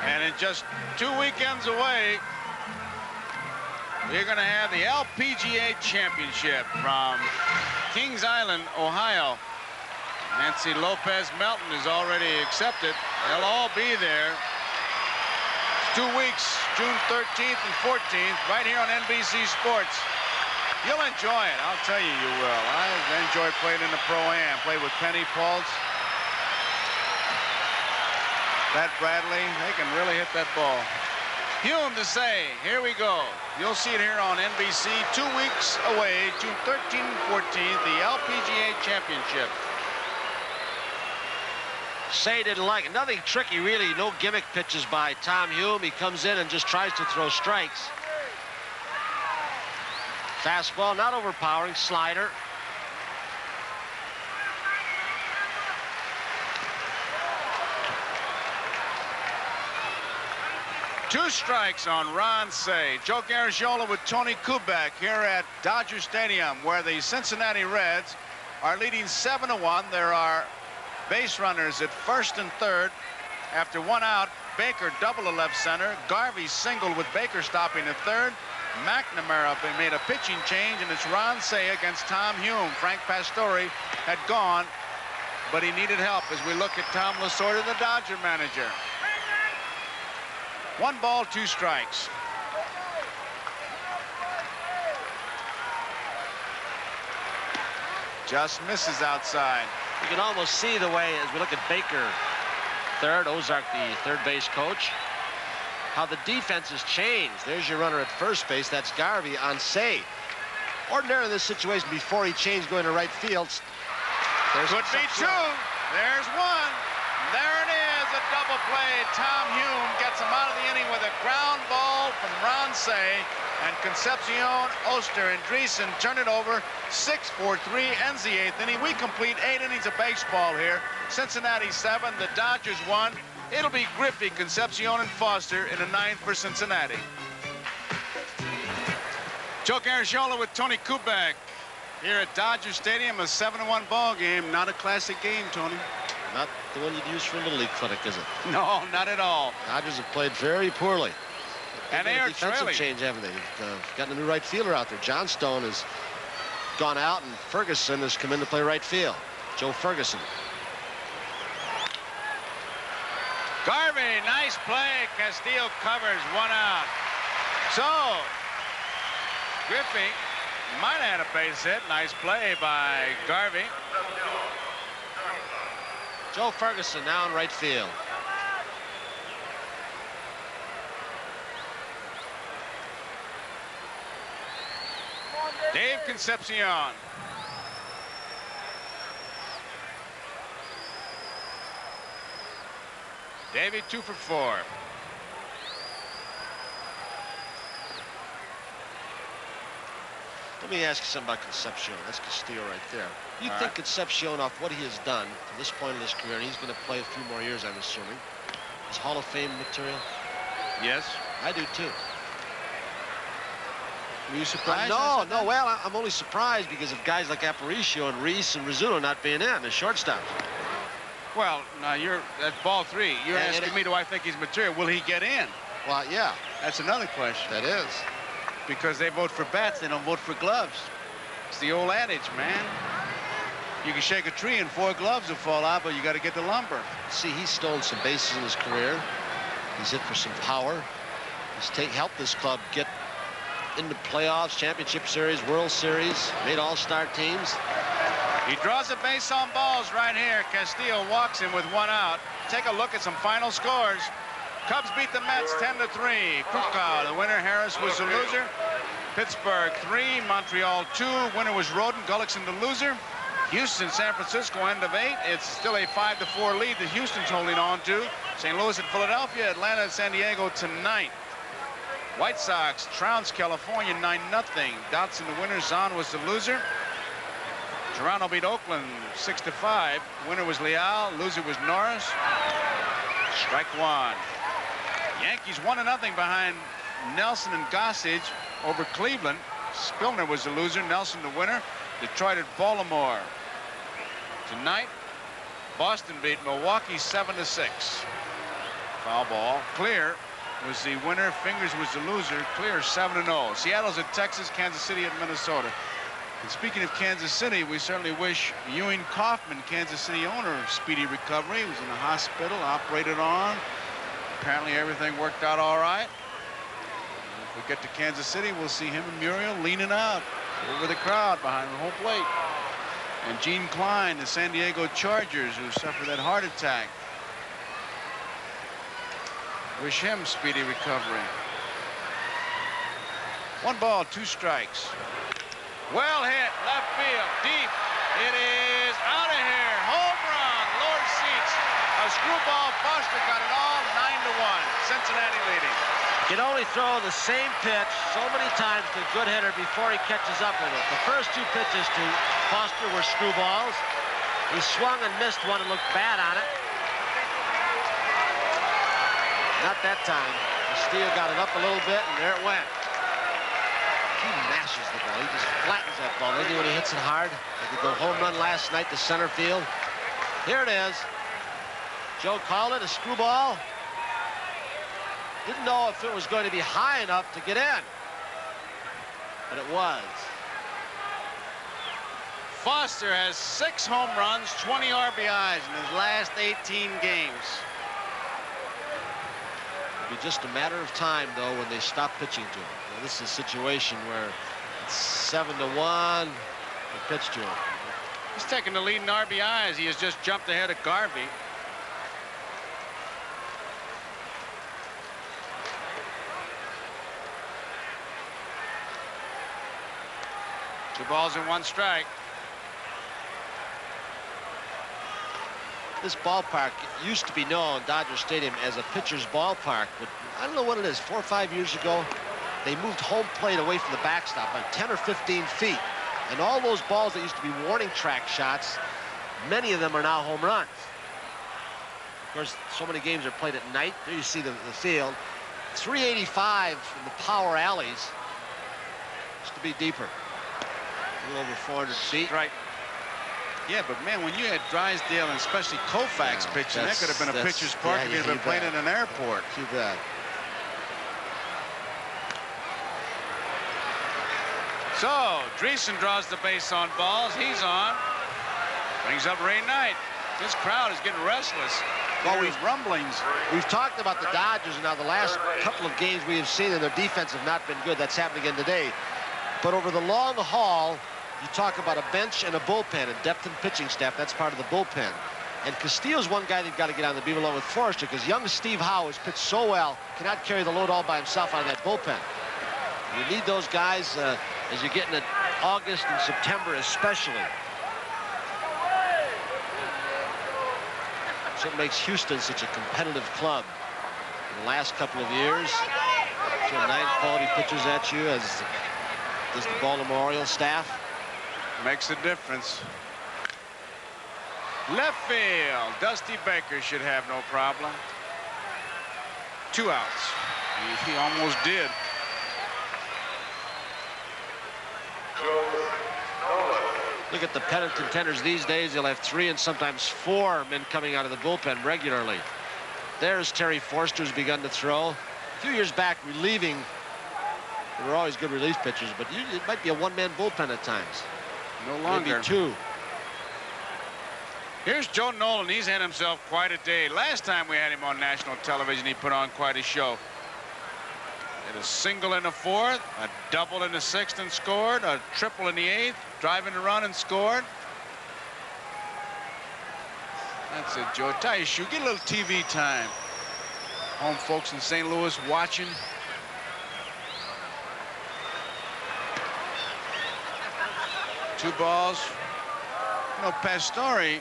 And in just 2 weekends away, we're going to have the LPGA Championship from Kings Island, Ohio. Nancy Lopez Melton is already accepted. They'll all be there. 2 weeks, June 13th and 14th, right here on NBC Sports. You'll enjoy it. I'll tell you, you will. I enjoyed playing in the Pro-Am. Played with Penny Pulse, Pat Bradley. They can really hit that ball. Hume to say, here we go. You'll see it here on NBC 2 weeks away, June 13th and 14th, the LPGA Championship. Say didn't like it. Nothing tricky, really. No gimmick pitches by Tom Hume. He comes in and just tries to throw strikes. Fastball, not overpowering. Slider. Two strikes on Ron Say. Joe Garagiola with Tony Kubek here at Dodger Stadium, where the Cincinnati Reds are leading 7-1. There are base runners at first and third. After 1 out, Baker double to left center. Garvey singled with Baker stopping at third. McNamara made a pitching change, and it's Ron Say against Tom Hume. Frank Pastore had gone, but he needed help as we look at Tom Lasorda, the Dodger manager. 1 ball, 2 strikes. Just misses outside. You can almost see the way, as we look at Baker, third, Ozark, the third base coach, how the defense has changed. There's your runner at first base. That's Garvey on Say. Ordinarily in this situation, before he changed going to right field, there's could be 2. There's 1. There it is, a double play. Tom Hume gets him out of the inning with a ground ball from Ron Say, and Concepcion, Oster, and Dreesen turn it over. 6-4-3 ends the 8th inning. We complete 8 innings of baseball here. Cincinnati 7, the Dodgers 1. It'll be Griffey, Concepcion, and Foster in the 9th for Cincinnati. Joe Garagiola with Tony Kubek here at Dodger Stadium, a 7-1 ball game. Not a classic game, Tony. Not the one you'd use for a Little League clinic, is it? No, not at all. Dodgers have played very poorly. And they are defensive trailing. change, haven't they? Gotten a new right fielder out there. Johnstone has gone out, and Ferguson has come in to play right field. Joe Ferguson. Garvey, nice play. Castillo covers, 1 out. So, Griffey might have had a base hit. Nice play by Garvey. Joe Ferguson now in right field. Dave Concepcion. Davey 2 for 4. Let me ask you something about Concepcion. That's Castillo right there. You All think right. Concepcion, off what he has done to this point in his career, and he's going to play a few more years, I'm assuming, is Hall of Fame material? Yes. I do too. Were you surprised? No. Well, I'm only surprised because of guys like Aparicio and Reese and Rizzuto not being in, the shortstops. Well, now that's ball 3. You're asking me, do I think he's material? Will he get in? Well, yeah. That's another question. That is. Because they vote for bats, they don't vote for gloves. It's the old adage, man. You can shake a tree and 4 gloves will fall out, but you got to get the lumber. See, he's stolen some bases in his career. He's hit for some power. He's helped this club get into playoffs, championship series, World Series, made all-star teams. He draws a base on balls right here. Castillo walks him with 1 out. Take a look at some final scores. Cubs beat the Mets 10-3. Kuka, the winner. Harris was the loser. Pittsburgh 3, Montreal 2. Winner was Roden. Gullickson the loser. Houston, San Francisco, end of 8. It's still a 5-4 lead that Houston's holding on to. St. Louis and Philadelphia, Atlanta and San Diego tonight. White Sox trounce California 9-0. Dotson the winner. Zahn was the loser. Toronto beat Oakland 6-5. Winner was Leal. Loser was Norris. Strike 1. Yankees 1-0 behind Nelson and Gossage over Cleveland. Spilner was the loser. Nelson the winner. Detroit at Baltimore. Tonight, Boston beat Milwaukee 7-6. Foul ball. Clear was the winner. Fingers was the loser. Clear 7-0. Seattle's at Texas. Kansas City at Minnesota. And speaking of Kansas City, we certainly wish Ewing Kauffman, Kansas City owner, speedy recovery. He was in the hospital, operated on. Apparently everything worked out all right. If we get to Kansas City, we'll see him and Muriel leaning out over the crowd behind the home plate. And Gene Klein, the San Diego Chargers, who suffered that heart attack. Wish him speedy recovery. 1 ball, 2 strikes. Well hit, left field, deep. It is out of here. Home run, lower seats. A screwball. Foster got it all. 9-1. Cincinnati leading. Can only throw the same pitch so many times to a good hitter before he catches up with it. The first 2 pitches to Foster were screwballs. He swung and missed one and looked bad on it. Not that time. Castillo got it up a little bit, and there it went. He mashes the ball. He just flattens that ball. Maybe when he hits it hard, like the home run last night to center field. Here it is. Joe called it a screwball. Didn't know if it was going to be high enough to get in, but it was. Foster has 6 home runs, 20 RBIs in his last 18 games. It'll be just a matter of time, though, when they stop pitching to him. Now, this is a situation where it's 7-1. They pitch to him. He's taking the lead in RBIs. He has just jumped ahead of Garvey. Two balls and 1 strike. This ballpark used to be known, Dodger Stadium, as a pitcher's ballpark, but I don't know what it is. 4 or 5 years ago, they moved home plate away from the backstop by 10 or 15 feet. And all those balls that used to be warning track shots, many of them are now home runs. Of course, so many games are played at night. There you see the field. 385 in the power alleys. Used to be deeper. A little over 400 feet. Right. Yeah, but man, when you had Drysdale and especially Koufax pitching, that could have been a pitcher's park if you'd been playing in an airport. Too bad. So, Dreesen draws the base on balls. He's on. Brings up Ray Knight. This crowd is getting restless. Well, we've rumblings. We've talked about the Dodgers, and now the last couple of games we have seen, and their defense have not been good. That's happening again today. But over the long haul, you talk about a bench and a bullpen, and depth and pitching staff. That's part of the bullpen. And Castillo's one guy they've got to get on the beam along with Forrester, because young Steve Howe has pitched so well, cannot carry the load all by himself out of that bullpen. You need those guys as you're getting into August and September especially. That's what makes Houston such a competitive club. In the last couple of years, so 9 quality pitchers at you, as does the Baltimore Orioles staff. Makes a difference. Left field. Dusty Baker should have no problem. 2 outs. He almost did. Look at the pennant contenders these days. They'll have 3 and sometimes 4 men coming out of the bullpen regularly. There's Terry Forster, who's begun to throw. A few years back, relieving. They were always good relief pitchers, but it might be a one-man bullpen at times. No longer. Maybe 2. Here's Joe Nolan. He's had himself quite a day. Last time we had him on national television, he put on quite a show. Hit a single in the 4th, a double in the 6th and scored, a triple in the 8th, driving a run and scored. That's it, Joe. Tie your shoe. Get a little TV time. Home folks in St. Louis watching. Two balls. You know, Pastore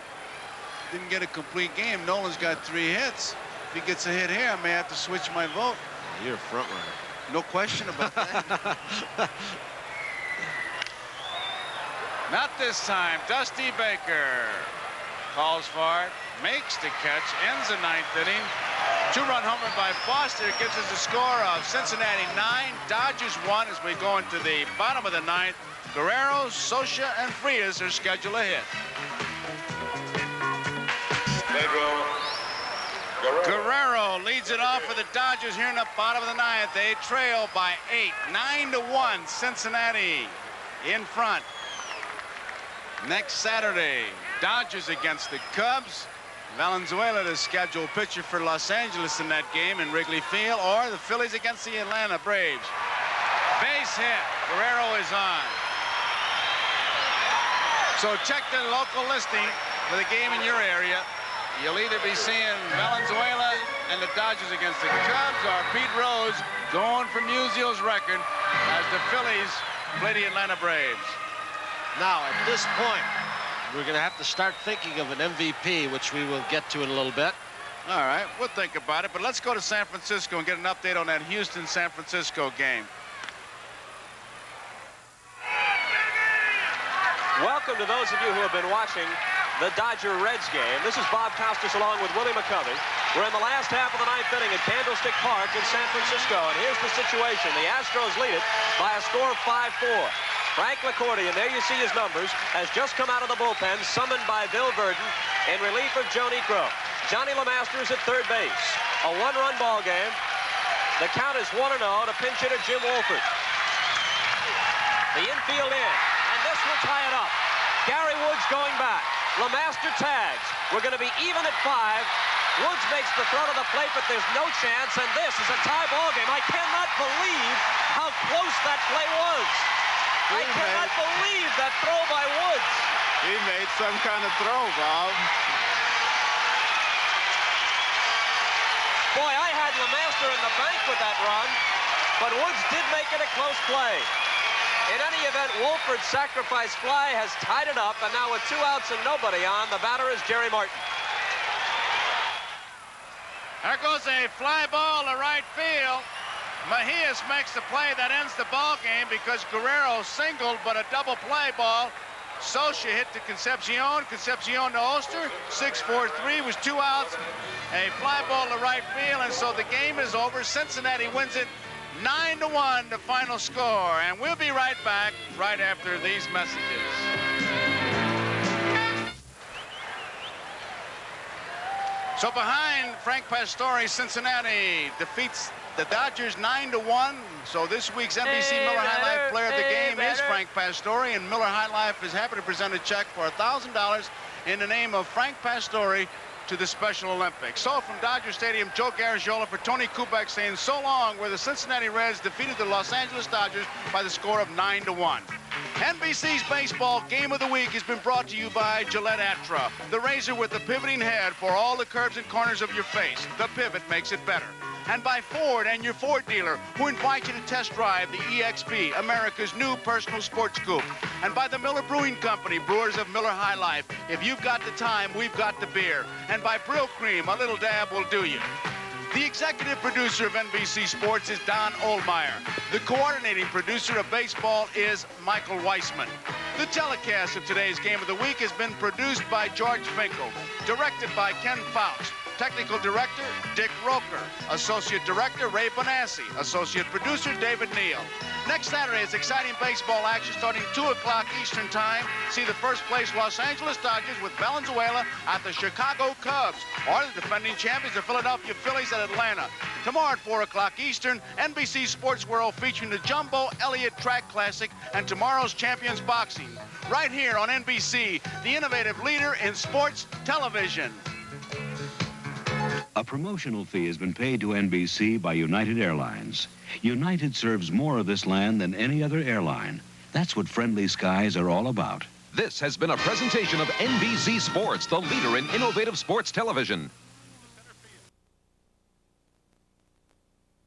didn't get a complete game. Nolan's got 3 hits. If he gets a hit here, I may have to switch my vote. You're a front runner. No question about that. Not this time. Dusty Baker calls for it, makes the catch, ends the 9th inning. 2-run homer by Foster gives us a score of Cincinnati 9, Dodgers 1 as we go into the bottom of the 9th. Guerrero, Socia, and Frias are scheduled to hit. Guerrero leads it off for the Dodgers here in the bottom of the 9th. They trail by 8, 9-1. Cincinnati in front. Next Saturday, Dodgers against the Cubs. Valenzuela, the scheduled pitcher for Los Angeles in that game in Wrigley Field, or the Phillies against the Atlanta Braves. Base hit. Guerrero is on. So check the local listing for the game in your area. You'll either be seeing Valenzuela and the Dodgers against the Cubs, or Pete Rose going for Musial's record as the Phillies play the Atlanta Braves. Now, at this point, we're going to have to start thinking of an MVP, which we will get to in a little bit. All right, we'll think about it, but let's go to San Francisco and get an update on that Houston-San Francisco game. Welcome to those of you who have been watching the Dodger-Reds game. This is Bob Costas along with Willie McCovey. We're in the last half of the 9th inning at Candlestick Park in San Francisco, and here's the situation. The Astros lead it by a score of 5-4. Frank Lacordia, there you see his numbers, has just come out of the bullpen, summoned by Bill Verdon in relief of Joe Niekro. Johnny LeMaster is at third base. A 1-run ball game. The count is 1-0 to pinch hitter Jim Wolford. The infield in, and this will tie it up. Gary Woods going back. LeMaster tags. We're going to be even at 5. Woods makes the throw to the plate, but there's no chance, and this is a tie ball game. I cannot believe how close that play was. I cannot believe that throw by Woods. He made some kind of throw, Bob. Boy, I had LeMaster in the bank with that run, but Woods did make it a close play. In any event, Wolford's sacrifice fly has tied it up, and now with 2 outs and nobody on, the batter is Jerry Martin. There goes a fly ball to right field. Mejias makes the play that ends the ball game because Guerrero singled, but a double play ball. Socia hit to Concepcion. Concepcion to Oster. 6-4-3 was 2 outs. A fly ball to right field, and so the game is over. Cincinnati wins it 9-1, the final score. And we'll be right back right after these messages. So behind Frank Pastore, Cincinnati defeats the Dodgers 9-1. So this week's NBC Miller High Life player of the game is Frank Pastore, and Miller High Life is happy to present a check for $1,000 in the name of Frank Pastore to the Special Olympics. So from Dodger Stadium, Joe Garagiola for Tony Kubek saying so long, where the Cincinnati Reds defeated the Los Angeles Dodgers by the score of 9-1. NBC's Baseball Game of the Week has been brought to you by Gillette Atra, the razor with the pivoting head for all the curves and corners of your face. The pivot makes it better. And by Ford and your Ford dealer, who invite you to test drive the EXP, America's new personal sports coupe. And by the Miller Brewing Company, brewers of Miller High Life. If you've got the time, we've got the beer. And by Brill Cream, a little dab will do you. The executive producer of NBC Sports is Don Oldmeyer. The coordinating producer of baseball is Michael Weissman. The telecast of today's Game of the Week has been produced by George Finkel, directed by Ken Fouch, Technical Director, Dick Roker. Associate Director, Ray Bonassi. Associate Producer, David Neal. Next Saturday is exciting baseball action starting 2 o'clock Eastern Time. See the first place Los Angeles Dodgers with Valenzuela at the Chicago Cubs, or the defending champions, the Philadelphia Phillies at Atlanta. Tomorrow at 4 o'clock Eastern, NBC Sports World featuring the Jumbo Elliott Track Classic and tomorrow's Champions Boxing. Right here on NBC, the innovative leader in sports television. A promotional fee has been paid to NBC by United Airlines. United serves more of this land than any other airline. That's what friendly skies are all about. This has been a presentation of NBC Sports, the leader in innovative sports television.